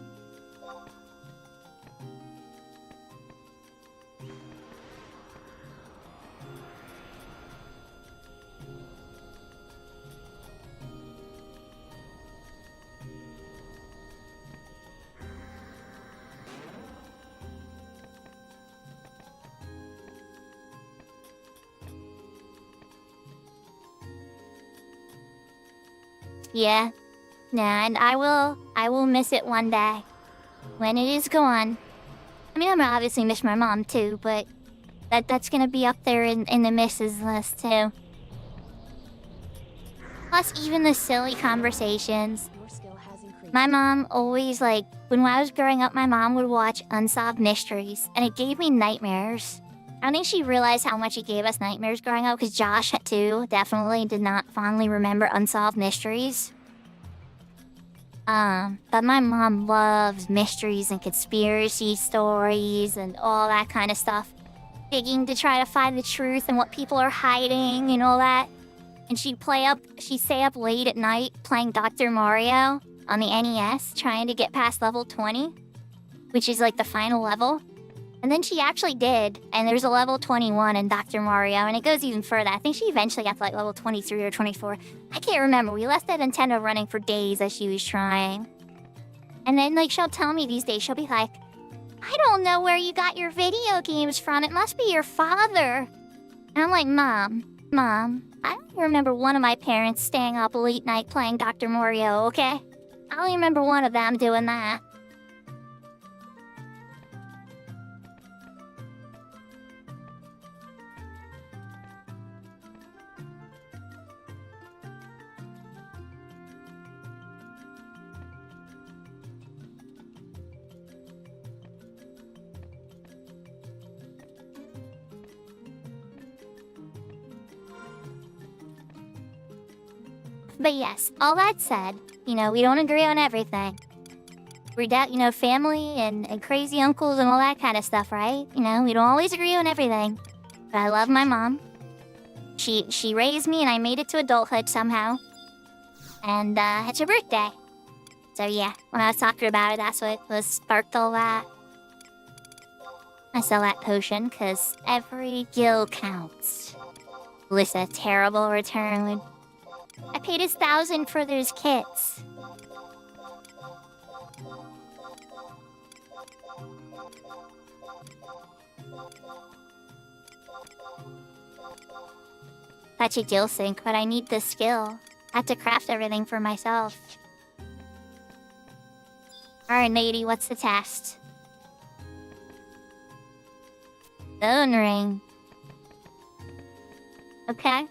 Yeah. Nah, and I will miss it one day. When it is gone. I mean, I'm gonna obviously miss my mom too, but that's gonna be up there in the misses list too. Plus, even the silly conversations. Your skill has increased. My mom always, like, when I was growing up, my mom would watch Unsolved Mysteries, and it gave me nightmares. I don't think she realized how much it gave us nightmares growing up, because Josh, too, definitely did not fondly remember Unsolved Mysteries. But my mom loves mysteries and conspiracy stories and all that kind of stuff. Digging to try to find the truth and what people are hiding and all that. And she'd stay up late at night playing Dr. Mario on the NES, trying to get past level 20, which is like the final level. And then she actually did, and there's a level 21 in Dr. Mario, and it goes even further. I think she eventually got to like level 23 or 24. I can't remember. We left that Nintendo running for days as she was trying. And then, like, she'll tell me these days, she'll be like, I don't know where you got your video games from. It must be your father. And I'm like, Mom, I don't remember one of my parents staying up late night playing Dr. Mario, okay? I only remember one of them doing that. But yes, all that said, you know, we don't agree on everything. We're family and crazy uncles and all that kind of stuff, right? You know, we don't always agree on everything. But I love my mom. She raised me and I made it to adulthood somehow. And it's her birthday. So yeah, when I was talking about it, that's what was sparked all that. I sell that potion because every gil counts. With a terrible return. I paid $1,000 for those kits. Such a gil sink, but I need the skill. I have to craft everything for myself. Alright, lady, what's the test? Bone ring. Okay.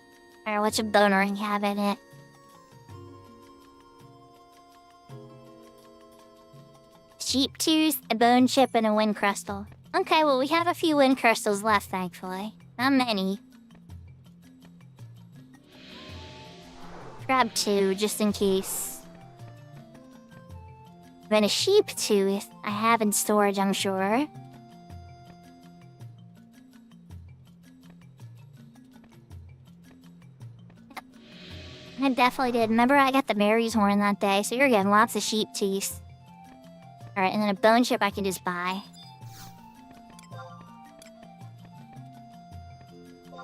Alright, what's a bone ring have in it? sheep tooth, a bone chip, and a wind crystal. Okay, well, we have a few wind crystals left, thankfully. Not many. Grab 2, just in case. Then a sheep tooth I have in storage, I'm sure. I definitely did. Remember, I got the Mary's horn that day, so you're getting lots of sheep teeth. Alright, and then a bone chip I can just buy.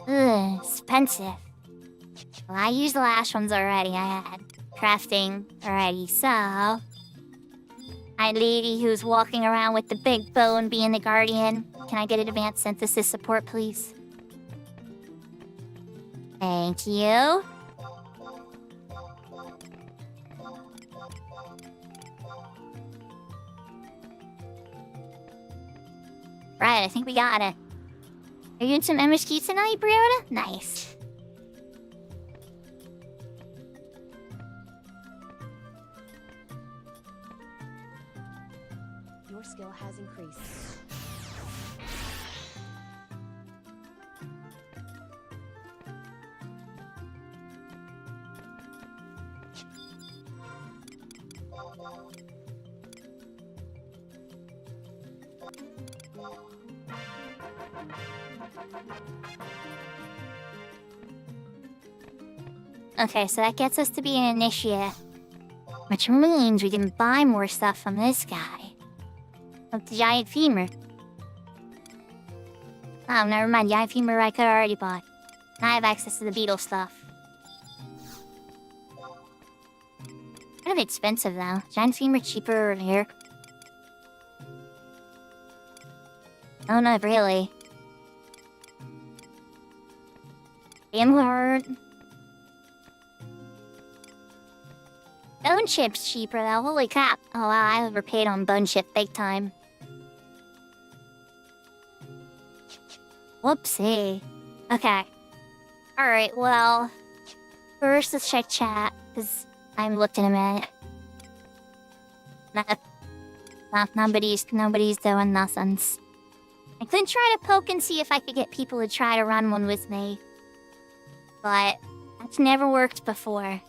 Ugh, expensive. Well, I used the last ones already. I had crafting already, so... My lady who's walking around with the big bone being the guardian. Can I get an advanced synthesis support, please? Thank you. Right, I think we got it. Are you doing some MSQ tonight, Briota? Nice. Your skill has increased. Okay, so that gets us to be an initiate. Which means we can buy more stuff from this guy. Like the giant femur. Oh, never mind. Giant femur I could already bought. Now I have access to the beetle stuff. Kind of expensive though. Giant femur cheaper over here. Oh, not really. Damn hard. Bone chip's cheaper though, holy crap. Oh wow, I overpaid on bone chip big time. Whoopsie. Okay. Alright, well... First let's check chat, because I'm looked in a minute. Nobody's doing nothing. I could try to poke and see if I could get people to try to run one with me. But that's never worked before.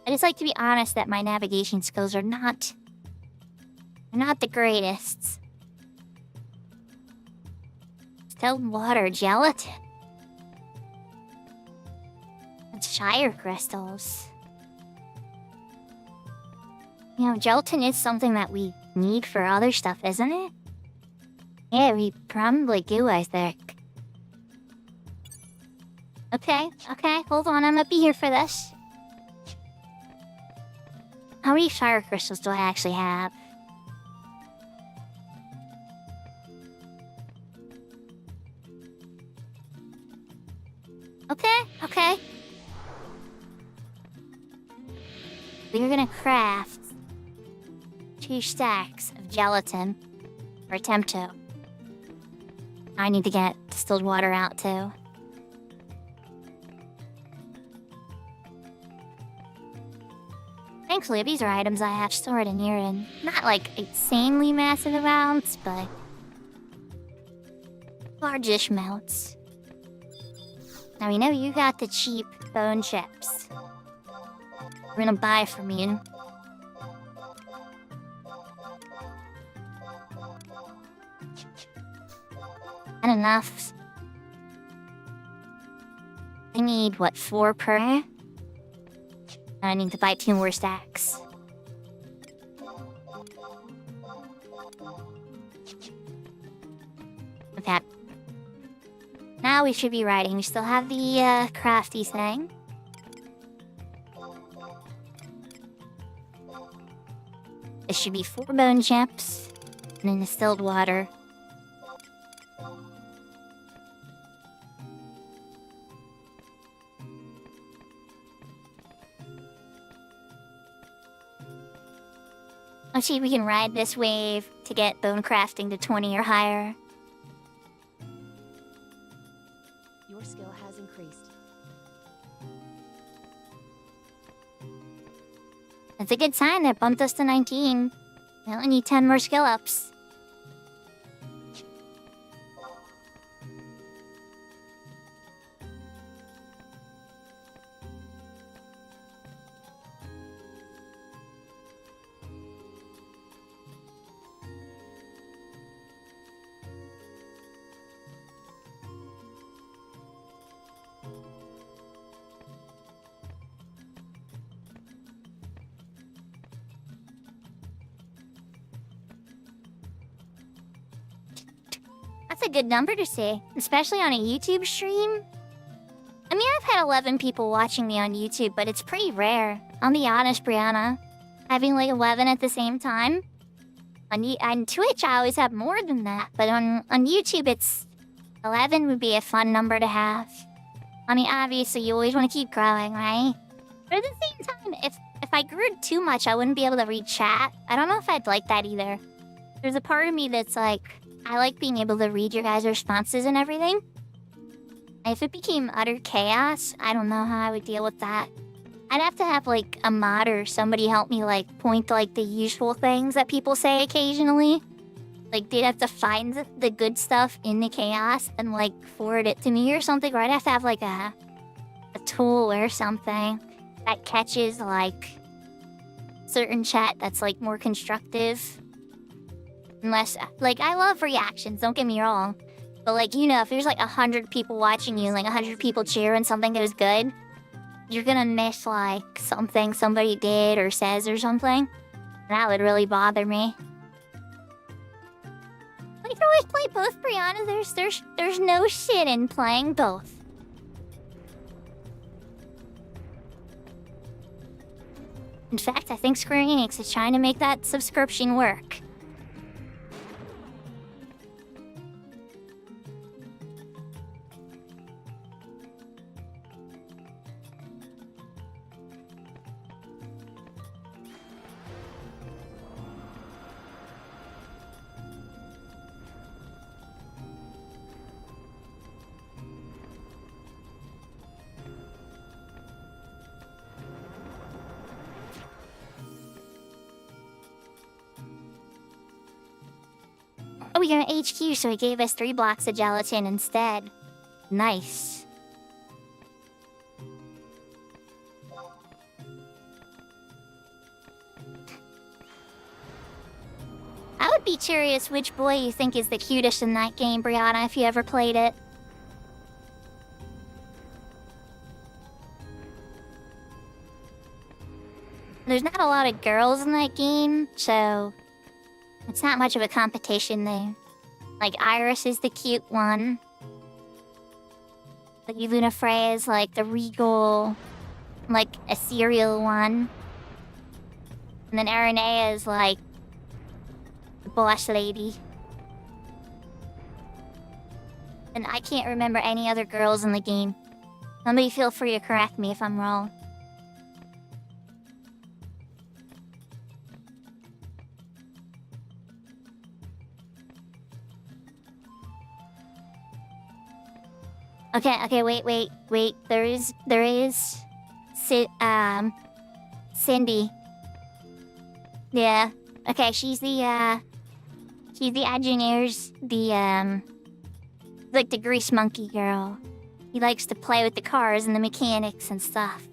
I just like to be honest that my navigation skills are not the greatest. Still water gelatin. And shire crystals. You know, gelatin is something that we need for other stuff, isn't it? Yeah, we probably do, I think. Okay, hold on, I'm gonna be here for this. How many fire crystals do I actually have? Okay. We're gonna craft 2 stacks of gelatin, or attempt to. I need to get distilled water out too. Thankfully, these are items I have stored in here in not like insanely massive amounts, but largish amounts. Now we know you got the cheap bone chips. We're gonna buy from you. Not enough. I need, what, 4 per? I need to buy 2 more stacks. Okay. Now we should be riding. We still have the crafty thing. This should be 4 bone chips. And then distilled water. Let's see if we can ride this wave to get bone crafting to 20 or higher. Your skill has increased. That's a good sign that bumped us to 19. I only need 10 more skill ups. That's a good number to say, especially on a YouTube stream. I mean, I've had 11 people watching me on YouTube, but it's pretty rare. I'll be honest, Brianna. Having like 11 at the same time. On Twitch, I always have more than that, but on YouTube, 11 would be a fun number to have. I mean, obviously, you always want to keep growing, right? But at the same time, if I grew too much, I wouldn't be able to read chat. I don't know if I'd like that either. There's a part of me that's like, I like being able to read your guys' responses and everything. If it became utter chaos, I don't know how I would deal with that. I'd have to have, like, a mod or somebody help me, like, point to, like, the usual things that people say occasionally. Like, they'd have to find the good stuff in the chaos and, like, forward it to me or something. Or I'd have to have, like, a tool or something that catches, like, certain chat that's, like, more constructive. Unless, like, I love reactions, don't get me wrong. But, like, you know, if there's, like, 100 people watching you and, like, 100 people cheer when something goes good, you're gonna miss, like, something somebody did or says or something. That would really bother me. We can always play both, Brianna. There's no shit in playing both. In fact, I think Square Enix is trying to make that subscription work. Oh, we got an HQ, so he gave us 3 blocks of gelatin instead. Nice. I would be curious which boy you think is the cutest in that game, Brianna, if you ever played it. There's not a lot of girls in that game, so it's not much of a competition there. Like, Iris is the cute one. Like, Luna Freya is, like, the regal, like, ethereal one. And then Aranea is, like, the boss lady. And I can't remember any other girls in the game. Somebody feel free to correct me if I'm wrong. Okay, wait. There is Cindy. Yeah. Okay, she's the engineer's, like the grease monkey girl. He likes to play with the cars and the mechanics and stuff.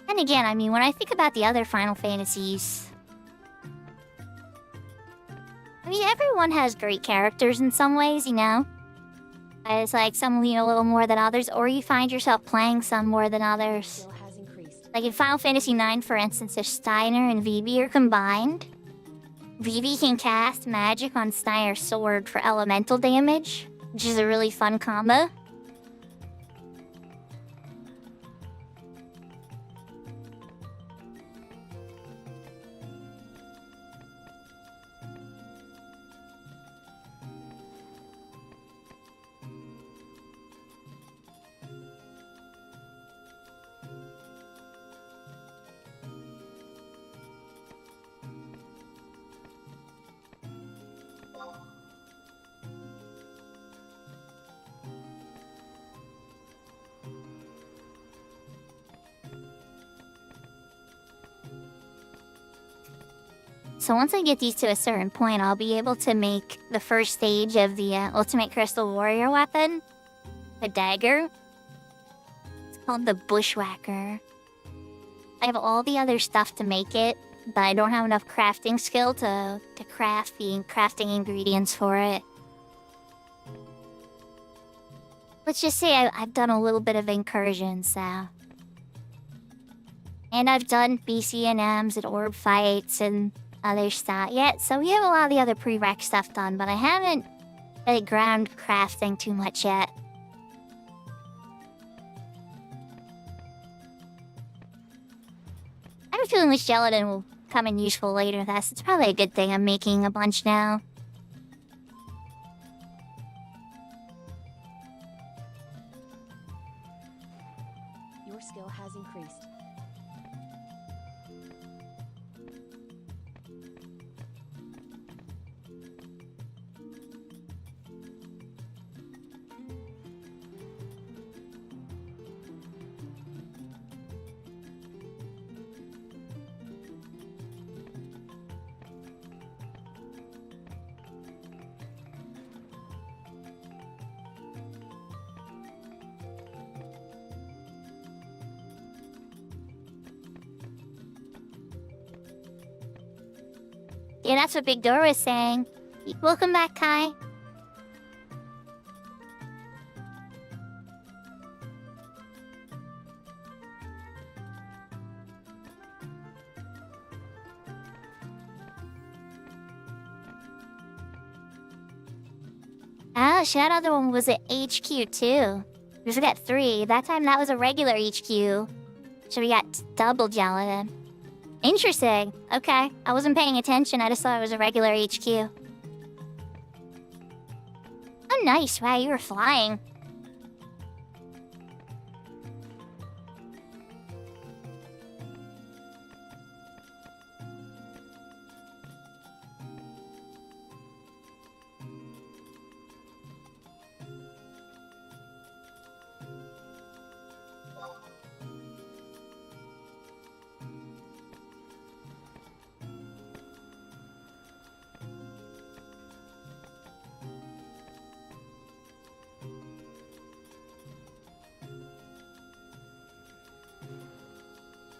And again, I mean, when I think about the other Final Fantasies, I mean, everyone has great characters in some ways, you know? It's like some lean a little more than others, or you find yourself playing some more than others. Skill has increased. Like in Final Fantasy IX, for instance, if Steiner and Vivi are combined, Vivi can cast magic on Steiner's sword for elemental damage, which is a really fun combo. So once I get these to a certain point, I'll be able to make the first stage of the Ultimate Crystal Warrior weapon. The dagger. It's called the Bushwhacker. I have all the other stuff to make it, but I don't have enough crafting skill to craft the crafting ingredients for it. Let's just say I've done a little bit of incursion, so... And I've done BCNMs and orb fights and other stuff. Yeah, so we have a lot of the other prereq stuff done, but I haven't really ground crafting too much yet. I have a feeling this gelatin will come in useful later. It's probably a good thing I'm making a bunch now. Your skill has increased. Yeah, that's what Big Door was saying. Welcome back, Kai. Oh, that other one was at HQ too. We got 3. That time that was a regular HQ. So we got double gelatin. Interesting. Okay. I wasn't paying attention. I just thought it was a regular HQ. Oh, nice. Wow, you were flying.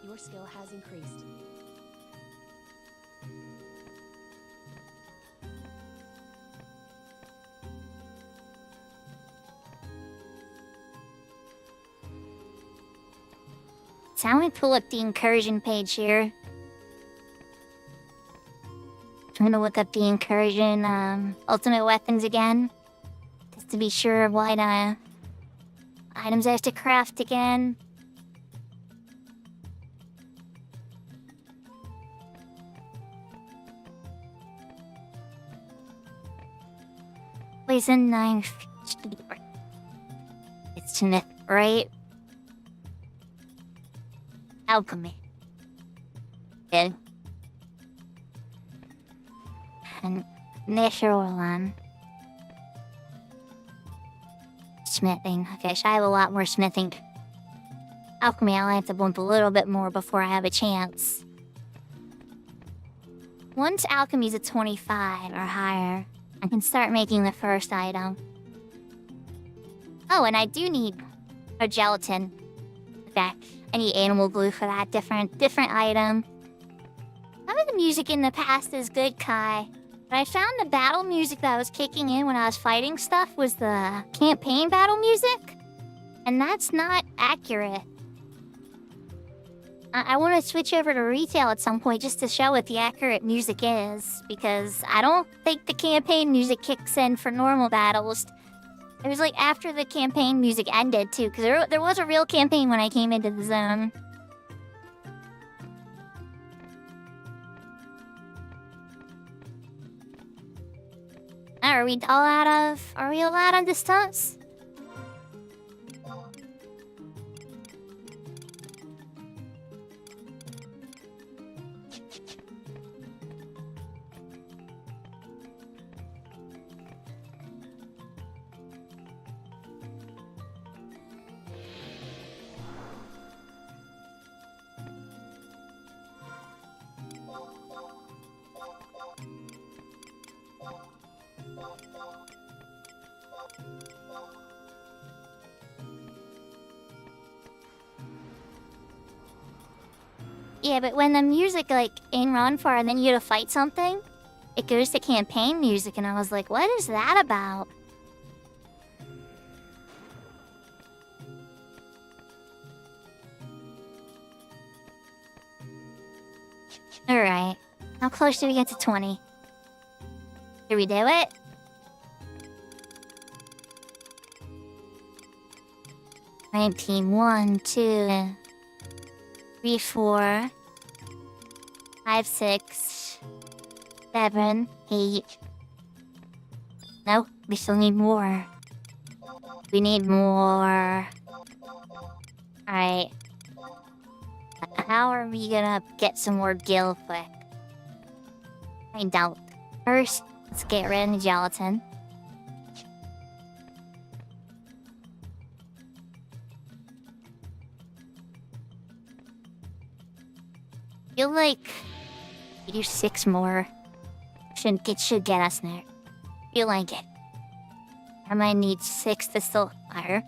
Your skill has increased. So I'm gonna pull up the incursion page here. I'm gonna look up the incursion ultimate weapons again. Just to be sure of what items I have to craft again. Poison knife. It's Smith, right? Alchemy. Good. And natural one. Smithing. Okay, so I have a lot more smithing. Alchemy, I'll have to bump a little bit more before I have a chance. Once alchemy's at 25 or higher, I can start making the first item. Oh, and I do need a gelatin. Okay, I need animal glue for that different item. Some of the music in the past is good, Kai. But I found the battle music that was kicking in when I was fighting stuff was the campaign battle music. And that's not accurate. I want to switch over to retail at some point just to show what the accurate music is, because I don't think the campaign music kicks in for normal battles. It was like after the campaign music ended too, because there was a real campaign when I came into the zone. Are we all out of distance? Yeah, but when the music, like, ain't run for and then you gotta fight something, it goes to campaign music, and I was like, what is that about? Alright. How close do we get to 20? Did we do it? Nineteen, 1, 2, 3, 4, 5, 6, 7, 8. No, we still need more. We need more. Alright. How are we gonna get some more gil quick? I doubt. First, let's get rid of the gelatin. Feel like we do 6 more. Should get us there. Feel like it. I might need 6 to still fire.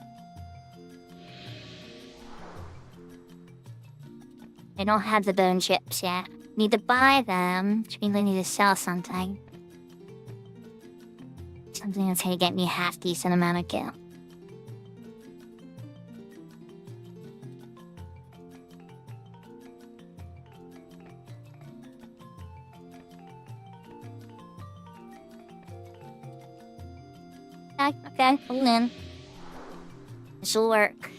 I don't have the bone chips yet. Need to buy them, which means I need to sell something. Something that's gonna get me a half decent amount of gil. Okay, hold in. This'll work.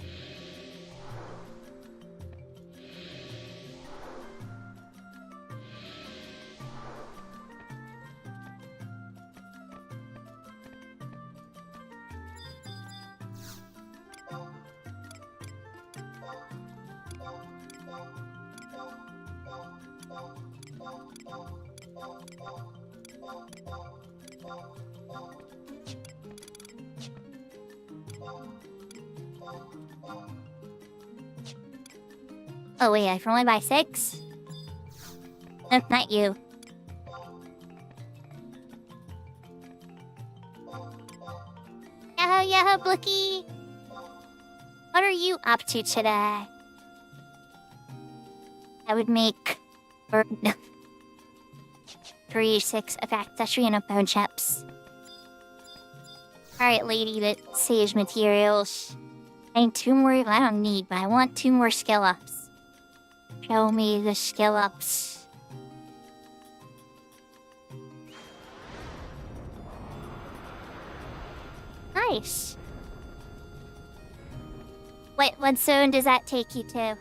Oh wait, I can only buy 6? No, not you. Yahoo, Blicky! What are you up to today? I would make... 3, 6, okay, that's 3 enough bone chips. Alright, lady that saves materials. I need 2 more, I don't need, but I want 2 more skill ups. Show me the skill ups. Nice. Wait, what zone does that take you to?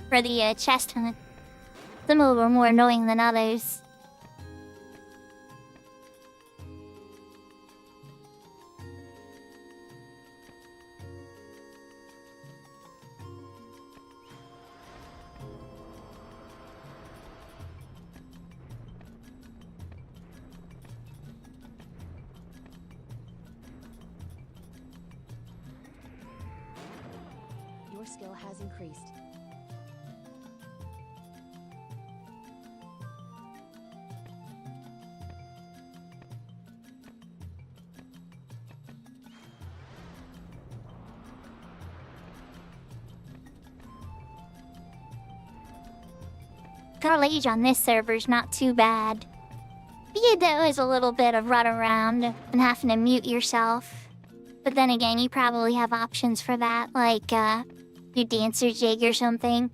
For the chest hunt. Some of them are more annoying than others. Your skill has increased. Got age on this server's not too bad. Yeah, there is a little bit of run around and having to mute yourself. But then again, you probably have options for that, like, your dancer jig or something.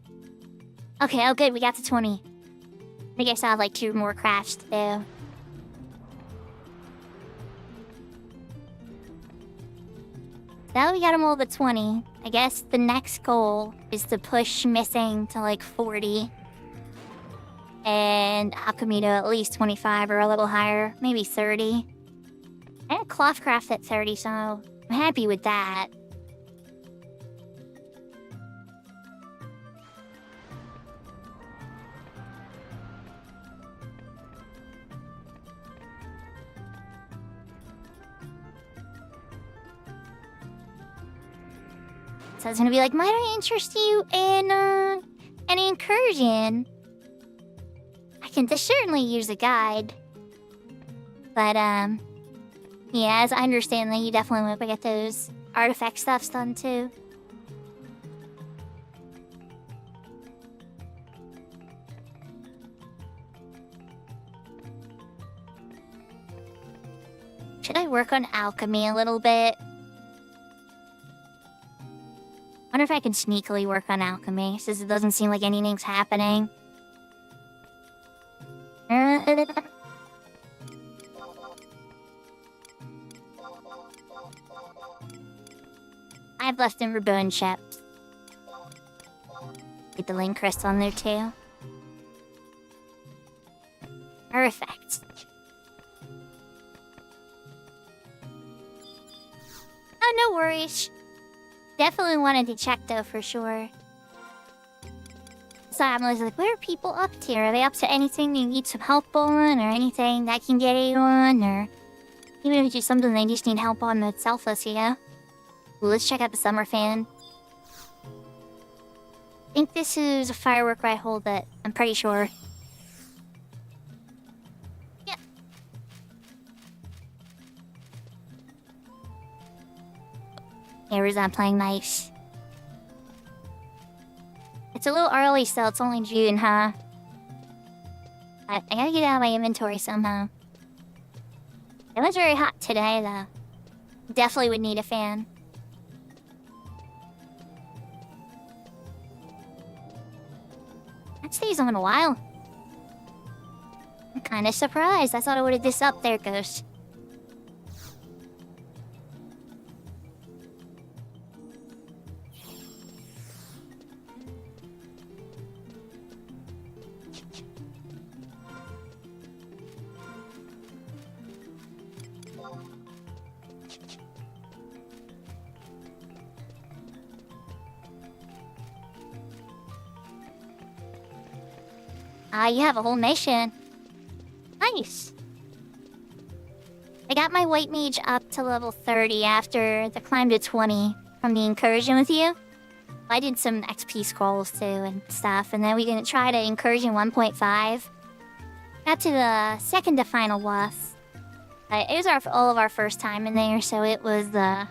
Okay, oh good, we got to 20. I guess I have like 2 more crafts to do. Now we got them all to 20. I guess the next goal is to push missing to like 40. And Alchemy to at least 25 or a little higher, maybe 30. I had cloth craft at 30, so I'm happy with that. So I was gonna be like, might I interest you in an incursion? I can certainly use a guide. But yeah, as I understand that you definitely want to get those artifact stuffs done too. Should I work on alchemy a little bit? Wonder if I can sneakily work on alchemy, since it doesn't seem like anything's happening. I've left in bone chips. Get the link crystal on there too. Perfect. Oh, no worries. Definitely wanted to check though for sure. So I was like, what are people up to? Are they up to anything they need some help on, or anything that can get aid on, or even if it's just something they just need help on that's selfless, you know? Ooh, let's check out the summer fan. I think this is a firework where I hold it. I'm pretty sure. Yeah. Camera's not playing nice. It's a little early still, it's only June, huh? I gotta get out of my inventory somehow. It was very hot today, though. Definitely would need a fan. That stays on a while. I'm kinda surprised. I thought I would've this up there, Ghost. You have a whole nation. Nice. I got my white mage up to level 30 after the climb to 20 from the incursion with you. I did some XP scrolls too and stuff, and then we're gonna try to incursion 1.5. Got to the second to final boss. It was all of our first time in there, so it was an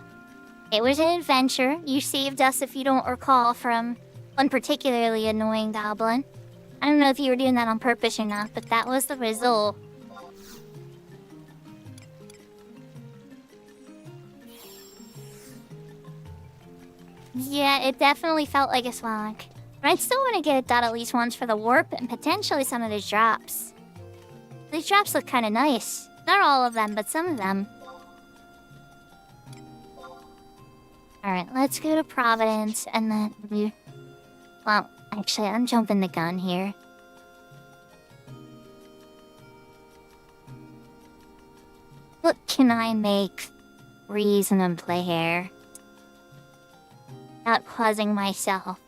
adventure. You saved us, if you don't recall, from one particularly annoying goblin. I don't know if you were doing that on purpose or not, but that was the result. Yeah, it definitely felt like a slog. But I'd still want to get it done at least once for the warp and potentially some of these drops. These drops look kind of nice. Not all of them, but some of them. Alright, let's go to Providence and then... Well, actually, I'm jumping the gun here. What can I make reasonably here without causing myself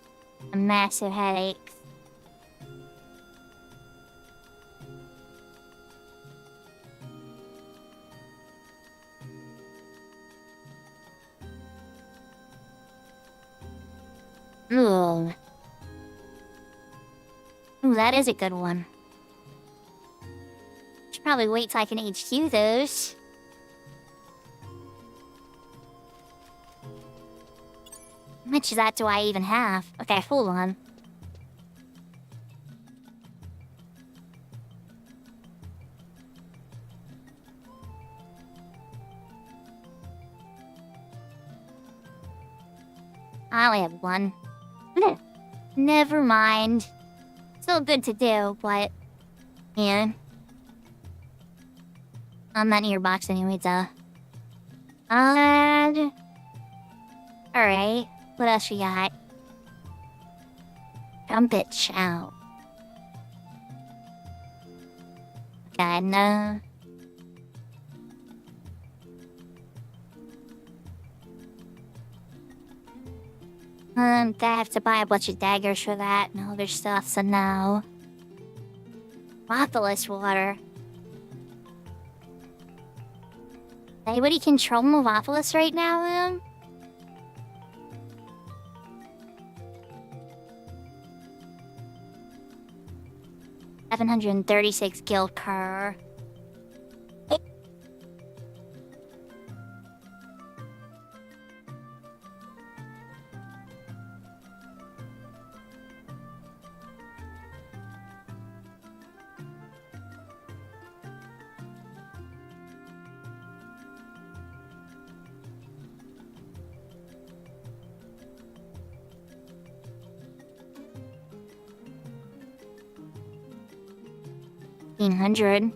a massive headache? Ooh. Ooh, that is a good one. Should probably wait till I can HQ those. How much of that do I even have? Okay, hold on. I only have one. Never mind. Still good to do, but... Yeah. I'm not in your box anyway, duh. Alright. What else you got? Trumpet shout. God, no. I have to buy a bunch of daggers for that and other stuff, so no. Mopolis water. Anybody control Movopolis right now, then? $736 guild per. 1,500.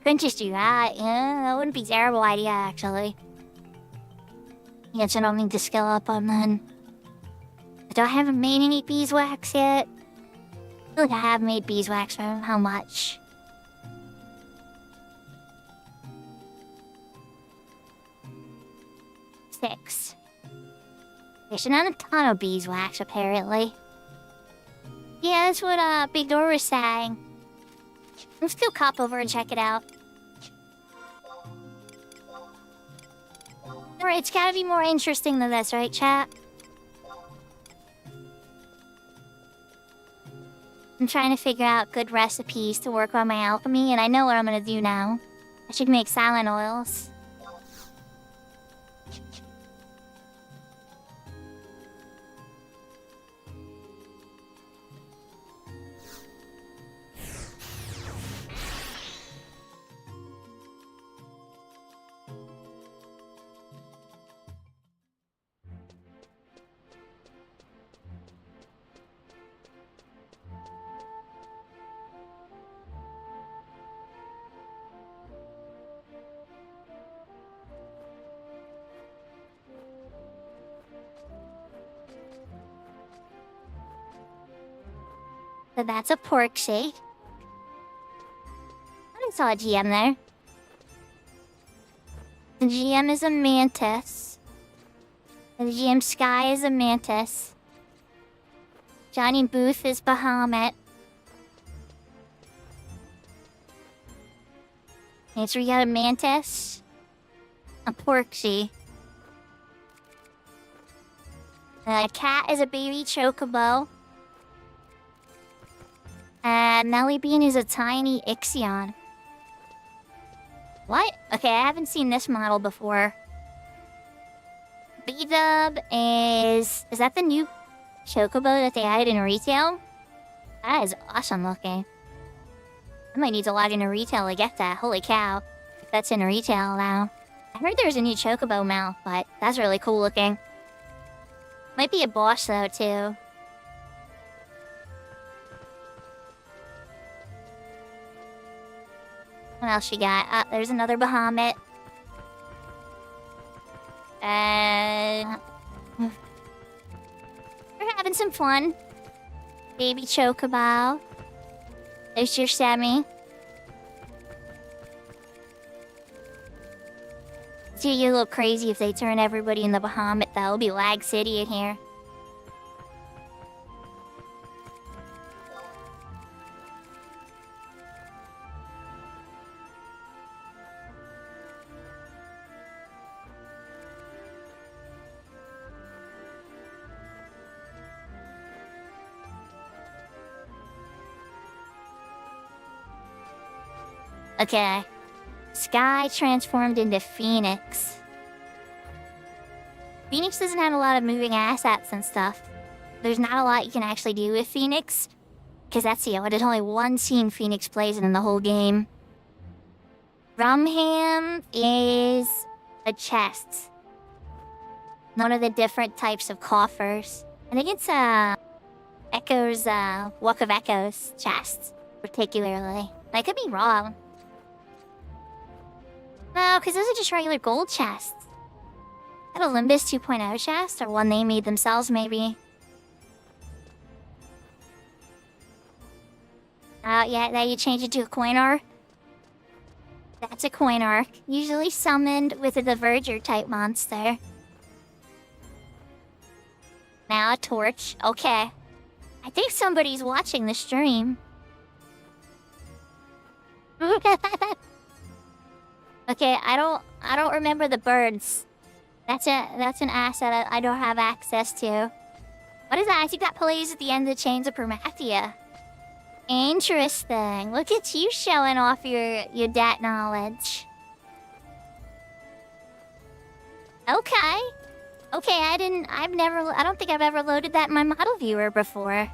Couldn't just do that. Yeah, that wouldn't be a terrible idea, actually. Yes, I don't need to skill up on then. But I haven't made any beeswax yet. I feel like I have made beeswax, but I don't know how much. Six. There's not a ton of beeswax, apparently. Yeah, that's what Big Door was saying. Let's go cop over and check it out. Alright, it's gotta be more interesting than this, right, chat? I'm trying to figure out good recipes to work on my alchemy, and I know what I'm gonna do now. I should make silent oils. So that's a pork shake. I saw a GM there. The GM is a mantis. The GM Sky is a mantis. Johnny Booth is Bahamut. Okay, so we got a mantis. A porksy. A cat is a baby chocobo. Melly Bean is a tiny Ixion. What? Okay, I haven't seen this model before. B-Dub is... Is that the new chocobo that they added in retail? That is awesome looking. I might need to log into retail to get that. Holy cow. That's in retail now. I heard there's a new chocobo mount, but that's really cool looking. Might be a boss though, too. What else you got? There's another Bahamut. We're having some fun. Baby Chocobo. There's your Semi. It's gonna get a little crazy if they turn everybody in the Bahamut, though. It'll be Lag City in here. Okay. Sky transformed into Phoenix. Phoenix doesn't have a lot of moving assets and stuff. There's not a lot you can actually do with Phoenix. Because that's, there's only one scene Phoenix plays in the whole game. Rumham is a chest. One of the different types of coffers. I think it's Echo's, Walk of Echoes chest, particularly. I could be wrong. No, because those are just regular gold chests. Is that Olympus 2.0 chest? Or one they made themselves, maybe? Oh, yeah, now you change it to a coin arc. That's a coin arc. Usually summoned with a Diverger type monster. Now a torch. Okay. I think somebody's watching the stream. Okay, I don't remember the birds. That's an asset I don't have access to. What is that? I think that plays at the end of the Chains of Promathia. Interesting. Look at you showing off your dat knowledge. Okay. Okay, I don't think I've ever loaded that in my model viewer before.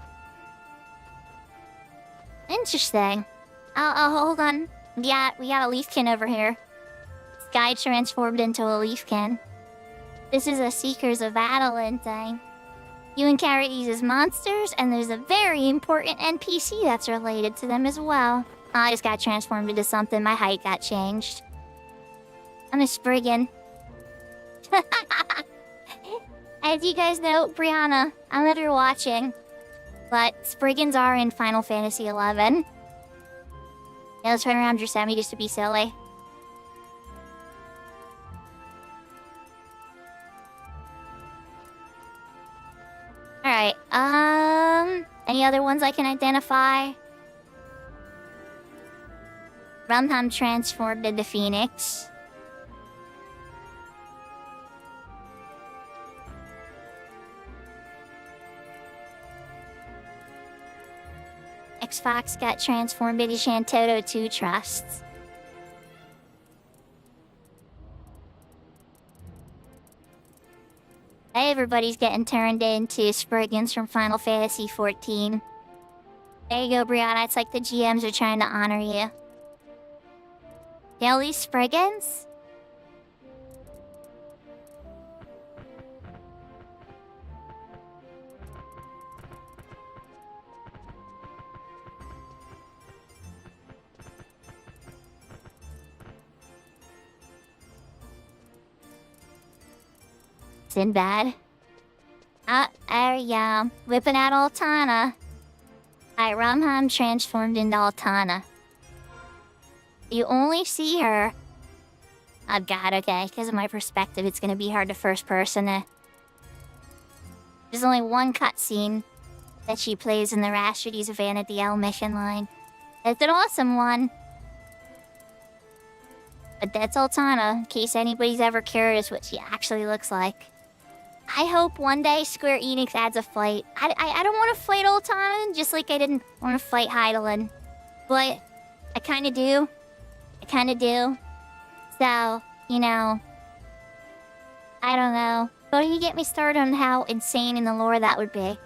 Interesting. I'll hold on. Yeah, we got a Leafkin over here. Sky transformed into a Leafkin. This is a Seekers of Adeline thing. You encounter these as monsters, and there's a very important NPC that's related to them as well. I just got transformed into something. My height got changed. I'm a Spriggan. As you guys know, Brianna, I don't know if you're watching, but Spriggans are in Final Fantasy XI. Yeah, let's run around Dressemi just to be silly. Alright, any other ones I can identify? Rumham transformed into Phoenix. X-Fox got transformed into Shantoto 2 Trusts. Everybody's getting turned into Spriggans from Final Fantasy XIV. There you go, Brianna. It's like the GMs are trying to honor you. All these Spriggans? Sinbad. There you go. Whipping out Altana. Alright, Rumham transformed into Altana. You only see her... Oh god, okay. Because of my perspective, it's gonna be hard to first person it. There's only one cutscene that she plays in the Rastardy's Vanity L mission line. It's an awesome one. But that's Altana, in case anybody's ever curious what she actually looks like. I hope one day Square Enix adds a fight. I don't want to fight Altana, just like I didn't want to fight Hydaelyn. But I kind of do. I kind of do. So, you know, I don't know. Don't even get me started on how insane in the lore that would be.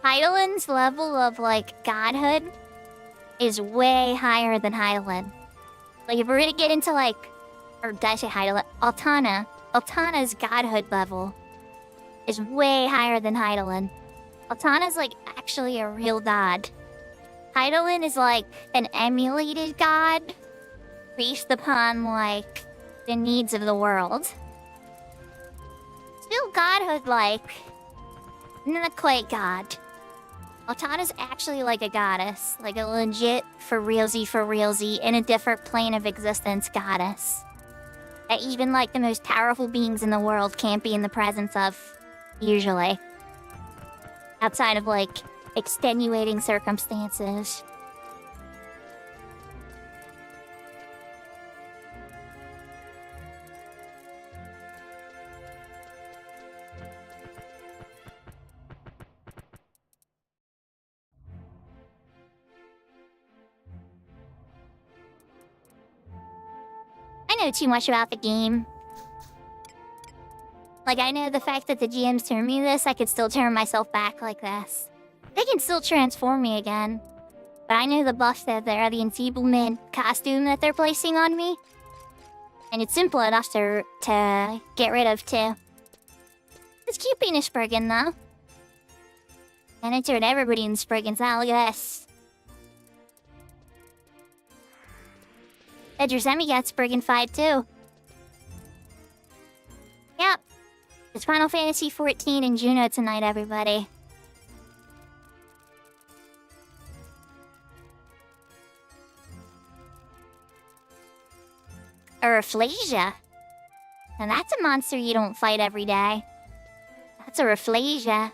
Hydaelyn's level of, like, godhood is way higher than Hydaelyn. Like, if we're gonna get into, like... Or did I say Hydaelyn? Altana. Altana's godhood level is way higher than Hydaelyn. Altana's, like, actually a real god. Hydaelyn is, like, an emulated god based upon, like, the needs of the world. Still godhood-like. Not quite god. Altana's actually like a goddess. Like a legit, for realsy, in a different plane of existence goddess. That even, like, the most powerful beings in the world can't be in the presence of, usually. Outside of, like, extenuating circumstances. I know too much about the game. Like, I know the fact that the GMs turn me this, I could still turn myself back like this. They can still transform me again. But I know the buffs that they're the enfeeblement costume that they're placing on me. And it's simple enough to get rid of, too. It's cute being a Spriggan, though. And I turned everybody in Spriggans out, look at this. Dressemi got Spriggan-fied, too. Yep. It's Final Fantasy XIV and Juno tonight, everybody. A Rafflesia. And that's a monster you don't fight every day. That's a Rafflesia.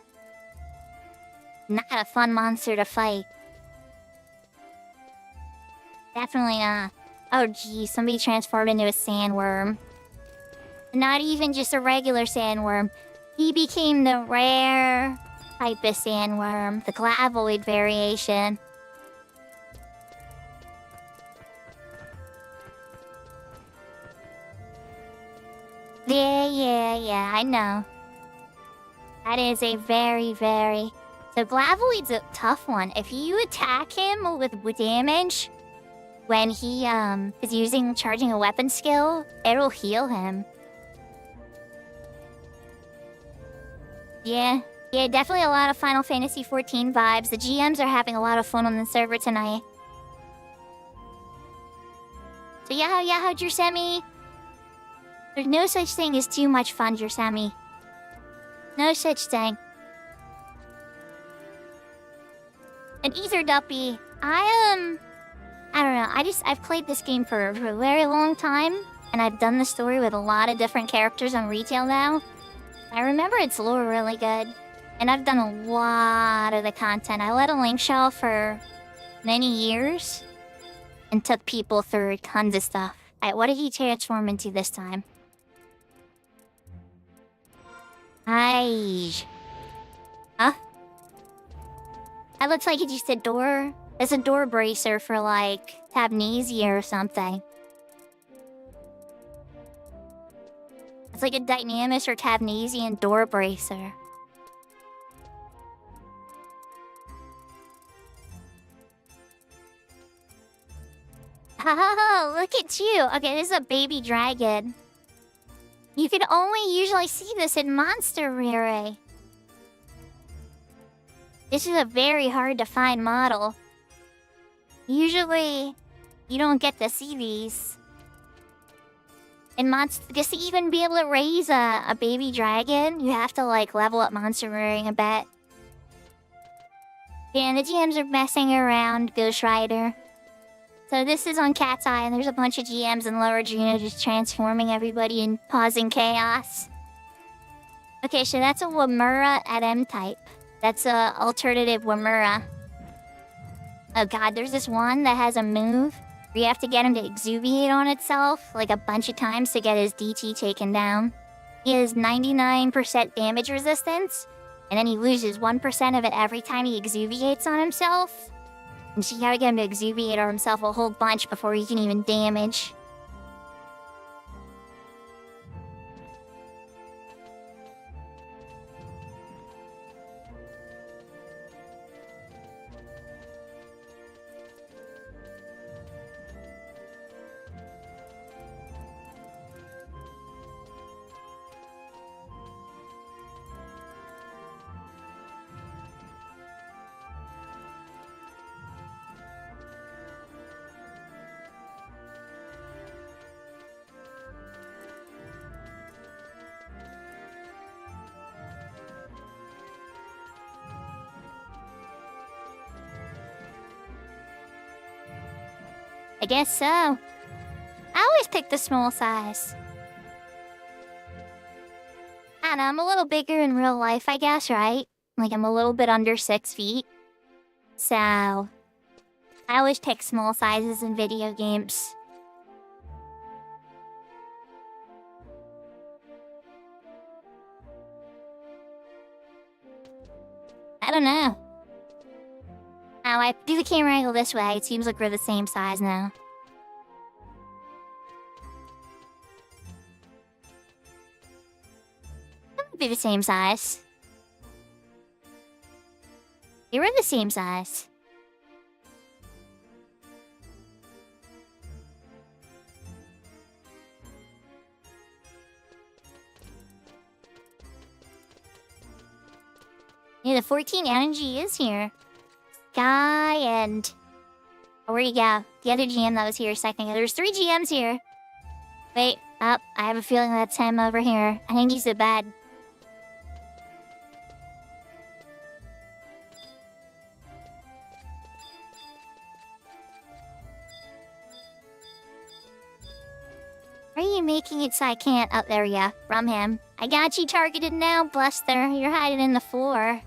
Not a fun monster to fight. Definitely not. Oh geez, somebody transformed into a sandworm. Not even just a regular sandworm. He became the rare type of sandworm, the clavoid variation. Yeah, I know. That is a very... So Glavoid's a tough one. If you attack him with damage, when he is charging a weapon skill, it'll heal him. Yeah, definitely a lot of Final Fantasy XIV vibes. The GMs are having a lot of fun on the server tonight. So how'd your semi? There's no such thing as too much fun, your semi. No such thing. And Ether Duppy, I don't know, I've played this game for a very long time, and I've done the story with a lot of different characters on retail now. I remember its lore really good, and I've done a lot of the content. I led a link shell for many years, and took people through tons of stuff. Alright, what did he transform into this time? Hi. Huh? That looks like it's just a door. It's a door bracer for, like, Tabnesia or something. It's like a Dynamis or Tabnesian door bracer. Oh, look at you. Okay, this is a baby dragon. You can only usually see this in Monster Rare. This is a very hard to find model. Usually, you don't get to see these. In just to even be able to raise a baby dragon, you have to like level up Monster Rearing a bit. Yeah, and the GMs are messing around, Ghost Rider. So this is on Cat's Eye, and there's a bunch of GMs in Lower Gina just transforming everybody and causing chaos. Okay, so that's a Wamura at M-type. That's a alternative Wamura. Oh god, there's this one that has a move where you have to get him to exuviate on itself like a bunch of times to get his DT taken down. He has 99% damage resistance, and then he loses 1% of it every time he exuviates on himself. And so you gotta get him to exuviate on himself a whole bunch before he can even damage. I guess so. I always pick the small size. I don't know, I'm a little bigger in real life, I guess, right? Like, I'm a little bit under 6 feet. So, I always pick small sizes in video games. I don't know. Now, I do the camera angle this way. It seems like we're the same size now. That would be the same size. They were the same size. Yeah, the 14 energy is here. Guy and... Oh, where'd he go? The other GM that was here a second ago. There's 3 GMs here. Wait, I have a feeling that's him over here. I think he's the bed. Are you making it so I can't? Oh, there we go. From him. I got you targeted now, Buster. You're hiding in the floor.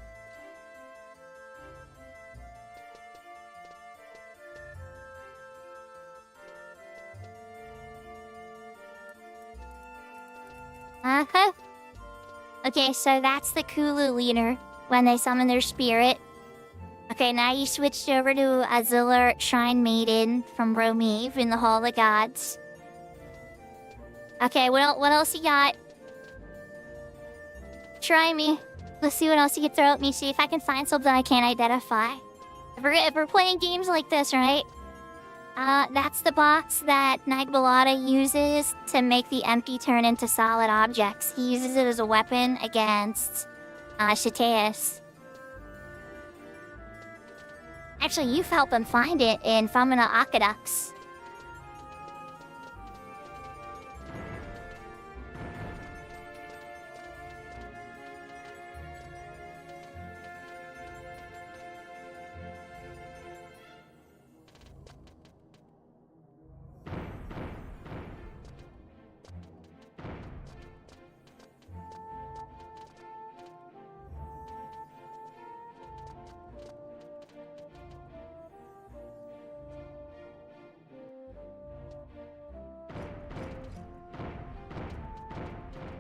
Uh-huh. Okay, so that's the Kulu leader when they summon their spirit. Okay, now you switched over to Azula Shrine Maiden from Romeve in the Hall of Gods. Okay, what else you got? Try me. Let's see what else you can throw at me, see if I can find something I can't identify. If we're playing games like this, right? That's the box that Nagbalada uses to make the empty turn into solid objects. He uses it as a weapon against, Shateus. Actually, you've helped him find it in Famina Aqueducts.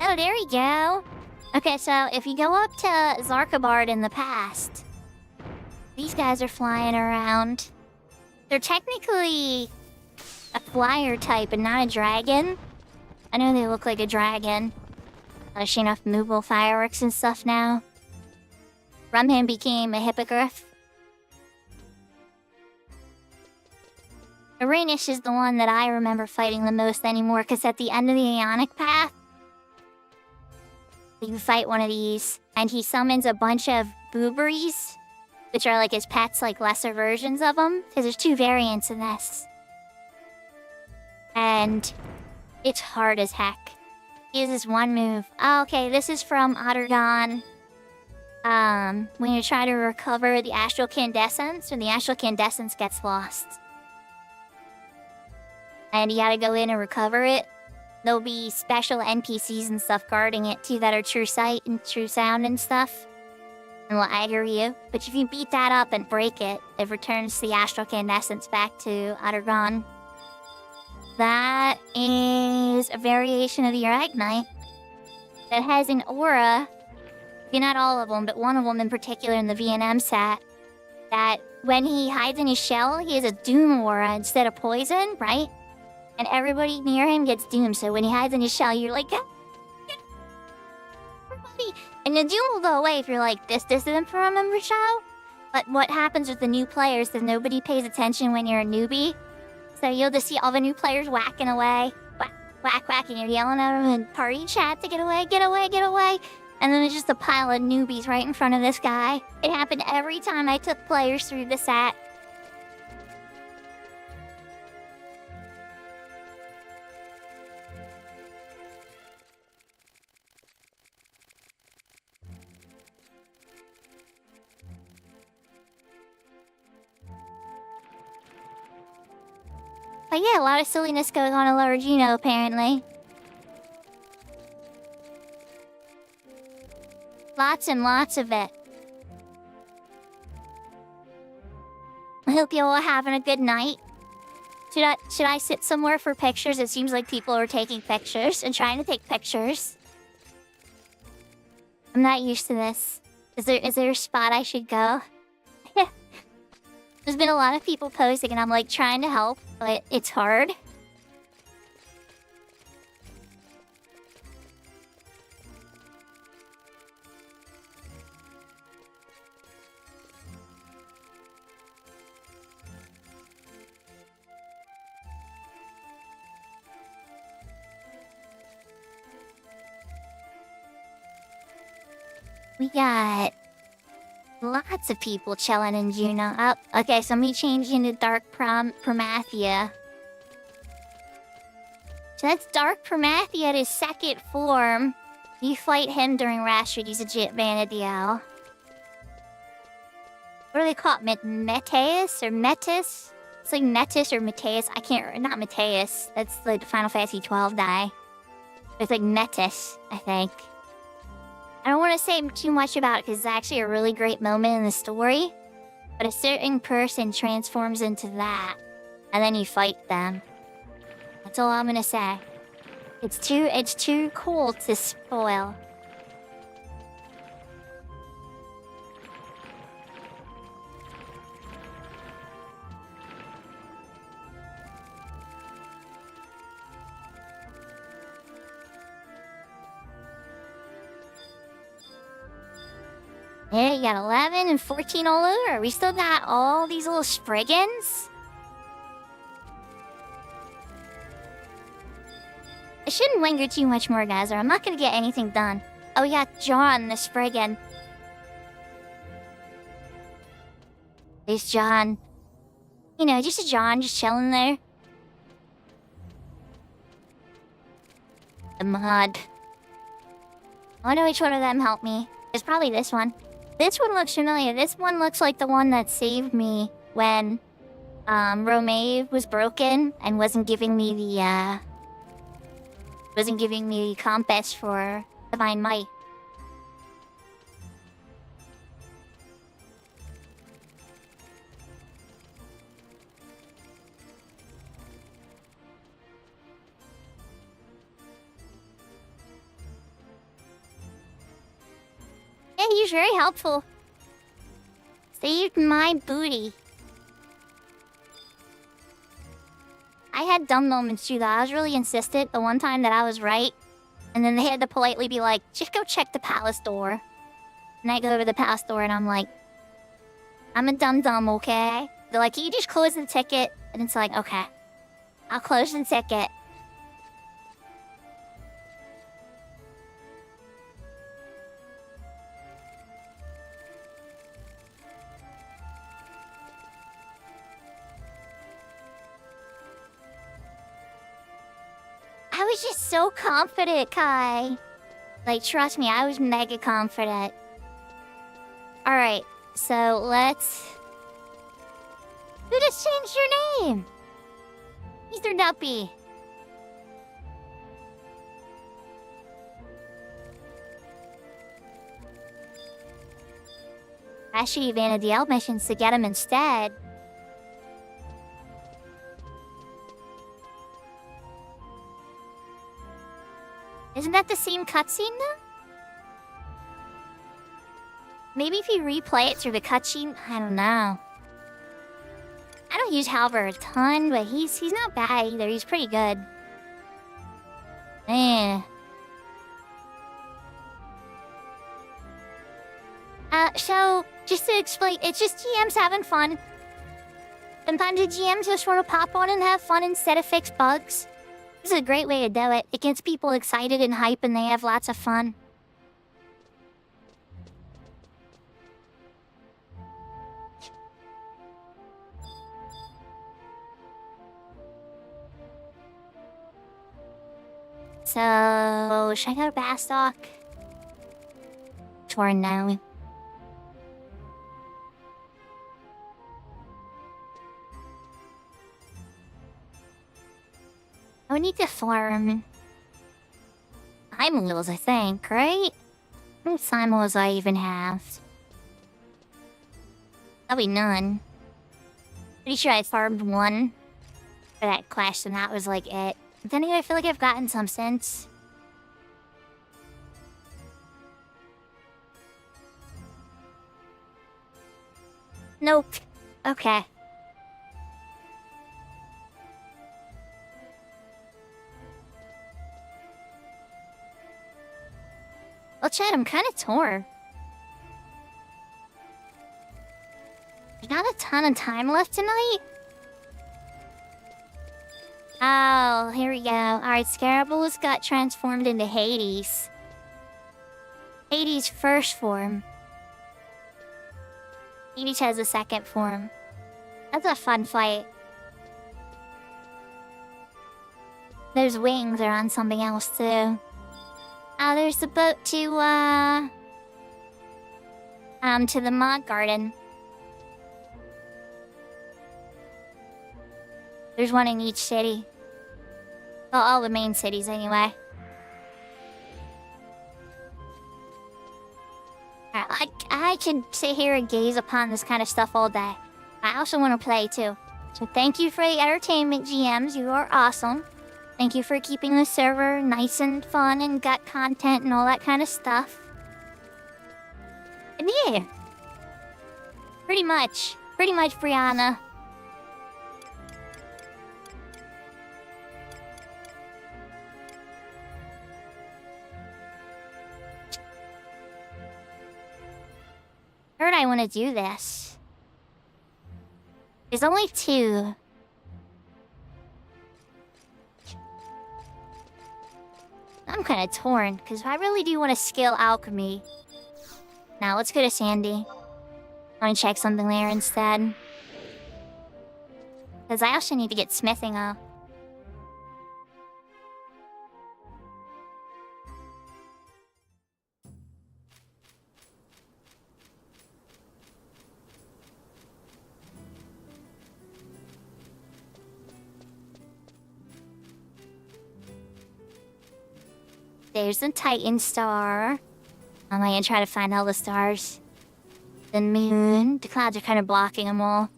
Oh, there we go. Okay, so if you go up to Zarkabard in the past, these guys are flying around. They're technically a flyer type and not a dragon. I know they look like a dragon. She enough movable fireworks and stuff now. Rumham became a hippogriff. Arrhenish is the one that I remember fighting the most anymore, because at the end of the Ionic Path, you fight one of these, and he summons a bunch of booberies, which are like his pets, like lesser versions of them, because there's 2 variants in this. And it's hard as heck. He has this one move. Oh, okay, this is from Ottergon. When you try to recover the astral candescence, when the astral candescence gets lost. And you gotta go in and recover it. There'll be special NPCs and stuff guarding it too that are true sight and true sound and stuff. And will aggro you. But if you beat that up and break it, it returns the astral candescence back to Ottergon. That is a variation of the Aragnite that has an aura. Not all of them, but one of them in particular in the V&M set, that when he hides in his shell, he has a doom aura instead of poison, right? And everybody near him gets doomed, so when he hides in his shell, you're like, everybody. And the doom will go away if you're like, this isn't from a member show. But what happens with the new players is nobody pays attention when you're a newbie. So you'll just see all the new players whacking away, whack, and you're yelling at them in party chat to get away, get away, get away. And then there's just a pile of newbies right in front of this guy. It happened every time I took players through the set. But yeah, a lot of silliness going on in Lower Geno, apparently. Lots and lots of it. I hope you all are having a good night. Should I sit somewhere for pictures? It seems like people are taking pictures and trying to take pictures. I'm not used to this. Is there a spot I should go? There's been a lot of people posting and I'm like trying to help, but it's hard. We got lots of people chilling in Juno. Oh, okay, so me changing to Dark Promathia. So that's Dark Promathia at his second form. You fight him during Rashford, he's a Jit Vanadiel. What are they called? Meteus or Metis? It's like Metis or Mateus. I can't... Not Mateus. That's like the Final Fantasy 12 die. It's like Metis, I think. I don't want to say too much about it because it's actually a really great moment in the story. But a certain person transforms into that. And then you fight them. That's all I'm gonna say. It's too cool to spoil. Yeah, you got 11 and 14 all over. We still got all these little Spriggans. I shouldn't linger too much more, guys, or I'm not gonna get anything done. Oh, we got John, the Spriggan. There's John. You know, just a John, just chilling there. The mod. I wonder which one of them helped me. It's probably this one. This one looks familiar. This one looks like the one that saved me when Romave was broken and wasn't giving me the compass for Divine Might. Yeah, he was very helpful. Saved my booty. I had dumb moments too, though. I was really insistent the one time that I was right. And then they had to politely be like, just go check the palace door. And I go to the palace door and I'm like, I'm a dum-dum, okay? They're like, can you just close the ticket? And it's like, okay. I'll close the ticket. I was just so confident, Kai. Like, trust me, I was mega confident. Alright, so let's... Who just changed your name? Mr. Duppy. I should evade the L missions to get him instead. Isn't that the same cutscene though? Maybe if you replay it through the cutscene, I don't know. I don't use Halber a ton, but he's not bad either. He's pretty good. Eh. So, just to explain, it's just GMs having fun. Sometimes the GMs just want to pop on and have fun instead of fix bugs. This is a great way to do it. It gets people excited and hype and they have lots of fun. So, should I go to Bastock? Torn now. I need to farm time wheels, I think, right? How many time wheels I even have? Probably none. Pretty sure I farmed one for that quest and that was like it. But then again, I feel like I've gotten some since. Nope. Okay. Well, Chad, I'm kind of torn. There's not a ton of time left tonight. Oh, here we go. Alright, Scarabulus got transformed into Hades. Hades' first form. Hades has a second form. That's a fun fight. Those wings are on something else, too. Oh, there's the boat to the Mod Garden. There's one in each city. Well, all the main cities, anyway. I could sit here and gaze upon this kind of stuff all day. I also want to play, too. So thank you for the entertainment, GMs. You are awesome. Thank you for keeping the server nice and fun and got content and all that kind of stuff. And yeah. Pretty much, Brianna. Heard I want to do this. There's only 2. I'm kind of torn, because I really do want to skill alchemy. Now, let's go to Sandy. I want to check something there instead. Because I also need to get smithing up. There's the Titan star. I'm gonna try to find all the stars. The moon. The clouds are kind of blocking them all.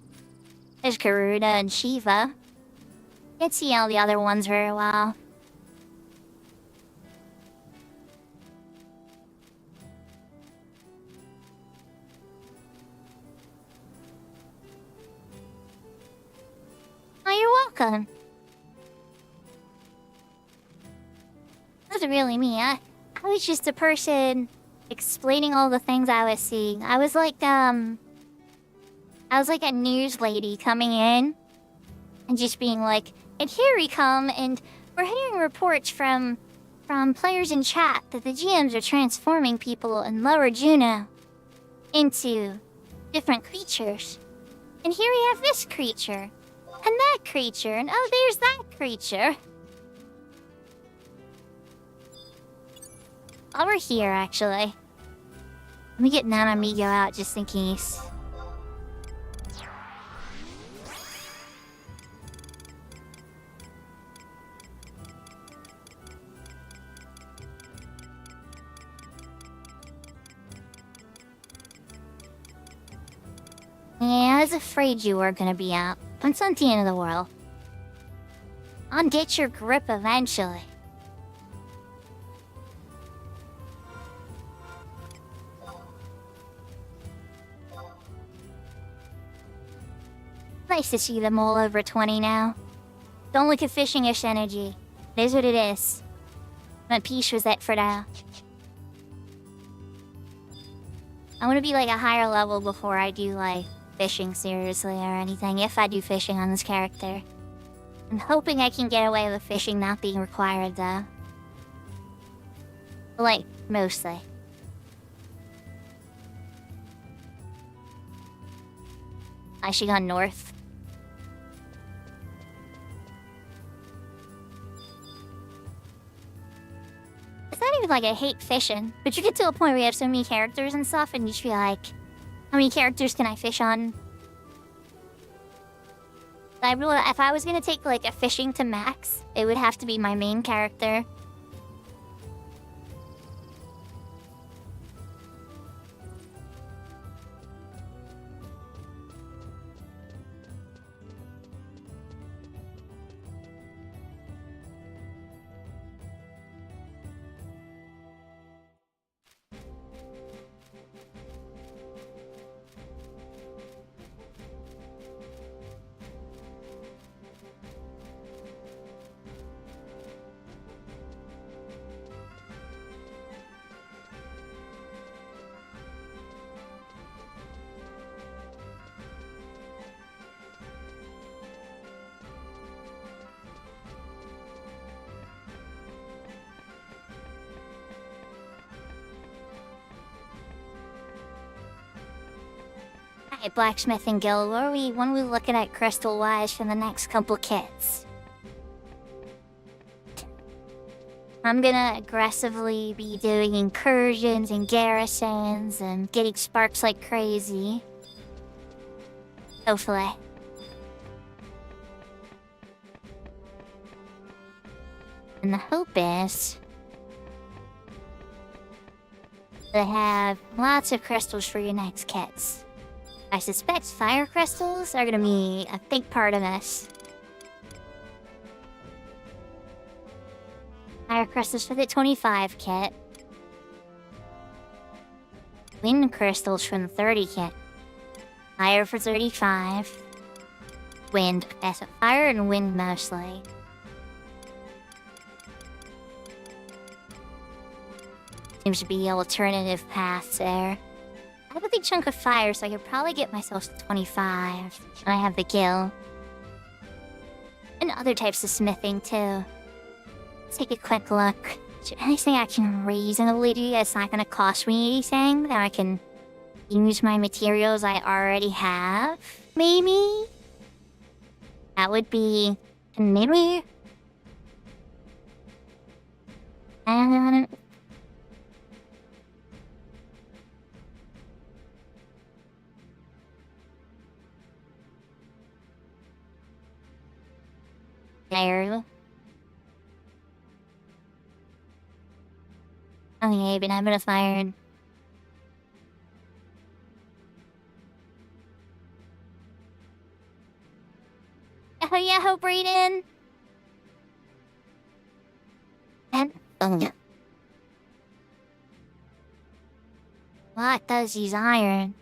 There's Garuda and Shiva. Can't see all the other ones very well. welcome. Wasn't really me. I was just a person explaining all the things I was seeing. I was like a news lady coming in and just being like, and here we come, and we're hearing reports from players in chat that the GMs are transforming people in Lower Juno into different creatures. And here we have this creature, and that creature, and oh, there's that creature. While we're here, actually, let me get Nanamigo out just in case. Yeah, I was afraid you were gonna be out. But it's not the end of the world. I'll get your grip eventually. Nice to see them all over 20 now. Don't look at fishingish energy. It is what it is. My piece was it for now. I want to be like a higher level before I do like fishing seriously or anything, if I do fishing on this character. I'm hoping I can get away with fishing not being required though. Like, mostly. I should go north. It's not even like I hate fishing, but you get to a point where you have so many characters and stuff, and you just be like, how many characters can I fish on? If I was gonna take like a fishing to max, it would have to be my main character. Alright, Blacksmithing Guild, when are we looking at crystal-wise for the next couple kits? I'm gonna aggressively be doing incursions and garrisons and getting sparks like crazy. Hopefully. And the hope is to have lots of crystals for your next kits. I suspect fire crystals are gonna be a big part of this. Fire crystals for the 25 kit. Wind crystals from the 30 kit. Fire for 35. Wind. That's fire and wind mostly. Seems to be alternative paths there. I have a big chunk of fire, so I could probably get myself to 25. And I have the gill. And other types of smithing, too. Let's take a quick look. Is there anything I can reasonably do that's not going to cost me anything? That I can use my materials I already have? Maybe? That would be... maybe? There. Okay, but I'm gonna fire. Oh yeah, ho Brayden. And what does he's iron?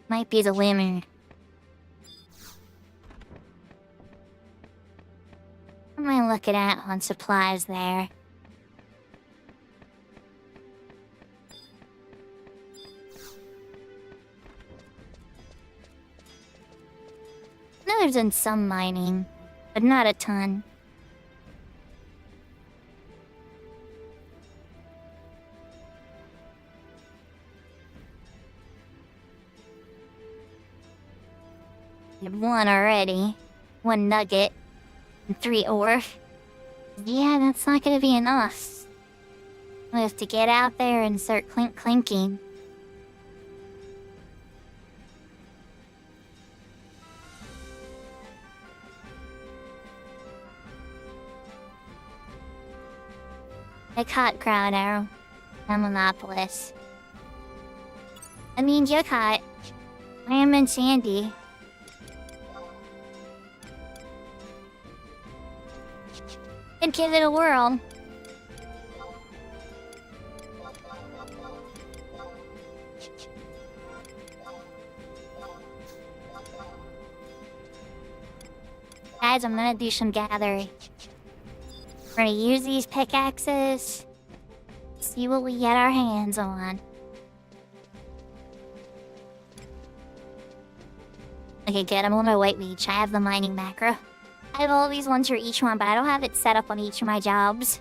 Might be the winner. What am I looking at on supplies there? I know there's been some mining, but not a ton. I have one already. One nugget. And 3 ore. Yeah, that's not gonna be enough. We have to get out there and start clinking. I caught Crown Arrow. I'm Monopolis. I mean, you caught. I am in Sandy. And give it a whirl. Guys, I'm gonna do some gathering. We're gonna use these pickaxes. See what we get our hands on. Okay, good. I'm on my white leech. I have the mining macro. I have all these ones for each one, but I don't have it set up on each of my jobs.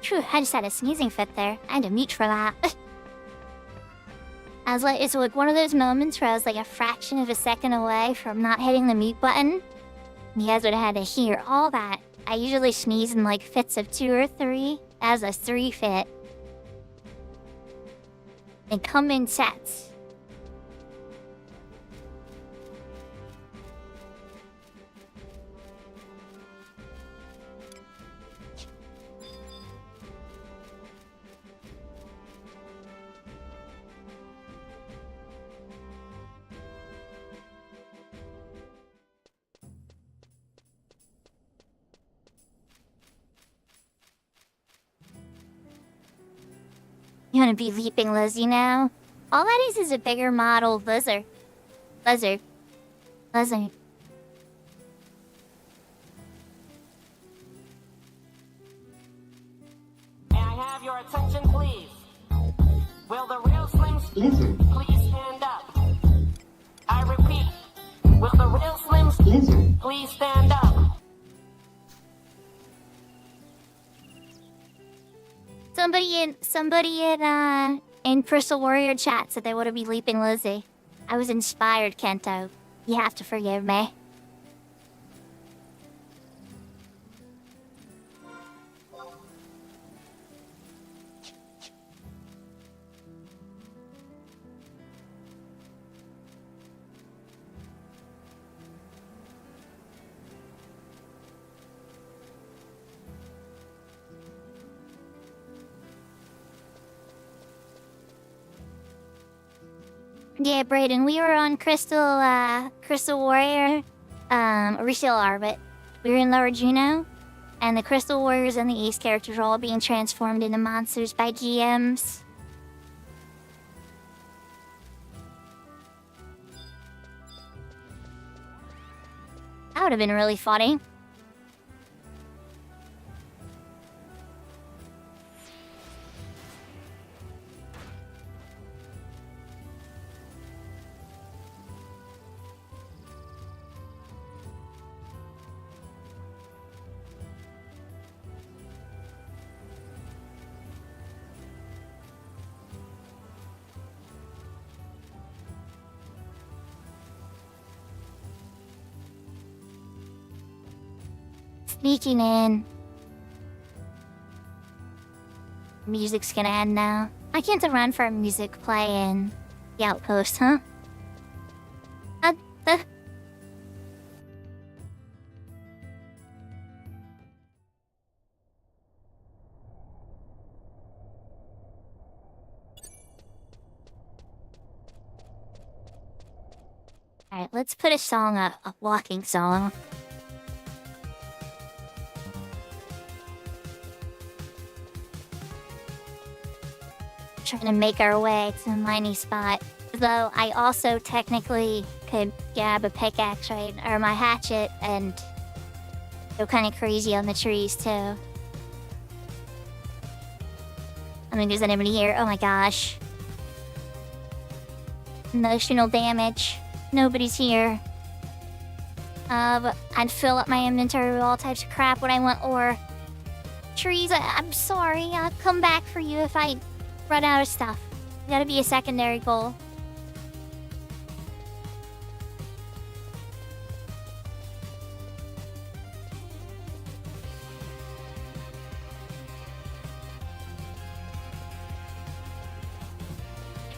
Phew, I just had a sneezing fit there. I had to mute for that. It's like one of those moments where I was like a fraction of a second away from not hitting the mute button. You guys would have had to hear all that. I usually sneeze in like fits of 2 or 3. That was a 3 fit. They come in sets. You wanna be Leaping Lizzie now? All that is a bigger model lizard. Lizard. Lizard. May I have your attention, please? Will the real Slim Lizard please stand up? I repeat, will the real Slim Lizard please stand up? Somebody in Crystal Warrior chat said they want to be Leaping Lizzie. I was inspired, Kento. You have to forgive me. Yeah, Brayden, we were on Crystal Warrior, we still are, but we were in Lower Juno, and the Crystal Warriors and the Ace characters are all being transformed into monsters by GMs. That would have been really funny. Sneaking in. Music's gonna end now. I can't run for music playing the outpost, huh? Alright, let's put a song up, a walking song. trying to make our way to a mining spot. Though I also technically could grab a pickaxe, right, or my hatchet and go kind of crazy on the trees too. I don't think there's anybody here. Oh my gosh. Emotional damage. Nobody's here. I'd fill up my inventory with all types of crap when I want ore. Trees, I'm sorry. I'll come back for you if I run out of stuff. Gotta be a secondary goal.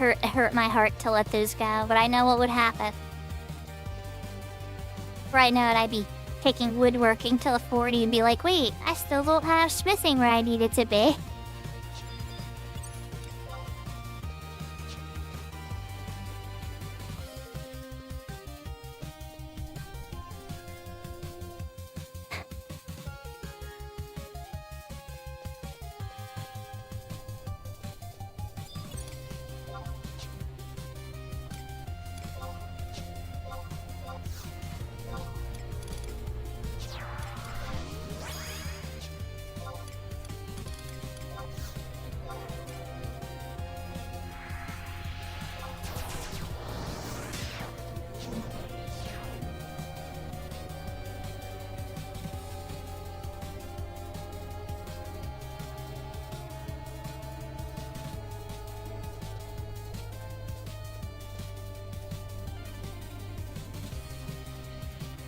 It hurt my heart to let those go, but I know what would happen. Right now, I'd be taking woodworking till 40 and be like, wait, I still don't have smithing where I need it to be.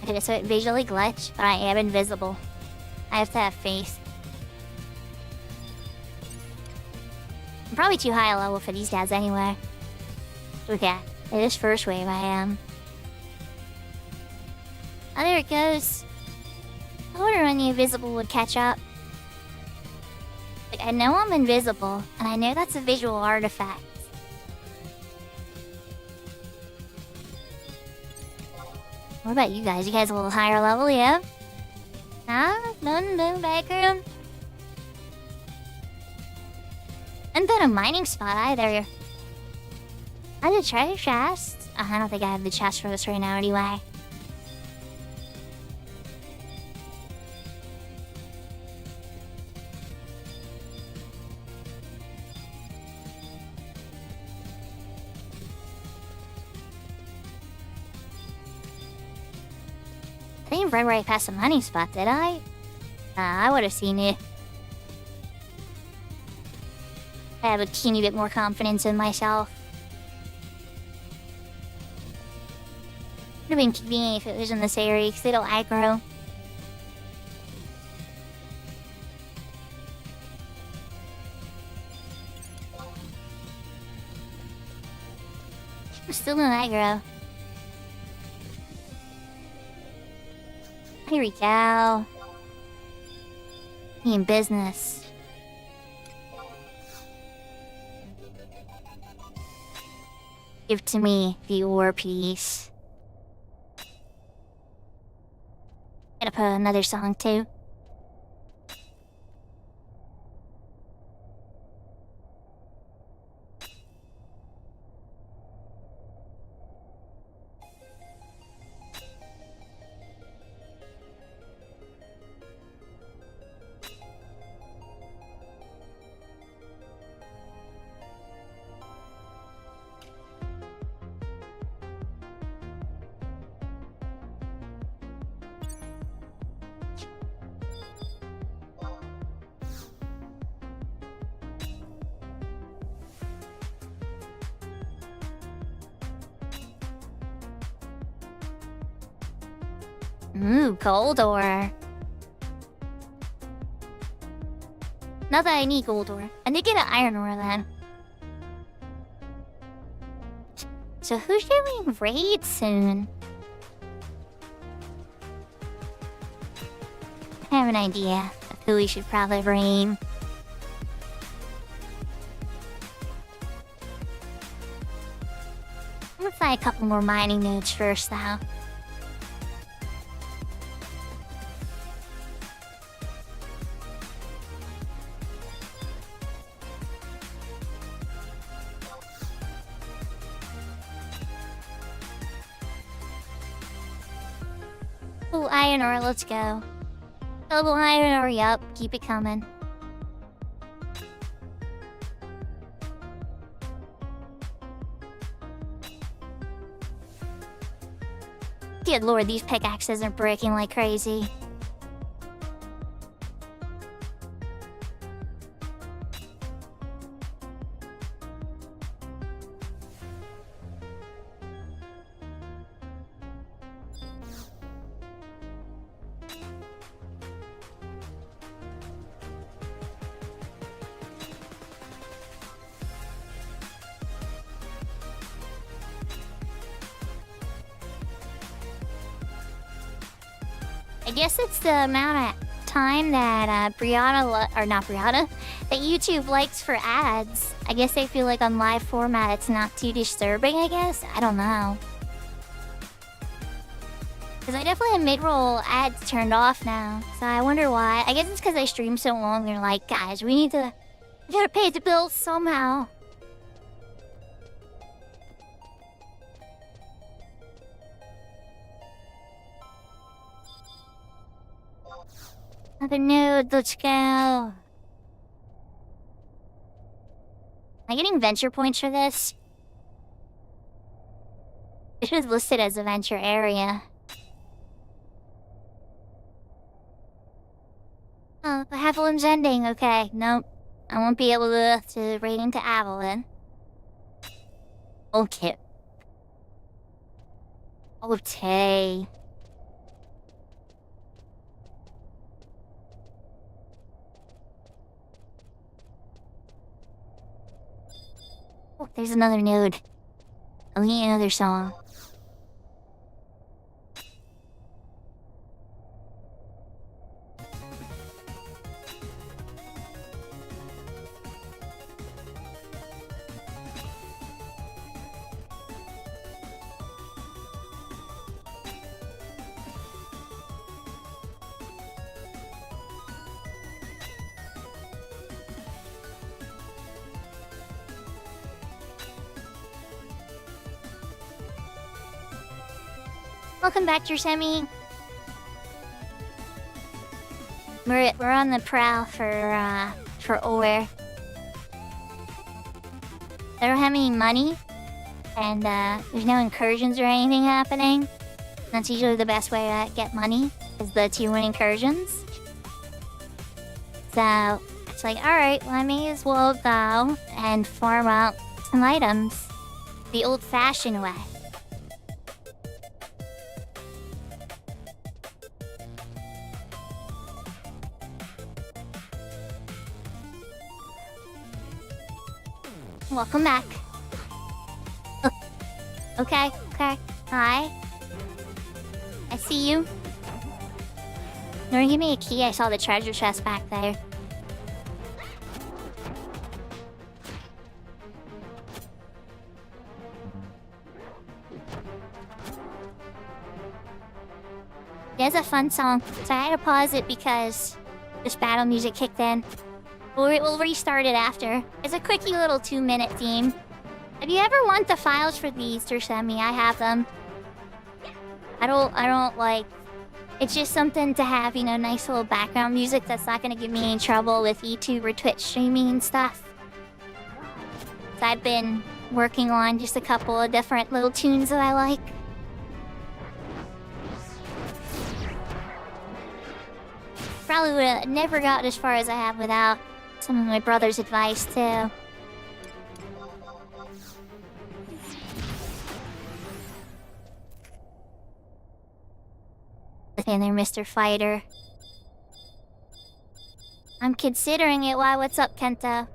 Okay, so it visually glitched, but I am invisible. I have to have faith. I'm probably too high a level for these guys anyway. Okay, in this first wave I am. Oh, there it goes. I wonder when the invisible would catch up. Like, I know I'm invisible, and I know that's a visual artifact. What about you guys? You guys a little higher level, yeah? Huh? No back room? And then a mining spot either. I did treasure chest. I don't think I have the chest for this right now anyway. I didn't run right past the mining spot, did I? I would have seen it. I have a teeny bit more confidence in myself. Would have been convenient if it was in this area, because they don't aggro. Still no aggro. Here we go. Be in business. Give to me the ore piece. Gonna put another song too. Ooh, gold ore. Not that I need gold ore. I did get an iron ore then. So who's doing raids soon? I have an idea of who we should probably raid. Let's find a couple more mining nodes first though. Oh, iron ore, let's go. Double iron ore, yup. Keep it coming. Good lord, these pickaxes are breaking like crazy. I guess it's the amount of time that that YouTube likes for ads. I guess they feel like on live format it's not too disturbing, I guess? I don't know. Because I definitely have mid-roll ads turned off now, so I wonder why. I guess it's because I stream so long, they're like, guys, we gotta pay the bills somehow. Another node, let's go. Am I getting venture points for this? It was listed as a venture area. Oh, the Haviland's ending, okay. Nope. I won't be able to raid into Avalon. Okay. Okay. Oh, there's another node. I'll need another song. Welcome back, Jersemi. We're on the prowl for ore. I don't have any money, and there's no incursions or anything happening. That's usually the best way to get money, is the tier 1 incursions. So it's like, alright, well, I may as well go and farm out some items the old-fashioned way. Welcome back. Oh. Okay. Hi. I see you. Don't give me a key, I saw the treasure chest back there. It's a fun song, so I had to pause it because this battle music kicked in. We'll restart it after. It's a quickie little 2-minute theme. If you ever want the files for these, or send me, I have them. I don't like... It's just something to have, you know, nice little background music that's not gonna give me any trouble with YouTube or Twitch streaming and stuff. So I've been working on just a couple of different little tunes that I like. Probably would have never got as far as I have without some of my brother's advice, too. In there, Mr. Fighter. I'm considering it. Why, what's up, Kenta?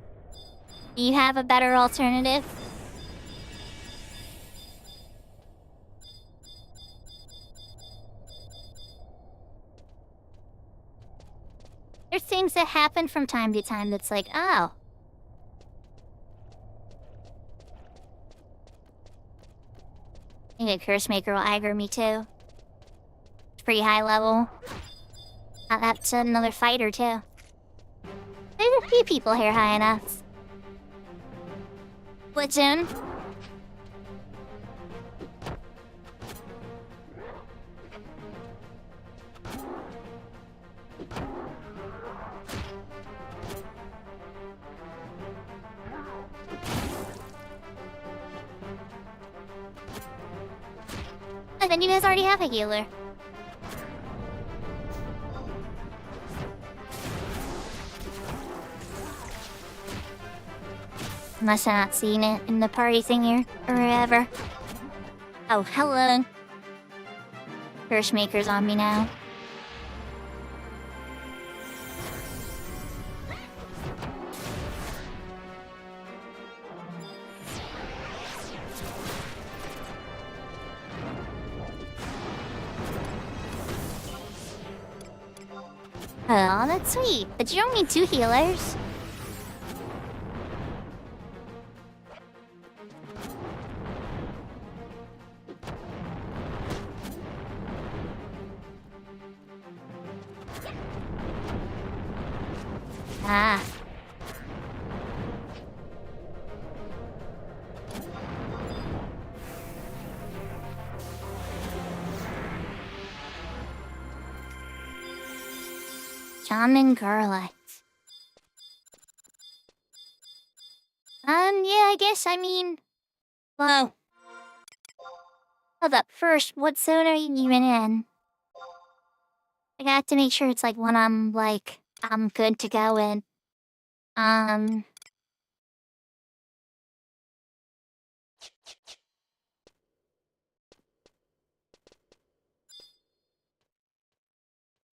Do you have a better alternative? There's things that happen from time to time that's like, oh. I think a Curse Maker will aggro me too. It's pretty high level. That's another fighter too. There's a few people here high enough. What zone? And you guys already have a healer. Unless I'm not seeing it in the party thing here, or wherever. Oh, hello. Curse Maker's on me now. Oh, that's sweet. But you don't need 2 healers. Ah. Charming girlites. Yeah, I guess, well... Hold up, first, what zone are you even in? I got to make sure it's, like, one I'm good to go in.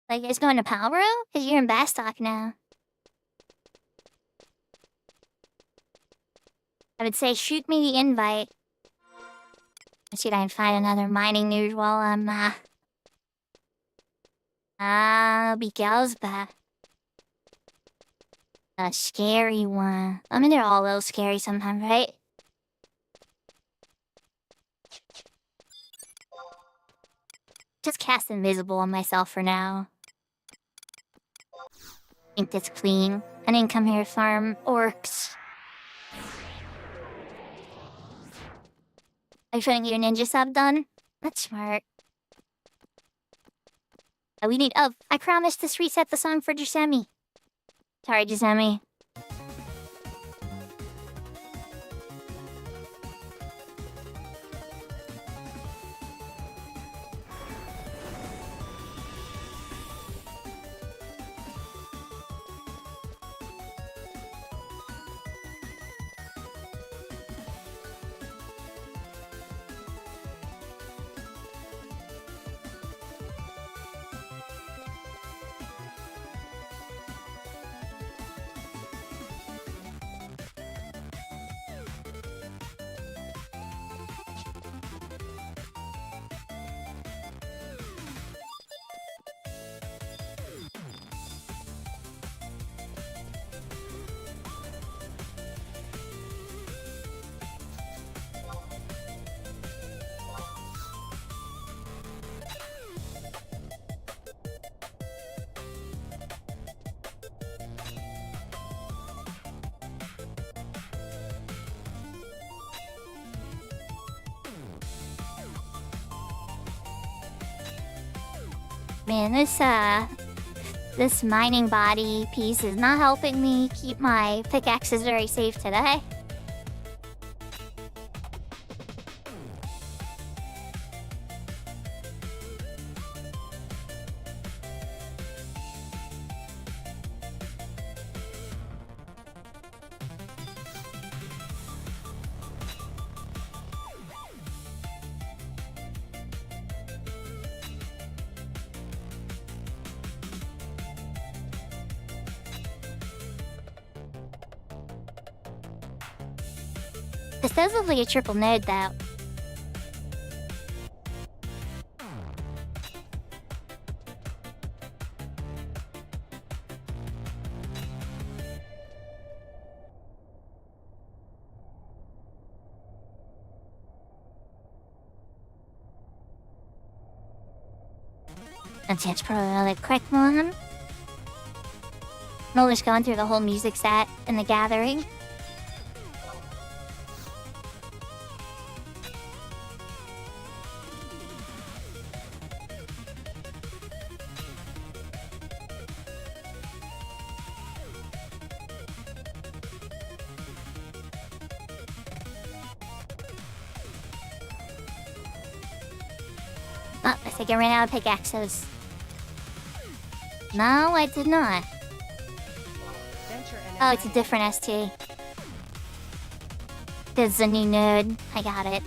Like, you guys going to Palbro? Because you're in Bastock now. I would say shoot me the invite. Let's see if I can find another mining news while I'm, because a scary one. I mean, they're all a little scary sometimes, right? Just cast invisible on myself for now. Think that's clean. I didn't come here to farm orcs. Are you trying to get your ninja sub done? That's smart. Oh, I promised to reset the song for Gisemi. Sorry, Gisemi. Man, this mining body piece is not helping me keep my pickaxes very safe today. This does look like a triple node, though. That's probably another quick one. I'm just going through the whole music set in the gathering. Oh, I think I ran out of pickaxes. No, I did not. Venture and Oh, it's a different ST. It's a new node. I got it.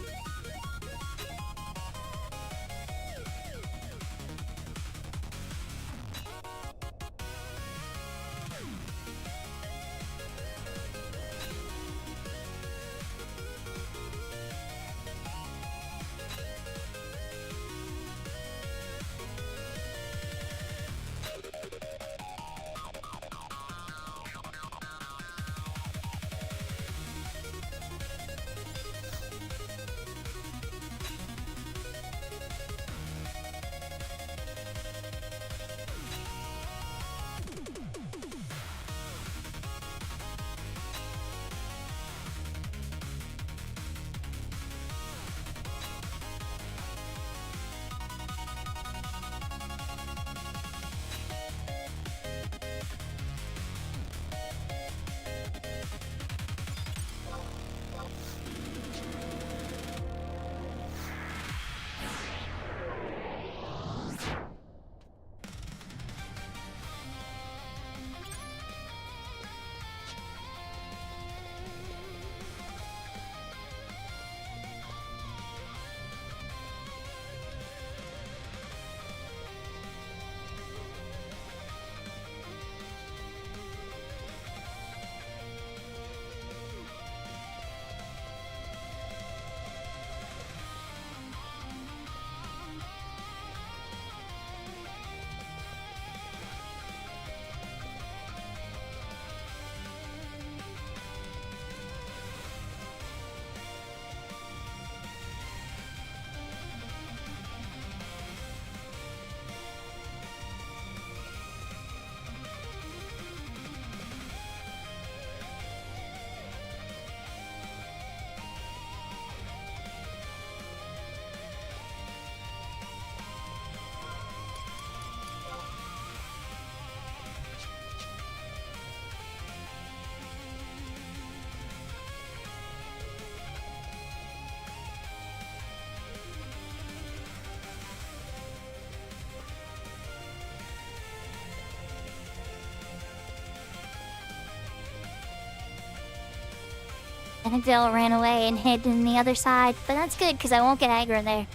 I think they all ran away and hid in the other side, but that's good because I won't get aggro there.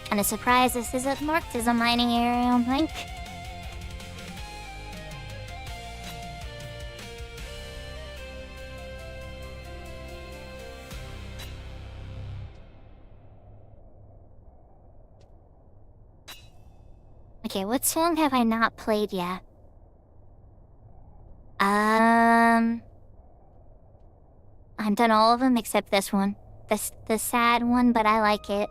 Kinda surprised this isn't marked as a mining area, I think. Okay, what song have I not played yet? I've done all of them except this one. The sad one, but I like it.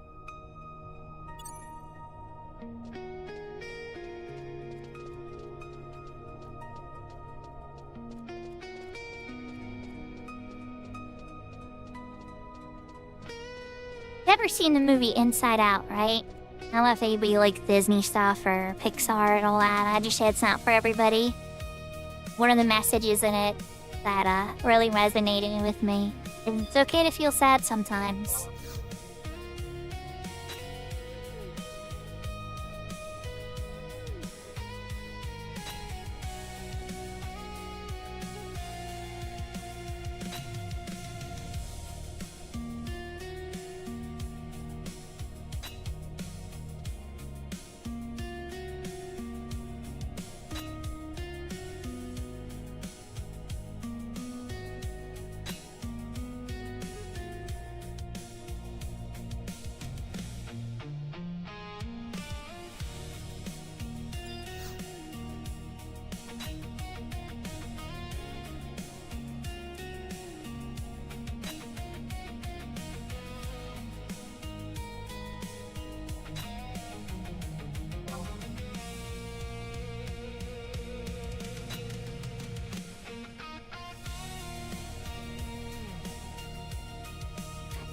Never seen the movie Inside Out, right? I don't know if anybody likes Disney stuff or Pixar and all that. I just said it's not for everybody. One of the messages in it that really resonated with me is it's okay to feel sad sometimes.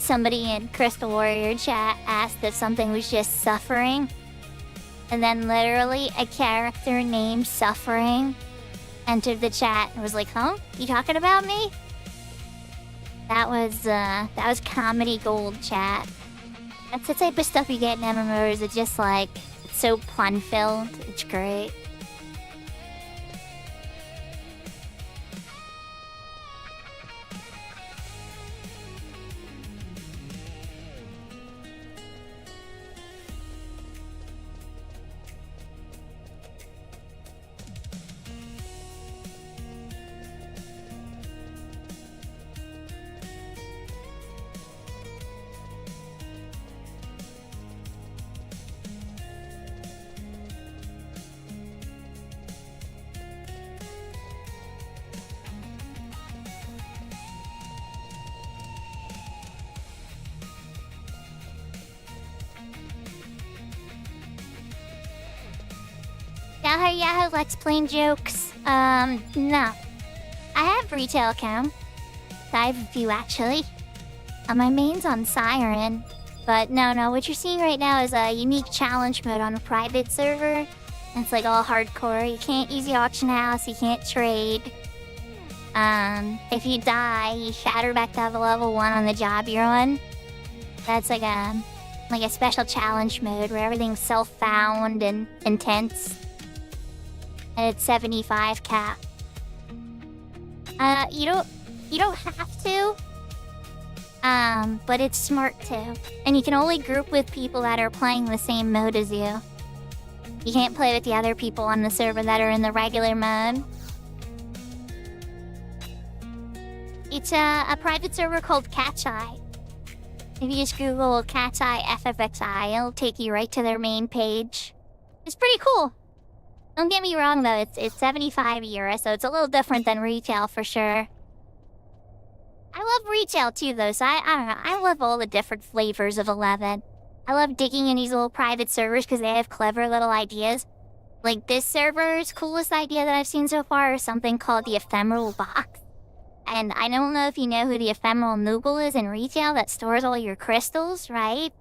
somebody in Crystal Warrior chat asked if something was just suffering. And then literally a character named Suffering entered the chat and was like, huh? You talking about me? That was comedy gold, chat. That's the type of stuff you get in MMOs. It's just like, it's so pun-filled. It's great. Yahoo Let's Play jokes. No. I have retail account. I have a few actually. My main's on Siren. But no, what you're seeing right now is a unique challenge mode on a private server. It's like all hardcore. You can't use the auction house, you can't trade. If you die, you shatter back to level 1 on the job you're on. That's like a special challenge mode where everything's self-found and intense. And it's 75 cap. You don't have to. But it's smart too. And you can only group with people that are playing the same mode as you. You can't play with the other people on the server that are in the regular mode. It's a private server called Cat's Eye. If you just Google Cat's Eye FFXI, it'll take you right to their main page. It's pretty cool. Don't get me wrong though, it's 75 euros, so it's a little different than retail for sure. I love retail too though, so I don't know, I love all the different flavors of 11. I love digging in these little private servers because they have clever little ideas. Like this server's coolest idea that I've seen so far is something called the Ephemeral Box. And I don't know if you know who the Ephemeral Noogle is in retail that stores all your crystals, right?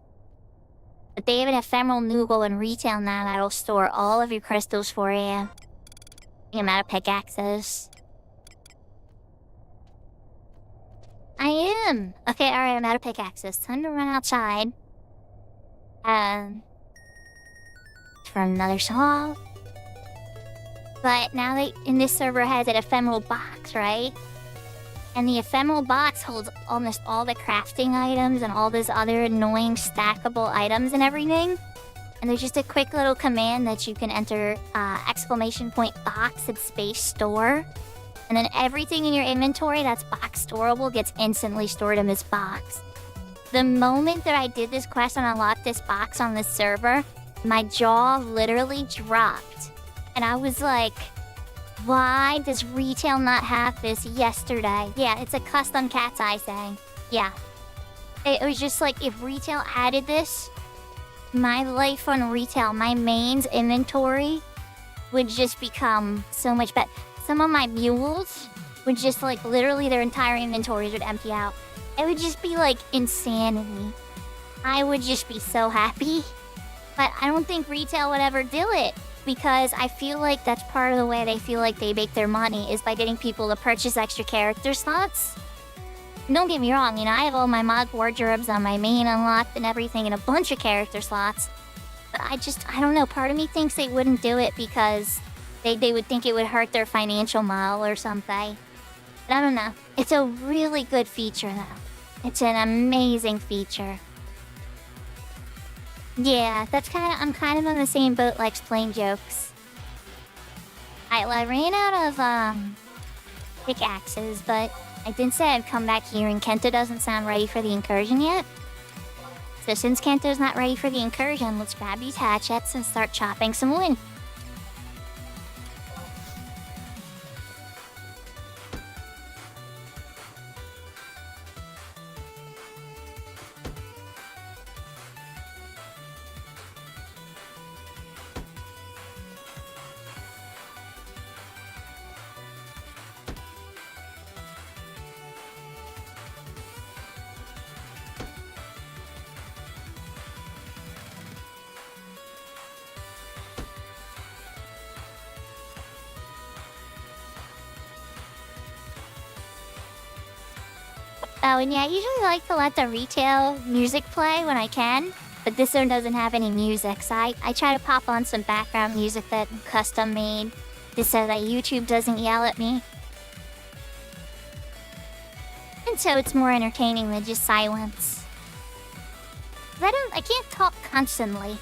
But they have an Ephemeral Noogle in retail now that'll store all of your crystals for you. I'm out of pickaxes. I am! Okay, alright, I'm out of pickaxes. Time to run outside. For another song. But now they, in this server has an ephemeral box, right? And the ephemeral box holds almost all the crafting items and all those other annoying stackable items and everything. And there's just a quick little command that you can enter exclamation point box and space store. And then everything in your inventory that's box storable gets instantly stored in this box. The moment that I did this quest and unlocked this box on this server, my jaw literally dropped. And I was like, why does retail not have this yesterday? Yeah, it's a custom Cat's Eye thing. Yeah. It was just like, if retail added this, my life on retail, my mains inventory would just become so much better. Some of my mules would just like, literally their entire inventories would empty out. It would just be like insanity. I would just be so happy. But I don't think retail would ever do it. Because I feel like that's part of the way they feel like they make their money is by getting people to purchase extra character slots. And don't get me wrong, you know, I have all my mod wardrobes on my main unlocked and everything and a bunch of character slots. But I don't know, part of me thinks they wouldn't do it because they would think it would hurt their financial model or something. But I don't know. It's a really good feature though. It's an amazing feature. Yeah, I'm kind of on the same boat like playing jokes. I ran out of pickaxes, but I did say I'd come back here and Kento doesn't sound ready for the incursion yet. So since Kento's not ready for the incursion, let's grab these hatchets and start chopping some wood. Oh, and yeah, I usually like to let the retail music play when I can, but this one doesn't have any music, so I try to pop on some background music that custom made, just so that YouTube doesn't yell at me. And so it's more entertaining than just silence. I can't talk constantly.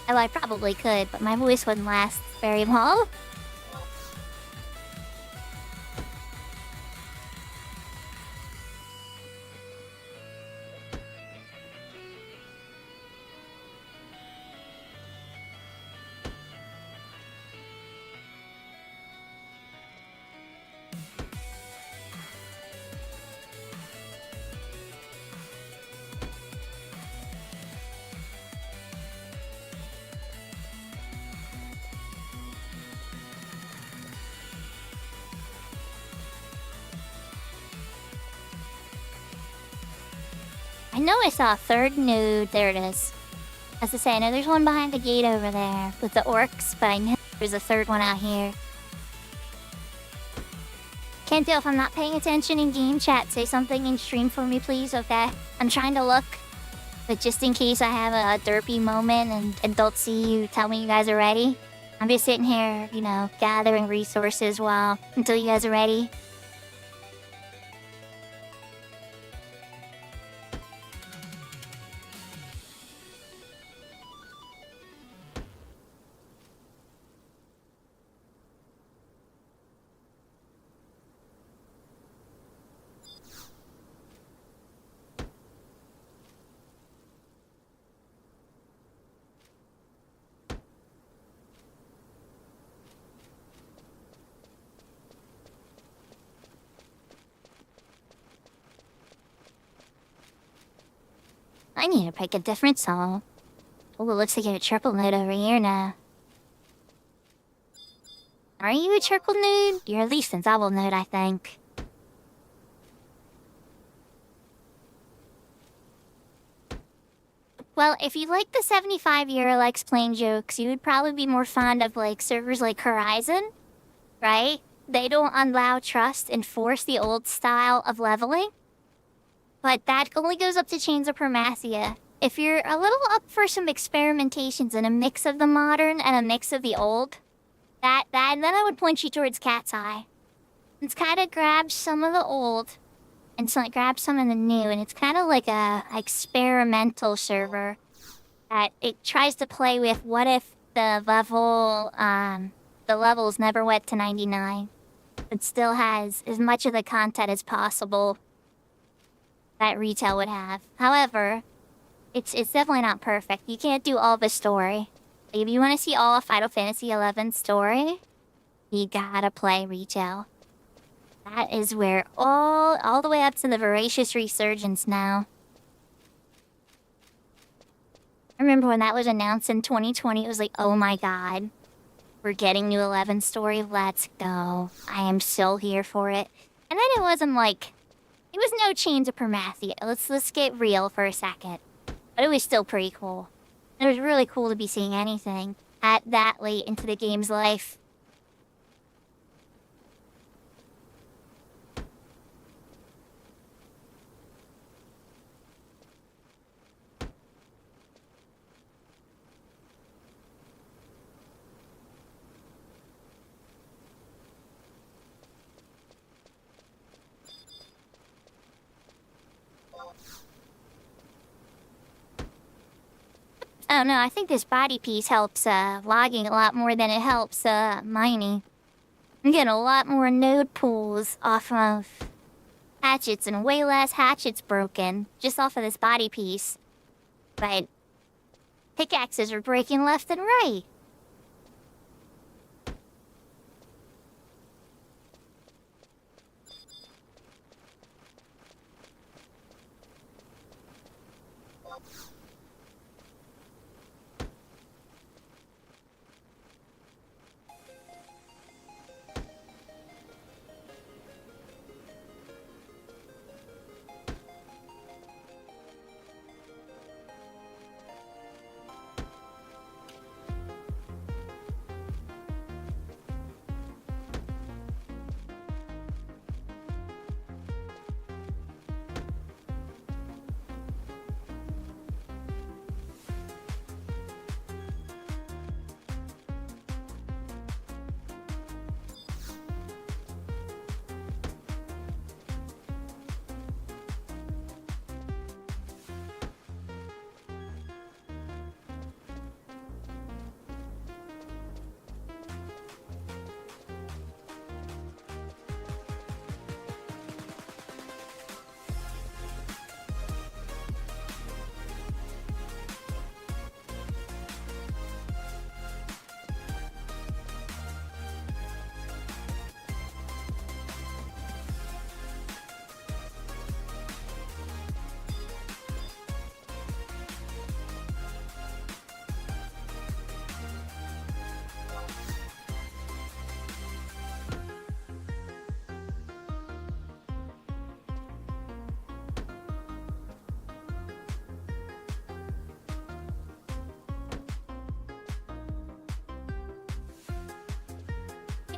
Oh, I probably could, but my voice wouldn't last very long. I know I saw a third nude. There it is. As I say, I know there's one behind the gate over there with the orcs, but I know there's a third one out here. Can't tell if I'm not paying attention in game chat. Say something in stream for me, please, okay? I'm trying to look, but just in case I have a derpy moment and don't see you, tell me you guys are ready. I'm just sitting here, you know, gathering resources until you guys are ready. I need to pick a different song. Oh, it looks like you're a triple nude over here now. Are you a triple nude? You're at least a double nude, I think. Well, if you like the 75-year likes playing jokes, you would probably be more fond of like servers like Horizon, right? They don't allow trust and force the old style of leveling. But that only goes up to Chains of Permathia. If you're a little up for some experimentations and a mix of the modern and a mix of the old, then I would point you towards Cat's Eye. It's kind of grabs some of the old and grabs some of the new, and it's kind of like a experimental server that it tries to play with what if the levels never went to 99. It still has as much of the content as possible that retail would have. However, it's definitely not perfect. You can't do all the story. If you want to see all of Final Fantasy XI story, you gotta play retail. That is where all the way up to the Voracious Resurgence now. I remember when that was announced in 2020, it was like, oh my god, we're getting new 11 story, let's go. I am so here for it. And then it wasn't like, it was no Chains of Permathia. Let's get real for a second. But it was still pretty cool. It was really cool to be seeing anything at that late into the game's life. Oh no, I think this body piece helps logging a lot more than it helps mining. I'm getting a lot more node pools off of hatchets and way less hatchets broken just off of this body piece. But pickaxes are breaking left and right.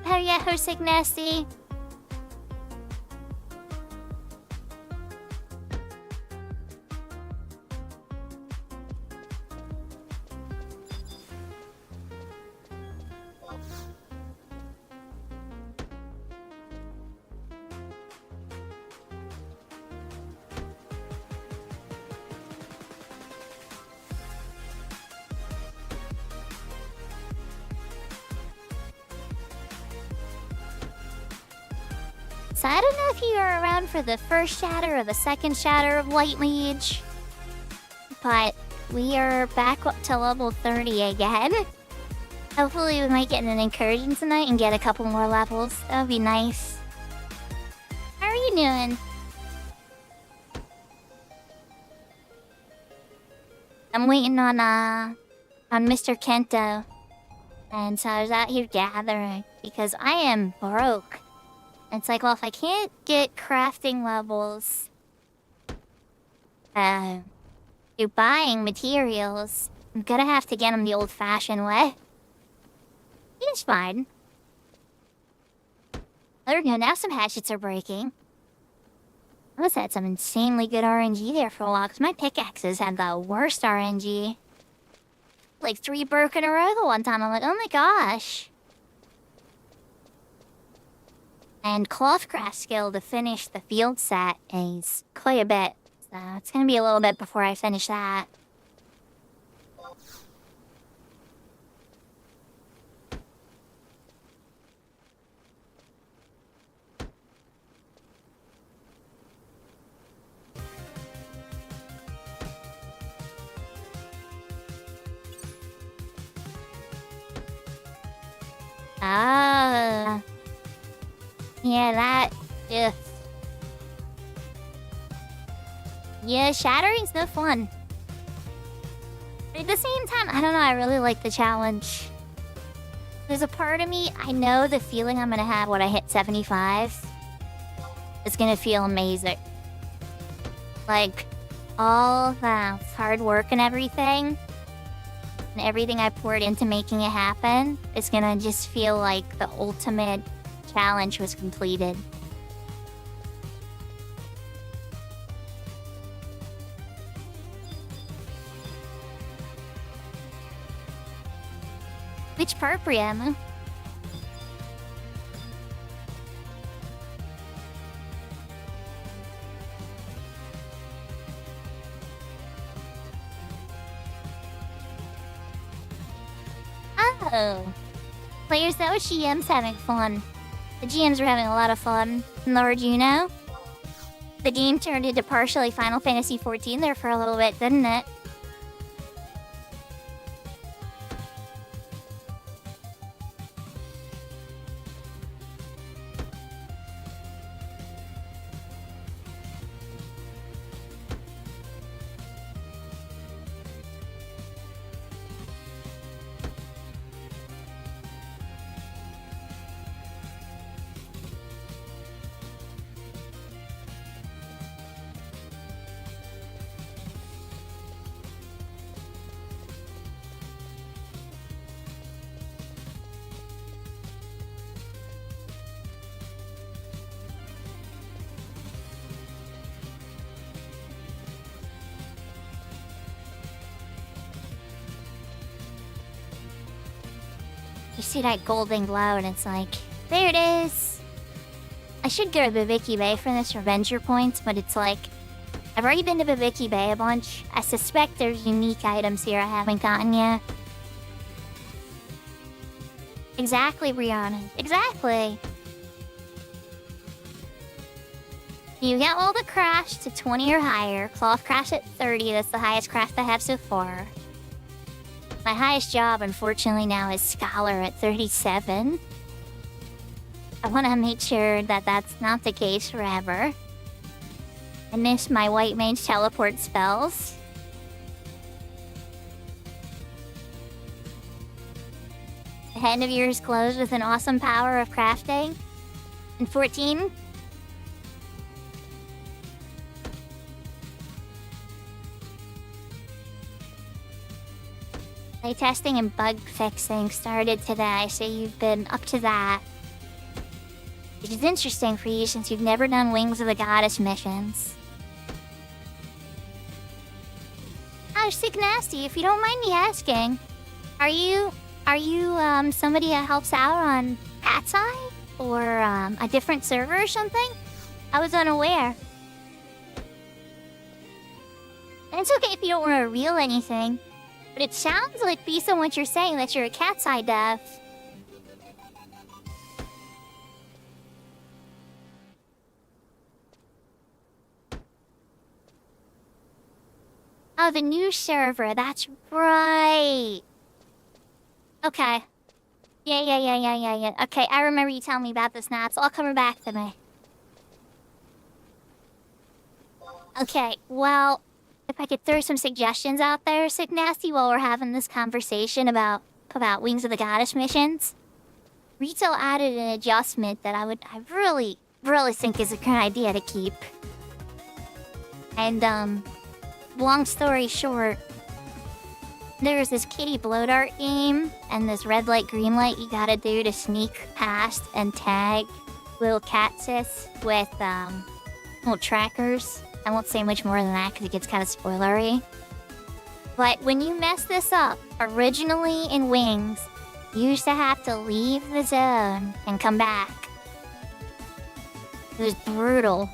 Hell yeah, Hosik Nasty. So I don't know if you were around for the first shatter or the second shatter of Light Mage, but we are back up to level 30 again. Hopefully we might get an incursion tonight and get a couple more levels. That would be nice. How are you doing? I'm waiting on Mr. Kento. And so I was out here gathering because I am broke. It's like, well, if I can't get crafting levels through buying materials, I'm gonna have to get them the old-fashioned way. It's fine. There we go, now some hatchets are breaking. I must have had some insanely good RNG there for a while, because my pickaxes had the worst RNG. Like 3 broke in a row the one time, I'm like, oh my gosh. And Clothcraft skill to finish the field set is quite a bit. So it's gonna be a little bit before I finish that. Ah. Yeah, that... Ugh. Yeah, shattering's no fun. But at the same time, I don't know, I really like the challenge. There's a part of me, I know the feeling I'm gonna have when I hit 75 is gonna feel amazing. Like, all the hard work and everything I poured into making it happen, is gonna just feel like the ultimate challenge was completed. Which part, Brianna? Oh. Players know GM's having fun. The GMs are having a lot of fun. Lord, you know? The game turned into partially Final Fantasy XIV there for a little bit, didn't it? You see that golden glow and it's like, there it is! I should go to Babiki Bay for this Revenger points, but it's like, I've already been to Babiki Bay a bunch. I suspect there's unique items here I haven't gotten yet. Exactly, Brianna. Exactly! You get all the crash to 20 or higher. Cloth crash at 30, that's the highest crash I have so far. My highest job, unfortunately, now is Scholar at 37. I want to make sure that that's not the case forever. I miss my White Mage teleport spells. The end of yours glows with an awesome power of crafting. And 14. Playtesting and bug fixing started today, so you've been up to that. which is interesting for you since you've never done Wings of the Goddess missions. Oh, Sick Nasty, if you don't mind me asking, are you somebody that helps out on Cat's Eye? Or, a different server or something? I was unaware. And it's okay if you don't want to reveal anything, but it sounds like, based on what you're saying, that you're a Cat's Eye dev. Oh, the new server, that's right. Okay. Yeah. Okay, I remember you telling me about this now. It's all coming back to me. Okay, well, if I could throw some suggestions out there, Sick Nasty, while we're having this conversation about Wings of the Goddess missions. Retail added an adjustment that I really think is a good idea to keep. And, long story short, there's this kitty blow dart game and this red light, green light you gotta do to sneak past and tag little catsis with, little trackers. I won't say much more than that because it gets kind of spoilery. But when you mess this up, originally in Wings, you used to have to leave the zone and come back. It was brutal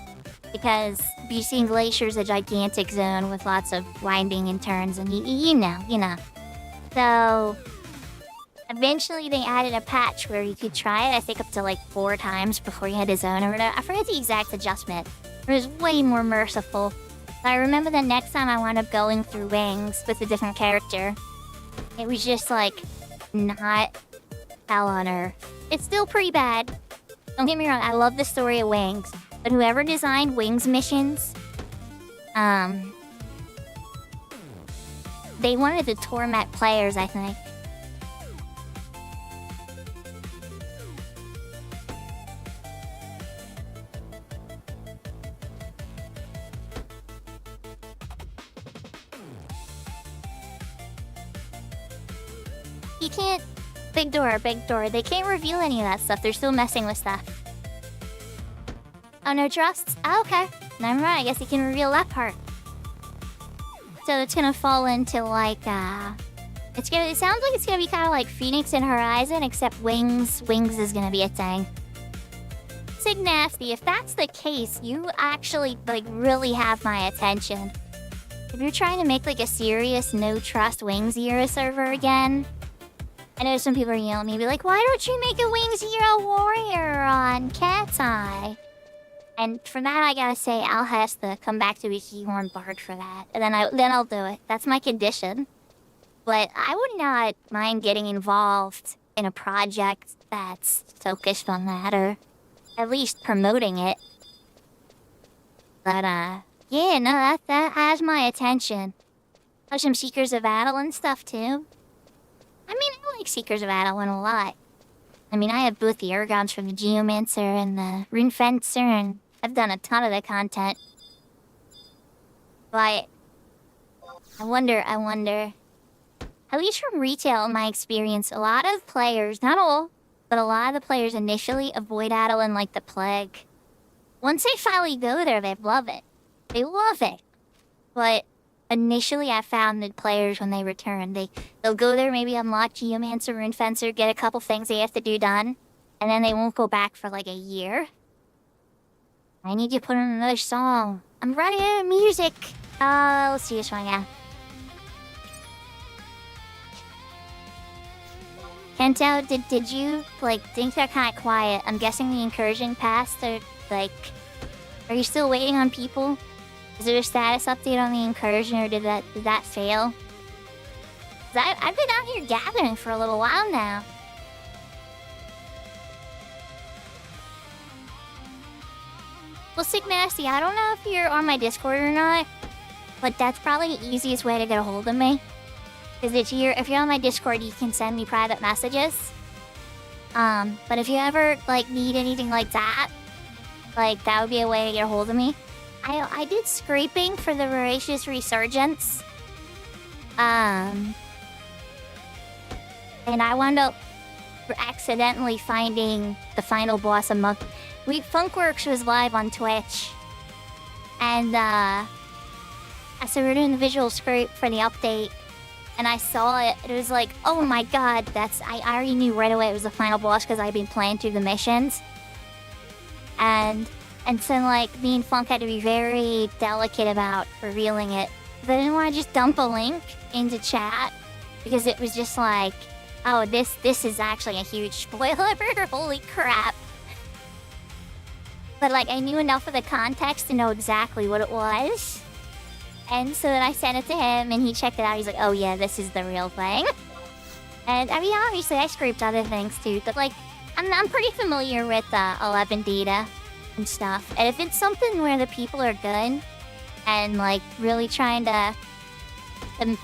because BC Glacier is a gigantic zone with lots of winding and turns, and you know. So eventually they added a patch where you could try it, I think up to like 4 times before you had a zone or whatever. I forget the exact adjustment. It was way more merciful. I remember the next time I wound up going through Wings with a different character, it was just like not hell on earth. It's still pretty bad. Don't get me wrong, I love the story of Wings. But whoever designed Wings missions, they wanted to torment players, I think. You can't... Big door. They can't reveal any of that stuff. They're still messing with stuff. Oh, no trusts? Oh, okay. Never mind. I guess you can reveal that part. So it's gonna fall into like, it sounds like it's gonna be kind of like Phoenix and Horizon, except Wings is gonna be a thing. Sig Nasty, if that's the case, you actually, like, really have my attention. If you're trying to make, like, a serious no-trust Wings era server again, I know some people are yelling at me, be like, why don't you make a Wings era warrior on Cat's Eye? And for that, I gotta say, Al has to come back to a Keyhorn Bard for that. And then I'll do it. That's my condition. But I would not mind getting involved in a project that's focused on that, or at least promoting it. But, yeah, no, that has my attention. Oh, some Seekers of Adeline stuff, too. I mean, I like Seekers of Adeline a lot. I mean, I have both the Ergons from the Geomancer and the Rune Fencer, and I've done a ton of the content. But I wonder, at least from retail in my experience, a lot of players, not all, but a lot of the players initially avoid Adeline like the plague. Once they finally go there, they love it. They love it. But initially I found that players, when they return, they'll go there, maybe unlock Geomancer, Rune Fencer, get a couple things they have to do done, and then they won't go back for like a year. I need to put in another song. I'm running out of music. Let's see this one, yeah. Kento, did you, like, think they're kind of quiet? I'm guessing the incursion passed, or, like, are you still waiting on people? Is there a status update on the incursion, or did that fail? 'Cause I've been out here gathering for a little while now. Well, Sick Nasty, I don't know if you're on my Discord or not, but that's probably the easiest way to get a hold of me. Because if you're on my Discord, you can send me private messages. But if you ever, like, need anything like that, like, that would be a way to get a hold of me. I did scraping for the Voracious Resurgence. And I wound up accidentally finding the final boss Funkworks was live on Twitch. And, so we were doing the visual script for the update. And I saw it. It was like, oh my god, I already knew right away it was the final boss because I'd been playing through the missions. And so, like, me and Funk had to be very delicate about revealing it. But I didn't want to just dump a link into chat because it was just like, oh, this is actually a huge spoiler. Holy crap. But, like, I knew enough of the context to know exactly what it was. And so then I sent it to him, and he checked it out. He's like, oh, yeah, this is the real thing. And, I mean, obviously, I scraped other things, too. But, like, I'm pretty familiar with 11 data and stuff. And if it's something where the people are good and, like, really trying to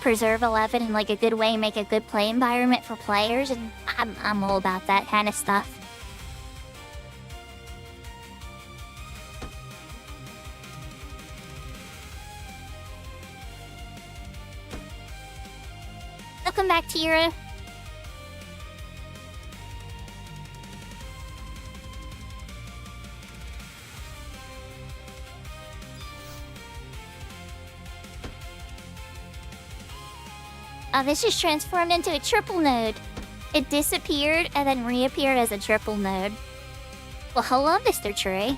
preserve 11 in, like, a good way, make a good play environment for players, and I'm all about that kind of stuff. Welcome back, Tira. This is transformed into a triple node. It disappeared and then reappeared as a triple node. Well, hello, Mr. Tree.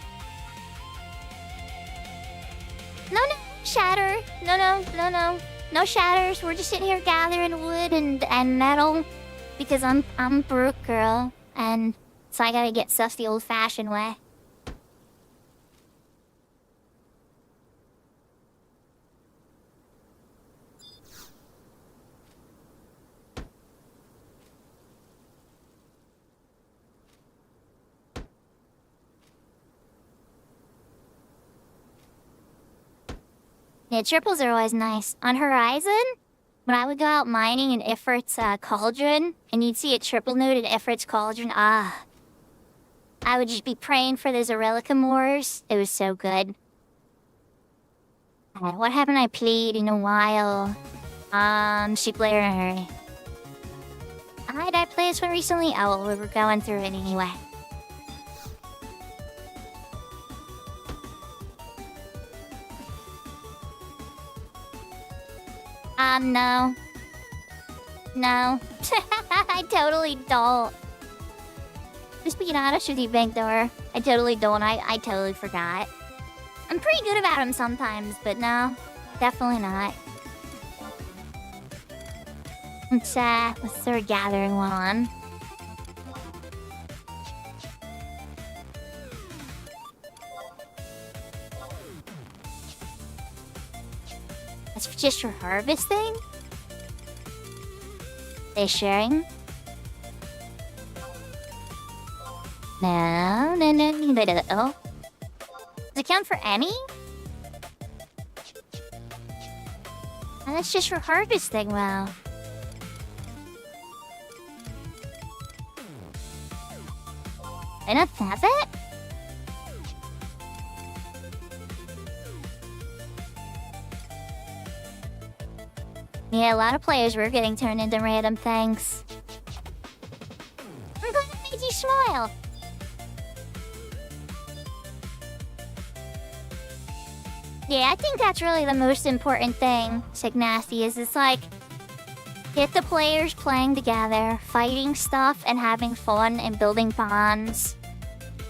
No, shatter. No shatters. We're just sitting here gathering wood and metal because I'm broke, girl, and so I gotta get sus the old-fashioned way. Yeah, triples are always nice. On Horizon, when I would go out mining in Ifrit's cauldron, and you'd see a triple node in Ifrit's cauldron, I would just be praying for the Zerelica-Moors. It was so good. What haven't I played in a while? Sheep Lair in a hurry. Did I play this one recently? Oh, well, we were going through it anyway. No. I totally don't. Just being honest with you, Bankdoor. I totally don't. I totally forgot. I'm pretty good about them sometimes, but no. Definitely not. Let's start gathering one. That's just for harvesting? They sharing? No. Does it count for any? Oh, that's just for harvesting, wow. I not have it? Yeah, a lot of players were getting turned into random things. I'm glad it made you smile. Yeah, I think that's really the most important thing, Sick Nasty, is it's like, get the players playing together, fighting stuff, and having fun and building bonds.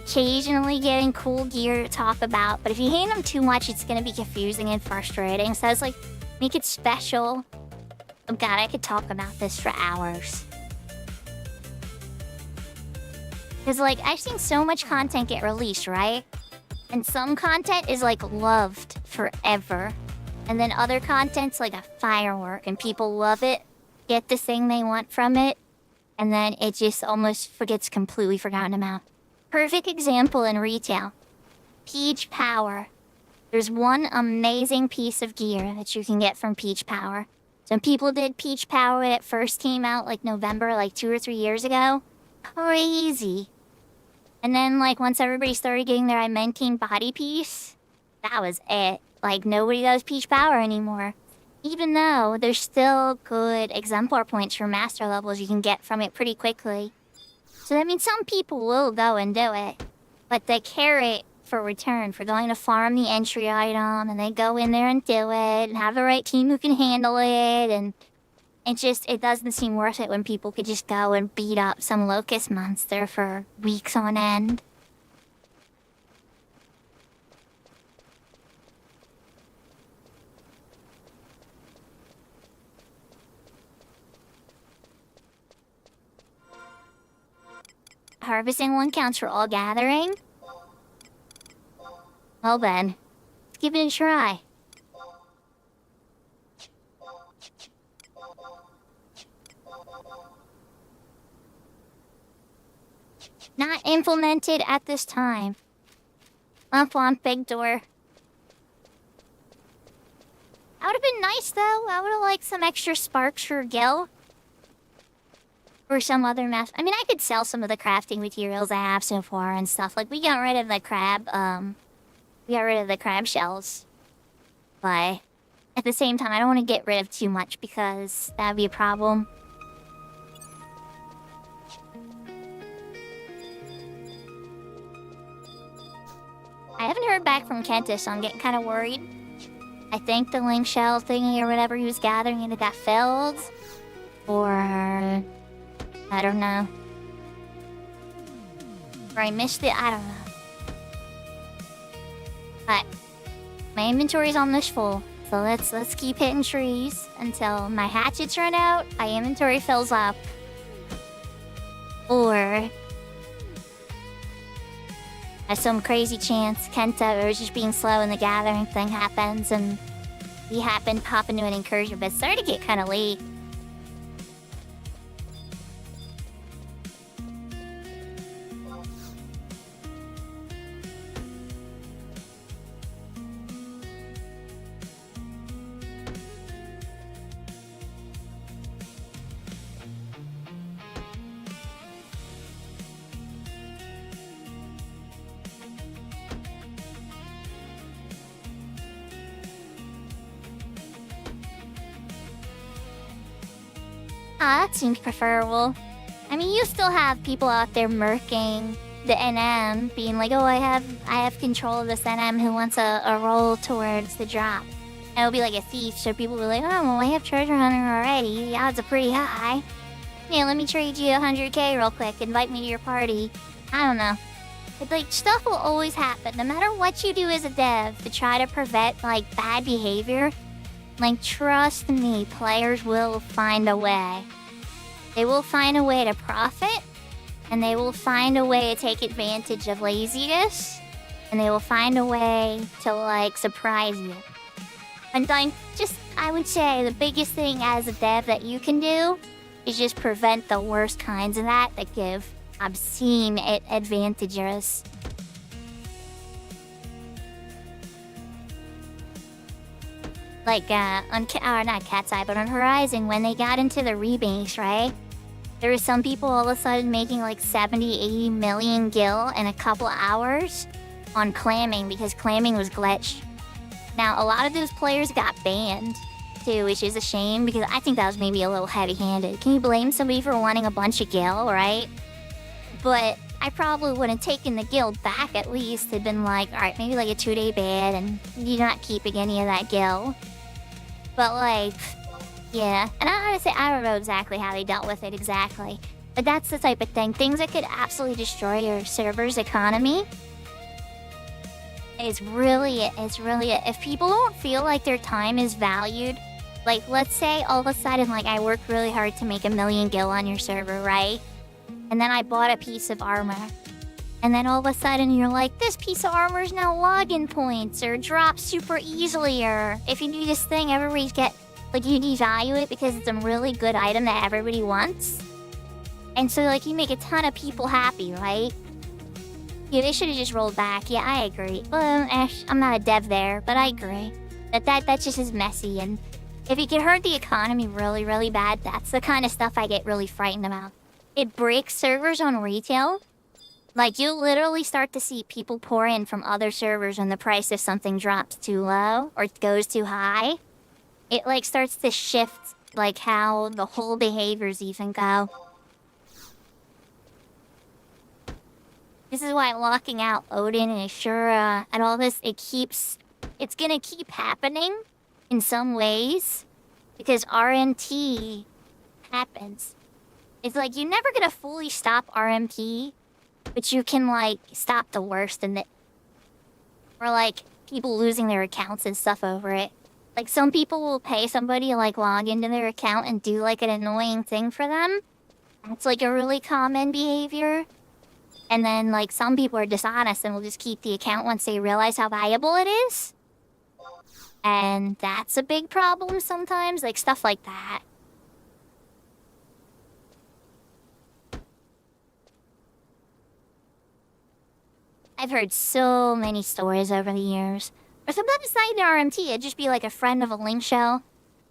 Occasionally getting cool gear to talk about, but if you hate them too much, it's gonna be confusing and frustrating. So it's like, make it special. Oh god, I could talk about this for hours. Because, like, I've seen so much content get released, right? And some content is, like, loved forever. And then other content's like a firework, and people love it, get the thing they want from it, and then it just almost gets completely forgotten about. Perfect example in retail. Peach Power. There's one amazing piece of gear that you can get from Peach Power. Some people did Peach Power when it first came out, like November, like 2 or 3 years ago. Crazy. And then, like, once everybody started getting their Imentine body piece, that was it. Like, nobody does Peach Power anymore. Even though there's still good exemplar points for master levels you can get from it pretty quickly. So that means some people will go and do it. But the carrot for return for going to farm the entry item, and they go in there and do it, and have the right team who can handle it, and it doesn't seem worth it when people could just go and beat up some locust monster for weeks on end. Harvesting one counts for all gathering? Well then, let's give it a try. Not implemented at this time. Womp womp, big door. That would have been nice though. I would have liked some extra sparks for Gil. Or some other mess. I mean, I could sell some of the crafting materials I have so far and stuff. Like, we got rid of the crab, we got rid of the crab shells. But at the same time, I don't want to get rid of too much because that would be a problem. I haven't heard back from Kentis, so I'm getting kind of worried. I think the link shell thingy or whatever he was gathering and it got filled. Or I don't know. Or I missed it, I don't know. But my inventory's almost full, so let's keep hitting trees until my hatchets run out, my inventory fills up. Or there's some crazy chance Kenta or just being slow and the gathering thing happens and we happen to pop into an incursion, but it's starting to get kind of late. Ah, that seems preferable. I mean, you still have people out there murking the NM, being like, oh, I have control of this NM who wants a roll towards the drop. And it'll be like a thief, so people will be like, oh, well, I have treasure hunter already. The odds are pretty high. Yeah, let me trade you 100k real quick. Invite me to your party. I don't know. But, like, stuff will always happen, no matter what you do as a dev to try to prevent, like, bad behavior. Like, trust me, players will find a way. They will find a way to profit, and they will find a way to take advantage of laziness, and they will find a way to, like, surprise you. And, like, I would say the biggest thing as a dev that you can do is just prevent the worst kinds of that give obscene advantages. Like, not Cat's Eye, but on Horizon, when they got into the rebase, right? There were some people all of a sudden making like 70, 80 million gil in a couple hours on clamming because clamming was glitched. Now, a lot of those players got banned, too, which is a shame because I think that was maybe a little heavy-handed. Can you blame somebody for wanting a bunch of gil, right? But I probably would have taken the gil back at least. They'd been like, alright, maybe like a 2-day ban and you're not keeping any of that gil. But, like, yeah. And I honestly, I don't know exactly how they dealt with it exactly. But that's the type of thing. Things that could absolutely destroy your server's economy. It's really, if people don't feel like their time is valued, like, let's say all of a sudden, like, I worked really hard to make 1 million gil on your server, right? And then I bought a piece of armor. And then all of a sudden you're like, this piece of armor is now login points, or drops super easily, or if you do this thing, everybody's you devalue it because it's a really good item that everybody wants. And so, like, you make a ton of people happy, right? Yeah, they should have just rolled back. Yeah, I agree. Well, I'm not a dev there, but I agree. That just is messy, and if it could hurt the economy really, really bad, that's the kind of stuff I get really frightened about. It breaks servers on retail. Like, you'll literally start to see people pour in from other servers when the price of something drops too low or goes too high. It, like, starts to shift, like, how the whole behaviors even go. This is why locking out Odin and Ashura and all this, it's gonna keep happening in some ways because RMT happens. It's like you're never gonna fully stop RMT, but you can like stop the worst in it. Or like people losing their accounts and stuff over it. Like some people will pay somebody to like log into their account and do like an annoying thing for them. That's like a really common behavior. And then like some people are dishonest and will just keep the account once they realize how valuable it is. And that's a big problem sometimes, like stuff like that. I've heard so many stories over the years. Or sometimes it's not even RMT, it'd just be like a friend of a link shell.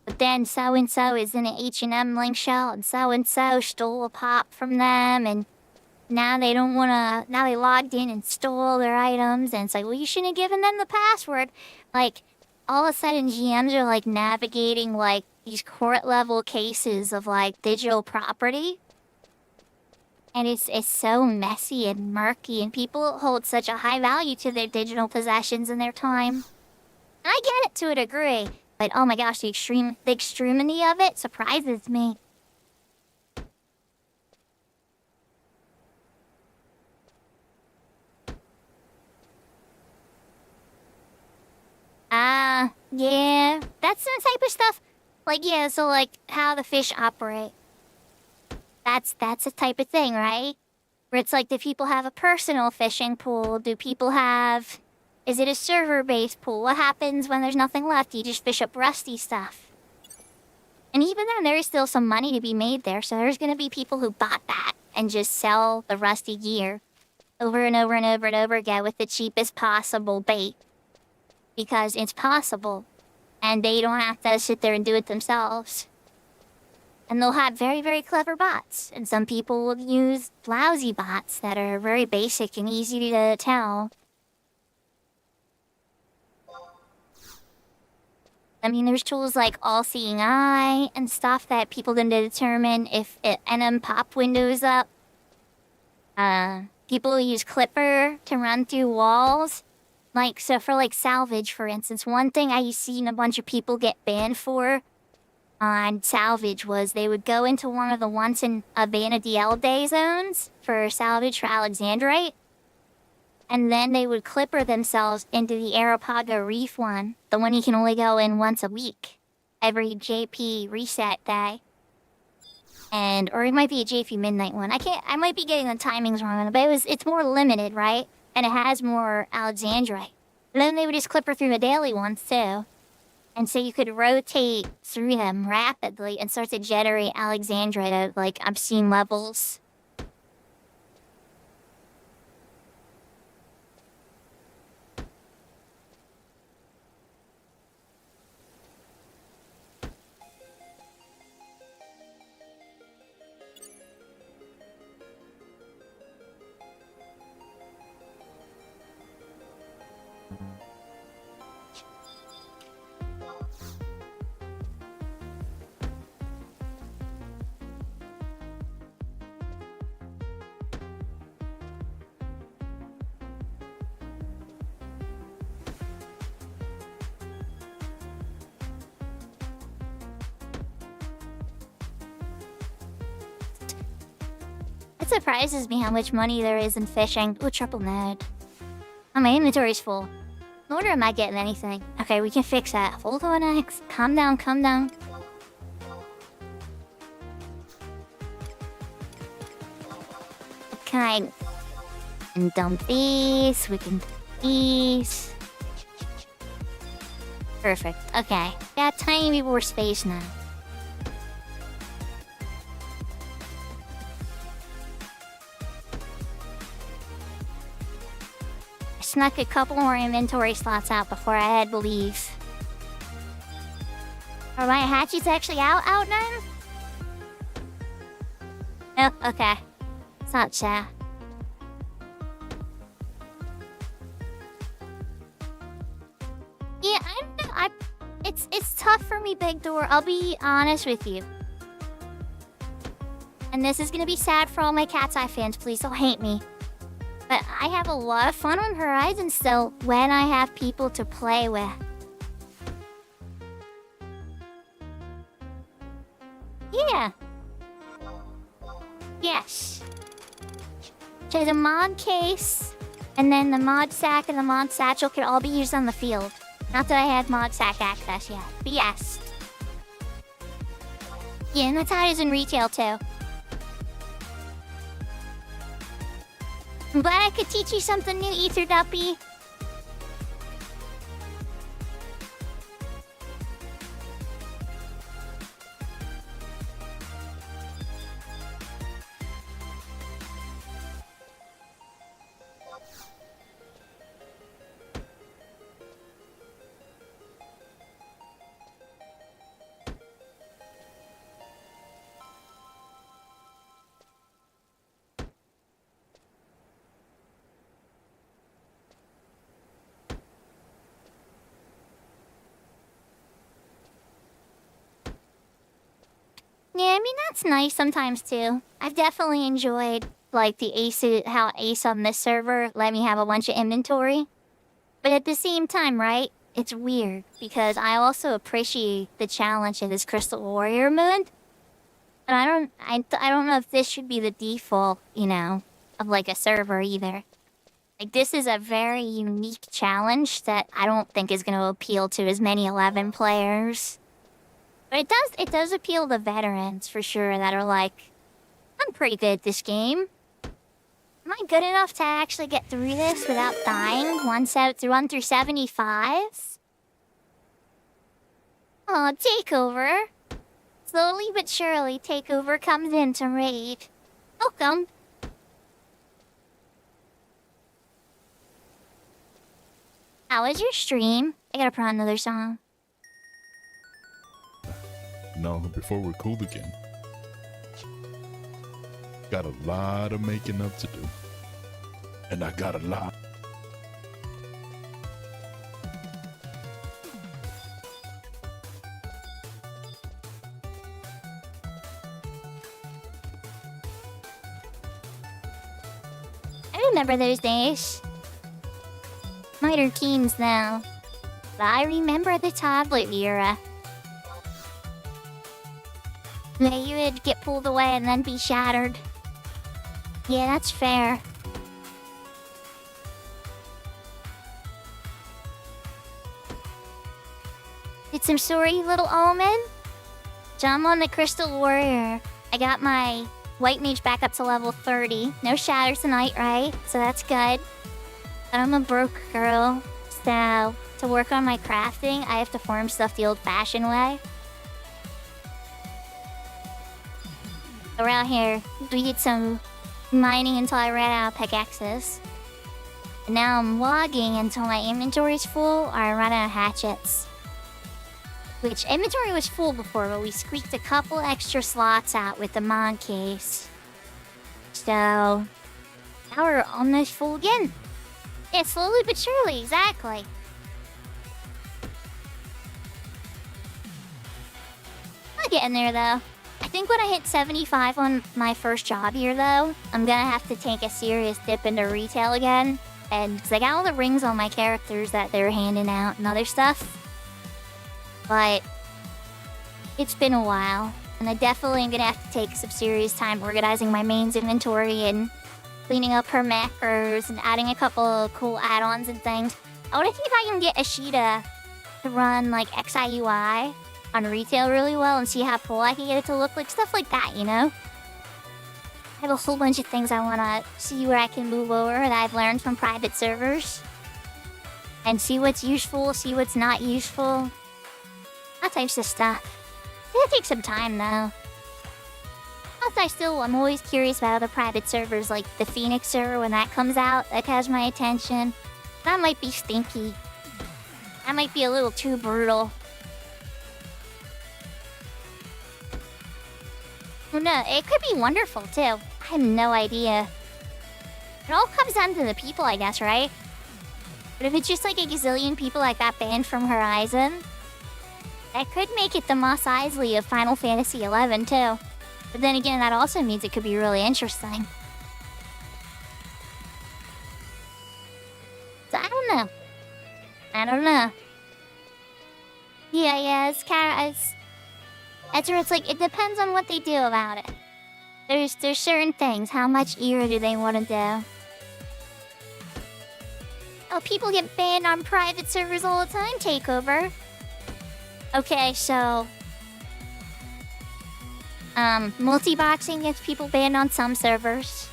But then so-and-so is in an H&M link shell, and so-and-so stole a pop from them, and now they don't wanna, now they logged in and stole their items, and it's like, well, you shouldn't have given them the password. Like, all of a sudden GMs are like navigating like these court-level cases of like digital property. And it's so messy and murky, and people hold such a high value to their digital possessions and their time. I get it to a degree, but oh my gosh, the extremity of it surprises me. Yeah, that's the type of stuff. Like, yeah, so like how the fish operate. That's the type of thing, right? Where it's like, do people have a personal fishing pool? Do people have... Is it a server-based pool? What happens when there's nothing left? You just fish up rusty stuff. And even then, there is still some money to be made there, so there's gonna be people who bought that and just sell the rusty gear over and over and over and over again with the cheapest possible bait. Because it's possible, and they don't have to sit there and do it themselves. And they'll have very, very clever bots. And some people will use lousy bots that are very basic and easy to tell. I mean, there's tools like All-Seeing Eye and stuff that people can determine if NM pop windows up. People use Clipper to run through walls. Like, so for like salvage, for instance, one thing I seen a bunch of people get banned for on salvage was they would go into one of the once in a DL day zones for salvage for Alexandrite, and then they would clipper themselves into the Arapago Reef one, the one you can only go in once a week, every JP reset day. Or it might be a JP midnight one. I might be getting the timings wrong on it, but it's more limited, right? And it has more Alexandrite. And then they would just clipper through the daily ones too. And so you could rotate through them rapidly and start to generate Alexandrite at like obscene levels. It surprises me how much money there is in fishing. Ooh, triple node. Oh, my inventory's full. No wonder am I getting anything. Okay, we can fix that. Hold on, X. Calm down, calm down. Okay. And dump these. We can dump these. Perfect. Okay. Got tiny bit more space now. Snuck a couple more inventory slots out before I had to leave. Are my hatchets actually out now? Oh, okay. It's not sad. Yeah, it's tough for me, Big Door. I'll be honest with you. And this is gonna be sad for all my Cat's Eye fans. Please don't hate me. But I have a lot of fun on Horizon still when I have people to play with. Yeah. Yes. There's a mod case, and then the mod sack and the mod satchel can all be used on the field. Not that I had mod sack access yet, but yes. Yeah, and that's how it is in retail too. I'm glad I could teach you something new, Ether Duppy. Yeah, I mean, that's nice sometimes, too. I've definitely enjoyed, like, how Ace on this server let me have a bunch of inventory. But at the same time, right, it's weird, because I also appreciate the challenge of this Crystal Warrior mode. And I don't know if this should be the default, you know, of, like, a server either. Like, this is a very unique challenge that I don't think is going to appeal to as many 11 players. But it does appeal to veterans, for sure, that are like, I'm pretty good at this game. Am I good enough to actually get through this without dying once out through 1 through 75? Oh, Takeover. Slowly but surely, Takeover comes in to raid. Welcome. How was your stream? I gotta put on another song. No, before we're cool again. Got a lot of making up to do. And I got a lot. I remember those days. Minor teens now. But I remember the tablet era. Where you would get pulled away and then be shattered. Yeah, that's fair. Did some sorry little omen? So I'm on the Crystal Warrior. I got my White Mage back up to level 30. No shatters tonight, right? So that's good. But I'm a broke girl. So, to work on my crafting, I have to farm stuff the old-fashioned way. Around here, we did some mining until I ran out of pickaxes. And now I'm logging until my inventory's full or I run out of hatchets. Which, inventory was full before, but we squeaked a couple extra slots out with the mod case. So, now we're almost full again. Yeah, slowly but surely, exactly. I'm getting there, though. I think when I hit 75 on my first job here, though, I'm gonna have to take a serious dip into retail again. And because I got all the rings on my characters that they're handing out and other stuff. But it's been a while, and I definitely am gonna have to take some serious time organizing my mains inventory and cleaning up her macros and adding a couple of cool add-ons and things. I wanna see if I can get Ashita to run like XIUI on retail really well and see how cool I can get it to look like, stuff like that, you know? I have a whole bunch of things I wanna see where I can move over that I've learned from private servers. And see what's useful, see what's not useful. That types of stuff. It'll take some time though. Plus I'm always curious about other private servers like the Phoenix server when that comes out. That has my attention. That might be stinky. That might be a little too brutal. Oh no, it could be wonderful too. I have no idea. It all comes down to the people, I guess, right? But if it's just like a gazillion people like that banned from Horizon, that could make it the Mos Eisley of Final Fantasy XI too. But then again, that also means it could be really interesting. don't know. I don't know. Yeah, it's kind of... That's where it's like, it depends on what they do about it. There's certain things. How much era do they want to do? Oh, people get banned on private servers all the time, Takeover. Okay, so... multi-boxing gets people banned on some servers.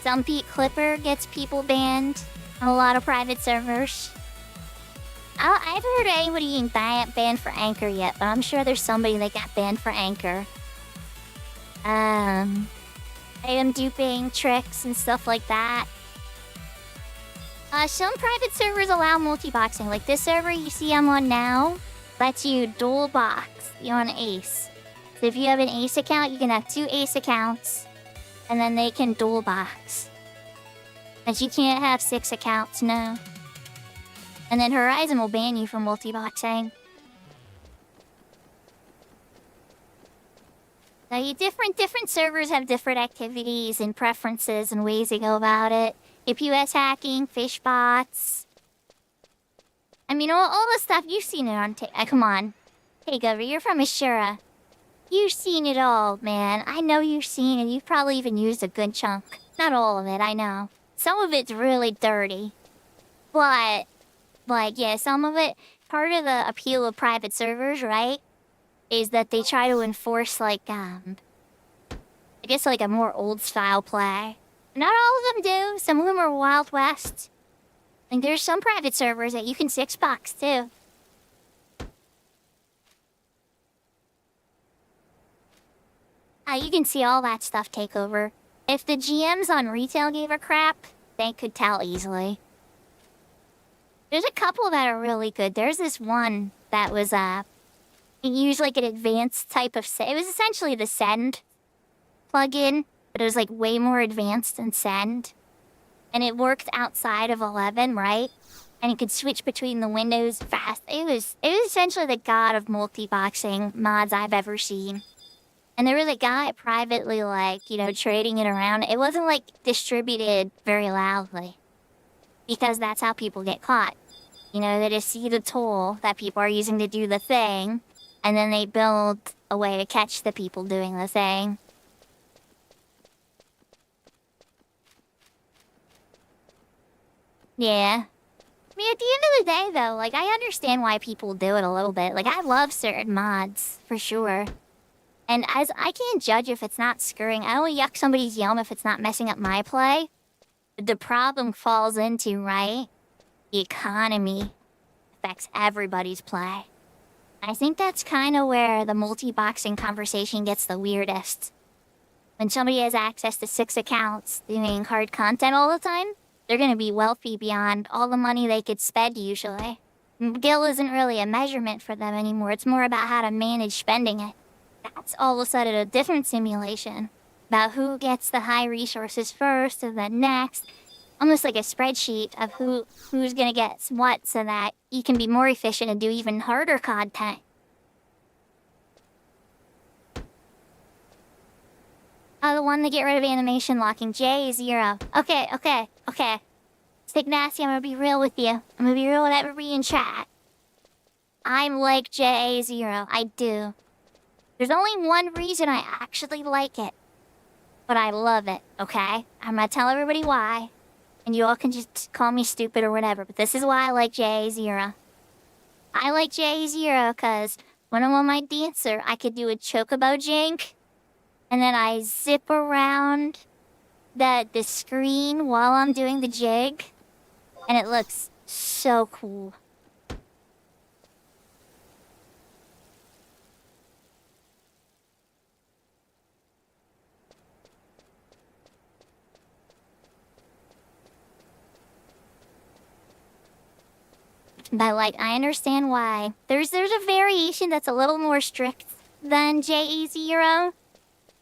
Some Clipper gets people banned on a lot of private servers. I haven't heard of anybody getting banned for Anchor yet, but I'm sure there's somebody that got banned for Anchor. Item duping, tricks, and stuff like that. Some private servers allow multi-boxing. Like this server you see I'm on now lets you dual box. You're on Ace. So if you have an Ace account, you can have 2 Ace accounts. And then they can dual box. But you can't have 6 accounts, no. And then Horizon will ban you for multi-boxing. So different servers have different activities and preferences and ways to go about it. APUS hacking, fish bots. I mean, all the stuff, you've seen it on come on. Takeover, you're from Ashura. You've seen it all, man. I know you've seen it. You've probably even used a good chunk. Not all of it, I know. Some of it's really dirty. But, like, yeah, some of it, part of the appeal of private servers, right, is that they try to enforce, like, I guess, like, a more old-style play. Not all of them do. Some of them are Wild West. Like, there's some private servers that you can 6-box, too. You can see all that stuff take over. If the GMs on retail gave a crap, they could tell easily. There's a couple that are really good. There's this one that was, it used like an advanced type of... It was essentially the Send plugin, but it was like way more advanced than Send. And it worked outside of 11, right? And you could switch between the windows fast. It was essentially the god of multi-boxing mods I've ever seen. And there was a guy privately, like, you know, trading it around. It wasn't, like, distributed very loudly. Because that's how people get caught. You know, they just see the tool that people are using to do the thing. And then they build a way to catch the people doing the thing. Yeah. I mean, at the end of the day, though, like, I understand why people do it a little bit. Like, I love certain mods, for sure. And as I can't judge if it's not screwing, I don't yuck somebody's yum if it's not messing up my play. The problem falls into, right? The economy affects everybody's play. I think that's kind of where the multi-boxing conversation gets the weirdest. When somebody has access to 6 accounts doing hard content all the time, they're going to be wealthy beyond all the money they could spend usually. Gil isn't really a measurement for them anymore. It's more about how to manage spending it. That's all of a sudden a different simulation about who gets the high resources first and then next. Almost like a spreadsheet of who's gonna get what so that you can be more efficient and do even harder content. Oh, the one to get rid of animation locking. J0. Okay. Stick nasty, I'm gonna be real with you. I'm gonna be real with everybody in chat. I'm like J0. I do. There's only one reason I actually like it. But I love it, okay? I'm gonna tell everybody why. And you all can just call me stupid or whatever, but this is why I like J0. I like J0 because when I'm on my dancer, I could do a chocobo jink. And then I zip around the screen while I'm doing the jig. And it looks so cool. But, like, I understand why. There's a variation that's a little more strict than JE0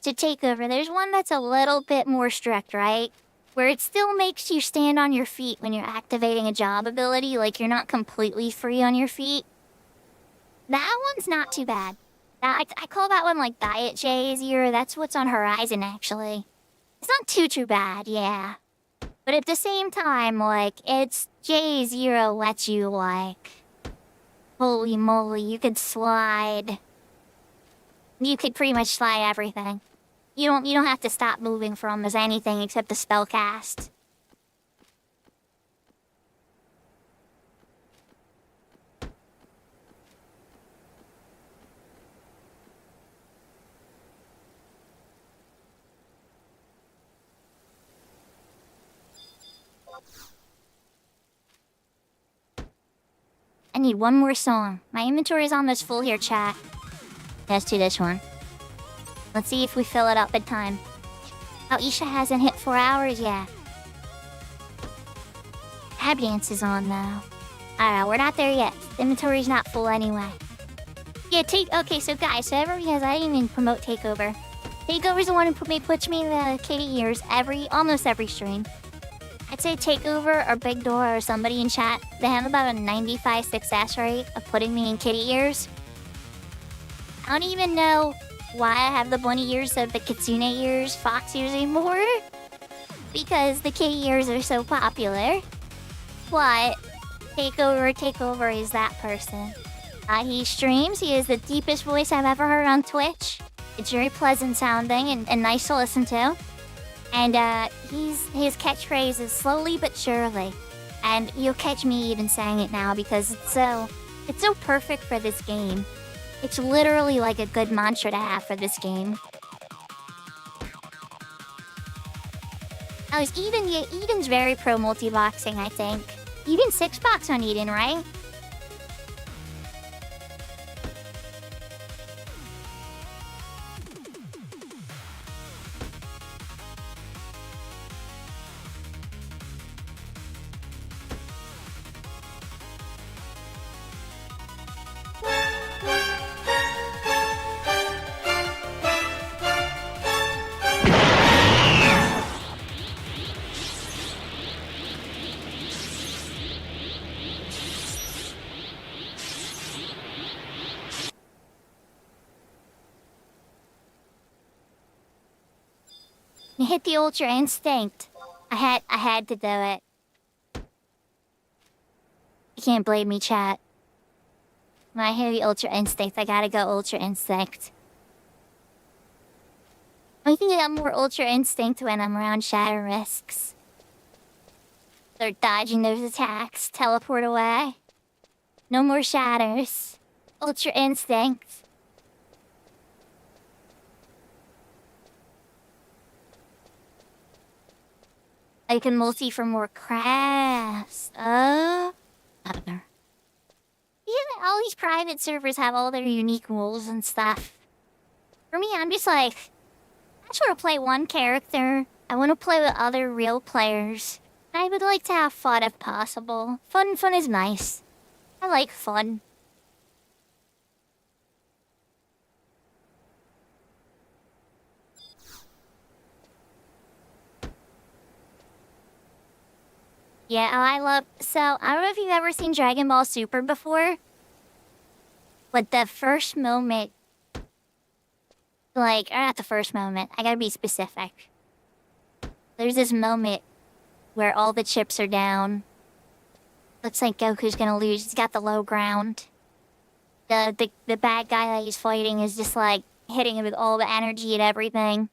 to take over. There's one that's a little bit more strict, right? Where it still makes you stand on your feet when you're activating a job ability, like you're not completely free on your feet. That one's not too bad. I call that one, like, Diet JE0. That's what's on Horizon, actually. It's not too bad, yeah. But at the same time, like, it's J0 lets you, like, holy moly, you could slide. You could pretty much slide everything. You don't have to stop moving for almost anything except the spell cast. I need one more song. My inventory is almost full here, chat. Let's do this one. Let's see if we fill it up in time. Oh, Isha hasn't hit 4 hours yet. Tab dance is on now. Alright, we're not there yet. The inventory's not full anyway. Yeah, okay, so guys, so because I didn't even promote Takeover. Takeover's the one who puts me in the kitty ears almost every stream. I'd say Takeover or Big Door or somebody in chat, they have about a 95 success rate of putting me in kitty ears. I don't even know why I have the bunny ears of the kitsune ears, fox ears anymore. Because the kitty ears are so popular. But Takeover is that person. He streams, he has the deepest voice I've ever heard on Twitch. It's very pleasant sounding and nice to listen to. And his catchphrase is slowly but surely. And you'll catch me even saying it now because it's so perfect for this game. It's literally like a good mantra to have for this game. Oh, is Eden? Yeah, Eden's very pro multi-boxing, I think. Eden 6-box on Eden, right? Hit the Ultra Instinct. I had to do it. You can't blame me, chat. When I hear the Ultra Instinct, I gotta go Ultra Instinct. I think I got more Ultra Instinct when I'm around Shatter Risks. They're dodging those attacks. Teleport away. No more shatters. Ultra Instinct. I can multi for more crafts. I don't know. Yeah, all these private servers have all their unique rules and stuff. For me, I'm just like, I just want to play one character. I want to play with other real players. I would like to have fun if possible. Fun is nice. I like fun. Yeah, I love... So, I don't know if you've ever seen Dragon Ball Super before. But the first moment... Like, or not the first moment. I gotta be specific. There's this moment where all the chips are down. Looks like Goku's gonna lose. He's got the low ground. The bad guy that he's fighting is just, like, hitting him with all the energy and everything.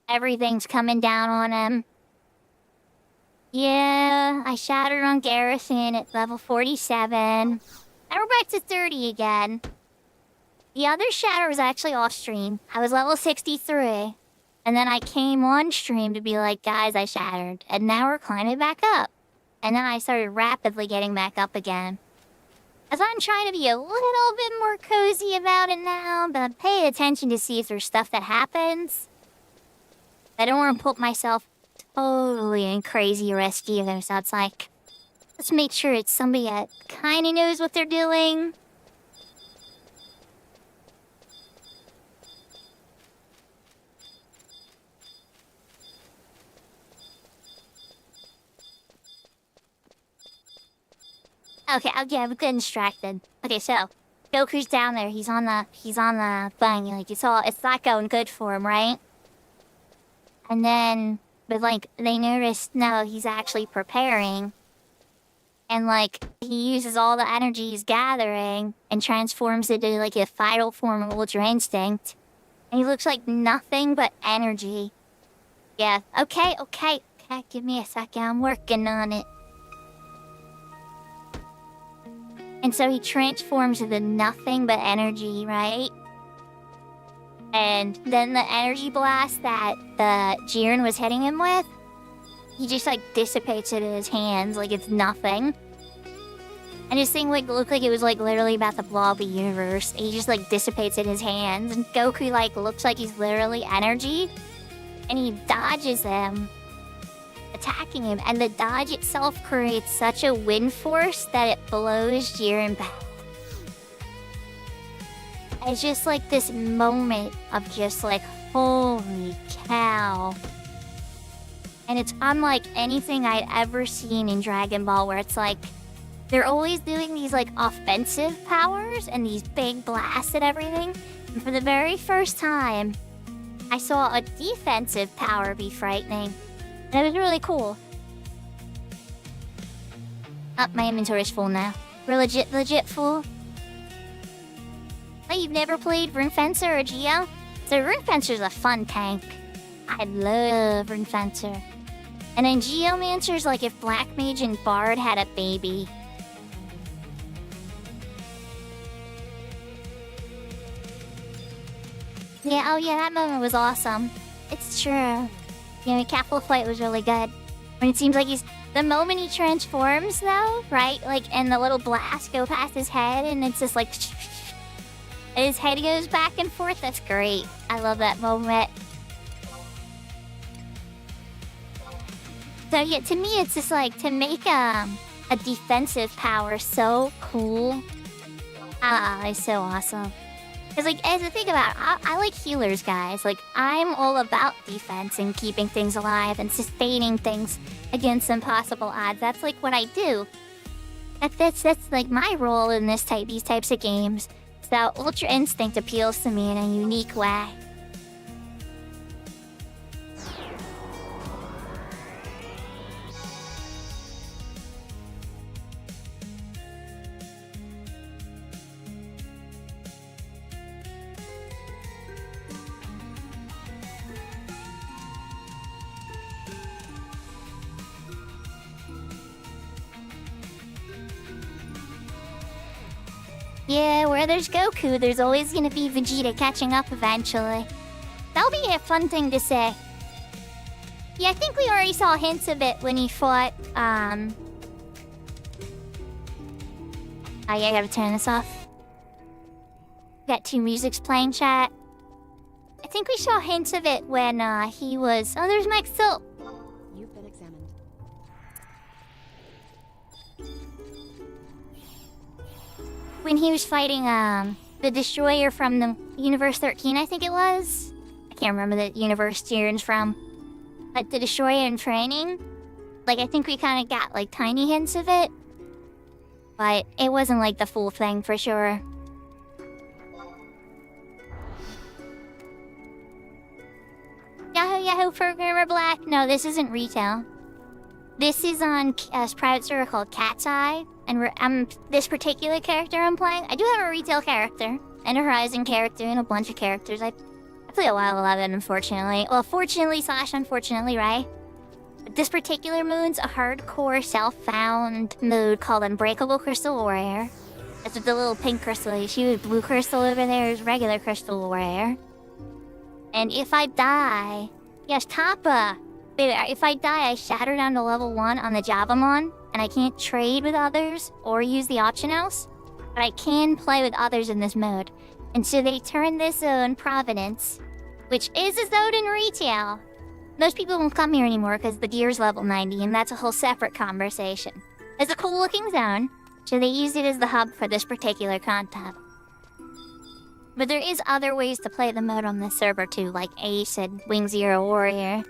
Everything's coming down on him. Yeah, I shattered on Garrison at level 47. Now we're back to 30 again. The other shatter was actually off stream. I was level 63. And then I came on stream to be like, guys, I shattered. And now we're climbing back up. And then I started rapidly getting back up again. As I'm trying to be a little bit more cozy about it now, but pay attention to see if there's stuff that happens. I don't want to put myself totally in crazy risk either, so it's like, let's make sure it's somebody that kinda knows what they're doing. Okay, I'm getting distracted. Okay, so Goku's down there. He's on the thing. Like it's not going good for him, right? And then But like they noticed no, he's actually preparing. And like he uses all the energy he's gathering and transforms it into like a final form of Ultra Instinct. And he looks like nothing but energy. Yeah, okay, give me a second, I'm working on it. And so he transforms into nothing but energy, right? And then the energy blast that the Jiren was hitting him with, he just like dissipates it in his hands like it's nothing. And his thing like looked like it was like literally about to blow up the universe. He just like dissipates in his hands, and Goku like looks like he's literally energy, and he dodges him, attacking him, and the dodge itself creates such a wind force that it blows Jiren back. It's just like this moment of just like, holy cow. And it's unlike anything I'd ever seen in Dragon Ball, where it's like, they're always doing these like offensive powers and these big blasts and everything. And for the very first time, I saw a defensive power be frightening. And it was really cool. Oh, my inventory's full now. We're legit full. Oh, you've never played Rune Fencer or Geo? So Rune Fencer's a fun tank. I love Rune Fencer. And then Geomancer's like if Black Mage and Bard had a baby. Yeah, oh yeah, that moment was awesome. It's true. Yeah, the capital fight was really good. When it seems like he's... The moment he transforms, though, right? Like, and the little blasts go past his head, and it's just like... And his head goes back and forth. That's great. I love that moment. So yeah, to me, it's just like, to make a defensive power so cool. It's so awesome. Because, like, as I think about it, I like healers, guys. Like, I'm all about defense and keeping things alive and sustaining things against impossible odds. That's, like, what I do. That's like, my role in these types of games. So, Ultra Instinct appeals to me in a unique way. Yeah, where there's Goku, there's always gonna be Vegeta catching up eventually. That'll be a fun thing to say. Yeah, I think we already saw hints of it when he fought, Oh yeah, I gotta turn this off. Got two musics playing, chat. I think we saw hints of it when, he was... Oh, there's Mike Still. You've been examined. When he was fighting, the Destroyer from the Universe 13, I think it was. I can't remember the universe Jiren's from. But the Destroyer in training, like, I think we kind of got, like, tiny hints of it. But it wasn't, like, the full thing, for sure. Yahoo, Programmer Black. No, this isn't retail. This is on a private server called Cat's Eye. And this particular character I'm playing, I do have a retail character, and a Horizon character, and a bunch of characters. I play a while 11, unfortunately. Well, fortunately / unfortunately, right? But this particular mode's a hardcore self-found mode called Unbreakable Crystal Warrior. That's with the little pink crystal. She was blue crystal over there is regular Crystal Warrior. And if I die... Yes, Tappa! Baby, if I die, I shatter down to level 1 on the job I'm on, and I can't trade with others or use the option else, but I can play with others in this mode. And so they turned this zone Providence, which is a zone in retail. Most people won't come here anymore because the gear's level 90, and that's a whole separate conversation. It's a cool looking zone, so they used it as the hub for this particular content. But there is other ways to play the mode on this server too, like Ace and Wing Zero Warrior.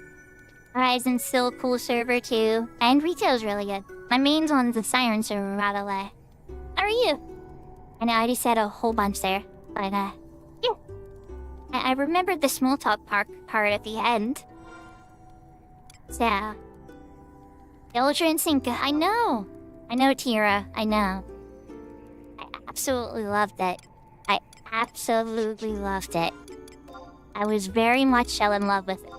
Horizon's still a cool server too, and retail's really good. My main's on the Siren server, by the way. How are you? And I already said a whole bunch there, but yeah. I remembered the small talk part at the end. So, the Ultra Instinct, I know, Tira, I know. I absolutely loved it. I absolutely loved it. I was very much so in love with it.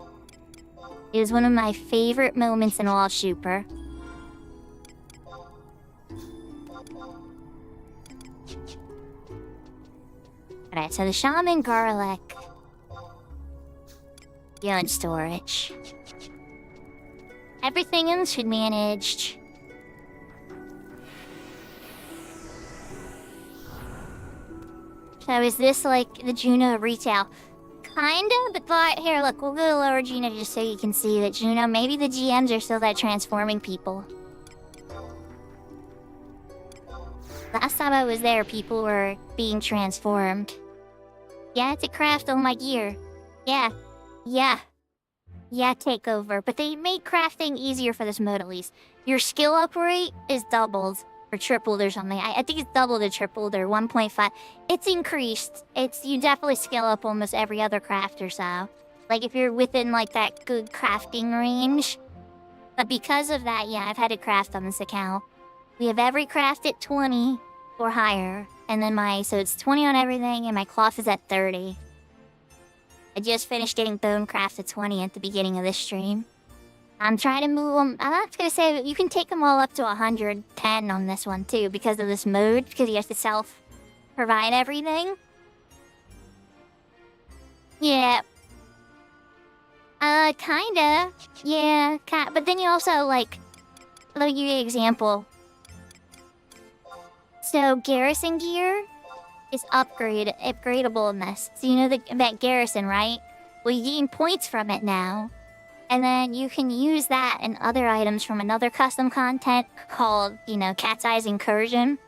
It was one of my favorite moments in all Super. Alright, so the Shaman Garlic. Beyond storage. Everything else should be managed. So is this like the Juno retail? Kinda, but here, look, we'll go lower Juno just so you can see that Juno, maybe the GMs are still that transforming people. Last time I was there, people were being transformed. Yeah, to craft all my gear. Yeah, takeover. But they made crafting easier for this mode at least. Your skill up rate is doubled. Or tripled or something. I think it's doubled or tripled or 1.5. It's increased. You definitely skill up almost every other craft or so. Like if you're within like that good crafting range. But because of that, yeah, I've had to craft on this account. We have every craft at 20 or higher. And then so it's 20 on everything and my cloth is at 30. I just finished getting bone craft at 20 at the beginning of this stream. I'm trying to move them. I'm not gonna say you can take them all up to 110 on this one too because of this mode, because you have to self-provide everything. Yeah. Kinda. Yeah, but then you also, like, let me give you an example. So, garrison gear is upgradable in this. So you know that garrison, right? Well, you gain points from it now. And then you can use that and other items from another custom content called, Cat's Eye's Incursion.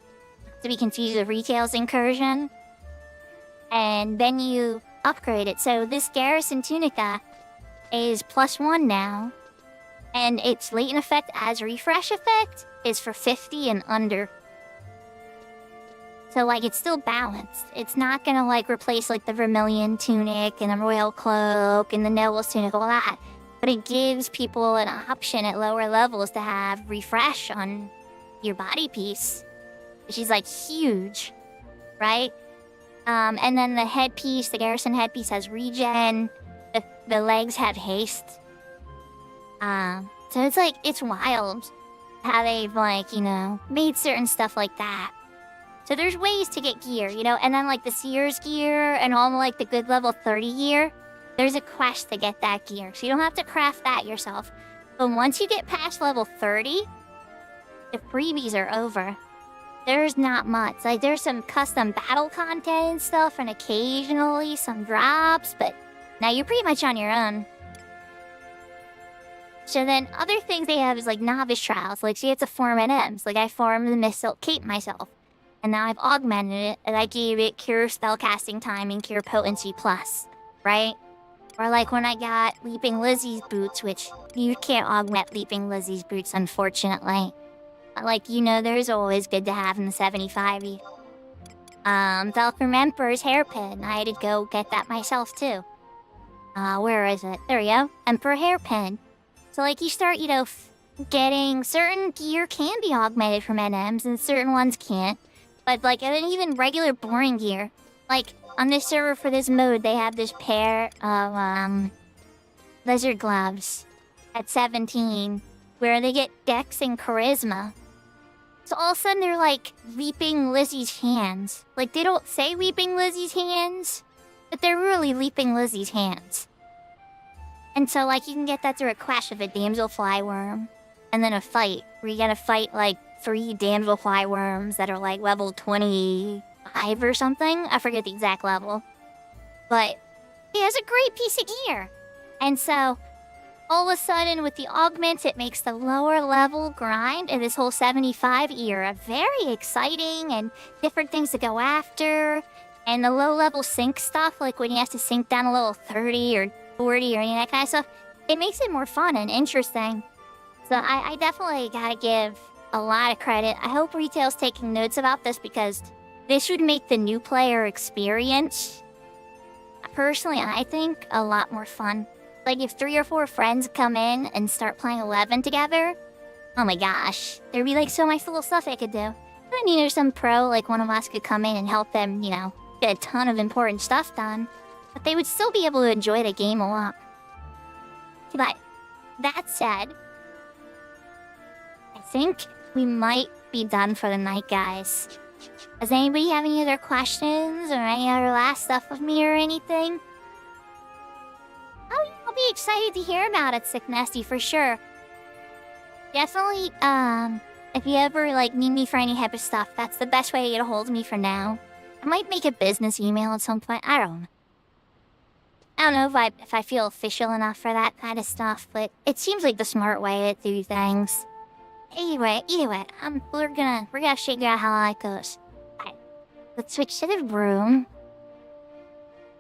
To be confused with Retail's Incursion. And then you upgrade it. So this Garrison Tunica is +1 now. And its latent effect as refresh effect is for 50 and under. So, like, it's still balanced. It's not gonna, like, replace, like, the Vermilion Tunic and the Royal Cloak and the Noble's Tunic, all that. But it gives people an option at lower levels to have refresh on your body piece. Which is, like, huge, right? And then the headpiece, the Garrison headpiece has regen. The legs have haste. So it's, like, it's wild how they've, like, made certain stuff like that. So there's ways to get gear, And then, like, the Seer's gear and all, like, the good level 30 gear. There's a quest to get that gear, so you don't have to craft that yourself. But once you get past level 30, the freebies are over. There's not much. Like, there's some custom battle content and stuff, and occasionally some drops, but now you're pretty much on your own. So then other things they have is, like, novice trials. Like, so you have to farm NMs. Like, I farmed the Mist-Silk Cape myself. And now I've augmented it, and I gave it Cure Spellcasting Time and Cure Potency Plus, right? Or like when I got Leaping Lizzie's boots, which you can't augment Leaping Lizzie's boots, unfortunately. But like, there's always good to have in the 75e. Valkyrie Emperor's hairpin. I had to go get that myself too. Where is it? There we go. Emperor hairpin. So like you start, getting certain gear can be augmented from NMs and certain ones can't. But like, and then even regular boring gear. Like, on this server for this mode, they have this pair of, lizard gloves at 17, where they get Dex and Charisma. So all of a sudden, they're like Leaping Lizzie's hands. Like, they don't say Leaping Lizzie's hands, but they're really Leaping Lizzie's hands. And so, like, you can get that through a quest with a Damselfly Worm, and then a fight, where you gotta fight, like, 3 Damselfly Worms that are, like, level 25 or something. I forget the exact level. But he has a great piece of gear. And so, all of a sudden, with the augments, it makes the lower level grind in this whole 75 era very exciting and different things to go after. And the low level sync stuff, like when you have to sync down a level 30 or 40 or any of that kind of stuff, it makes it more fun and interesting. So I definitely gotta give a lot of credit. I hope Retail's taking notes about this because this would make the new player experience, personally, I think, a lot more fun. Like, if 3 or 4 friends come in and start playing 11 together, oh my gosh, there'd be like so much little stuff they could do. I mean, there's some pro, like one of us could come in and help them, you know, get a ton of important stuff done. But they would still be able to enjoy the game a lot. But, that said, I think we might be done for the night, guys. Does anybody have any other questions or any other last stuff with me or anything? I'll be excited to hear about it, Sick Nasty, for sure. Definitely, if you ever, like, need me for any type of stuff, that's the best way to get a hold of me for now. I might make a business email at some point, I don't know if I feel official enough for that kind of stuff, but it seems like the smart way to do things. Either way, we're gonna figure out how that goes. Alright, let's switch to the room.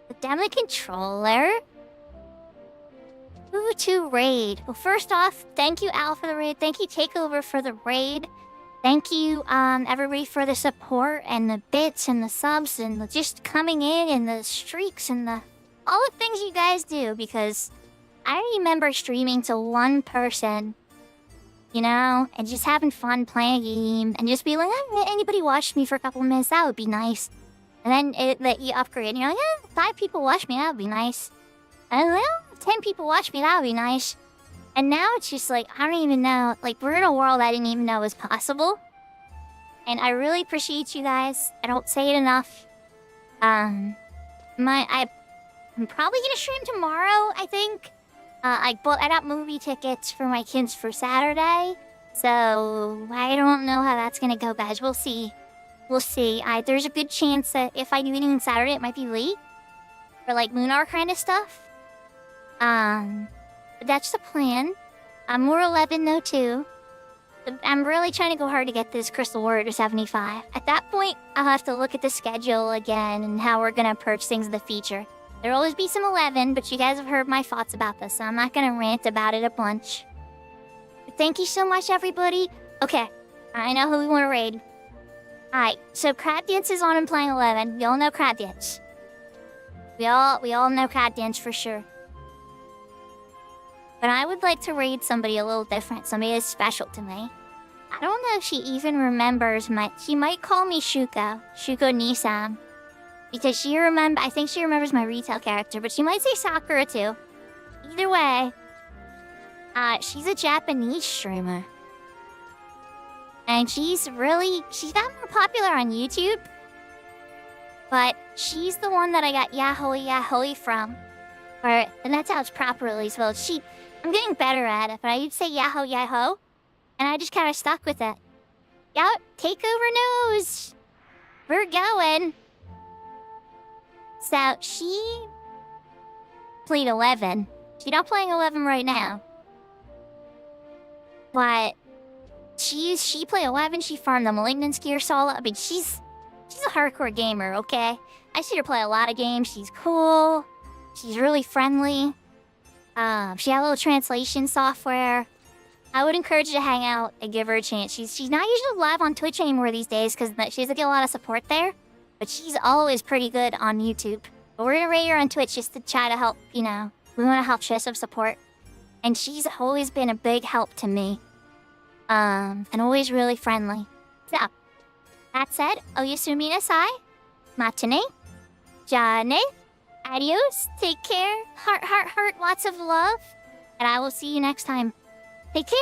Put down the controller. Who to raid? Well, first off, thank you, Al, for the raid. Thank you, Takeover, for the raid. Thank you, everybody, for the support and the bits and the subs and the just coming in and the streaks and all the things you guys do, because I remember streaming to one person, you know, and just having fun playing a game and just be like, oh, anybody watched me for a couple of minutes, that would be nice. And then you upgrade and you're like, 5 people watched me, that would be nice. And well, 10 people watch me, that would be nice. And now it's just like, I don't even know. Like, we're in a world I didn't even know was possible. And I really appreciate you guys. I don't say it enough. I'm probably gonna stream tomorrow, I think. I got movie tickets for my kids for Saturday. So, I don't know how that's gonna go, guys. We'll see. There's a good chance that if I do anything on Saturday, it might be late. For, like, Lunar kind of stuff. But that's the plan. We're 11 though too. I'm really trying to go hard to get this Crystal Warrior to 75. At that point, I'll have to look at the schedule again and how we're gonna approach things in the future. There'll always be some 11, but you guys have heard my thoughts about this, so I'm not gonna rant about it a bunch. But thank you so much, everybody. Okay, I know who we want to raid. Alright, so Crab Dance is on and playing 11. We all know Crab Dance. We all know Crab Dance for sure. But I would like to raid somebody a little different, somebody that's special to me. I don't know if she even remembers she might call me Shuko Nissan. Because I think she remembers my retail character, but she might say Sakura too. Either way, she's a Japanese streamer. And she's got more popular on YouTube. But she's the one that I got Yahoe from. And that's how it's properly spelled. I'm getting better at it, but I used to say Yaho, and I just kind of stuck with it. Yup, Takeover knows. We're going. So, she played 11. She's not playing 11 right now. But she played 11, she farmed the Malignance Gear Solo. I mean, she's a hardcore gamer, okay? I see her play a lot of games. She's cool. She's really friendly. She had a little translation software. I would encourage you to hang out and give her a chance. She's not usually live on Twitch anymore these days because she doesn't get a lot of support there. But she's always pretty good on YouTube. But we're gonna rate her on Twitch just to try to help, you know. We want to help share some support. And she's always been a big help to me. And always really friendly. So, that said, oyasumi nasai. Matane. Jane. Adios. Take care. Heart, lots of love. And I will see you next time. Take care.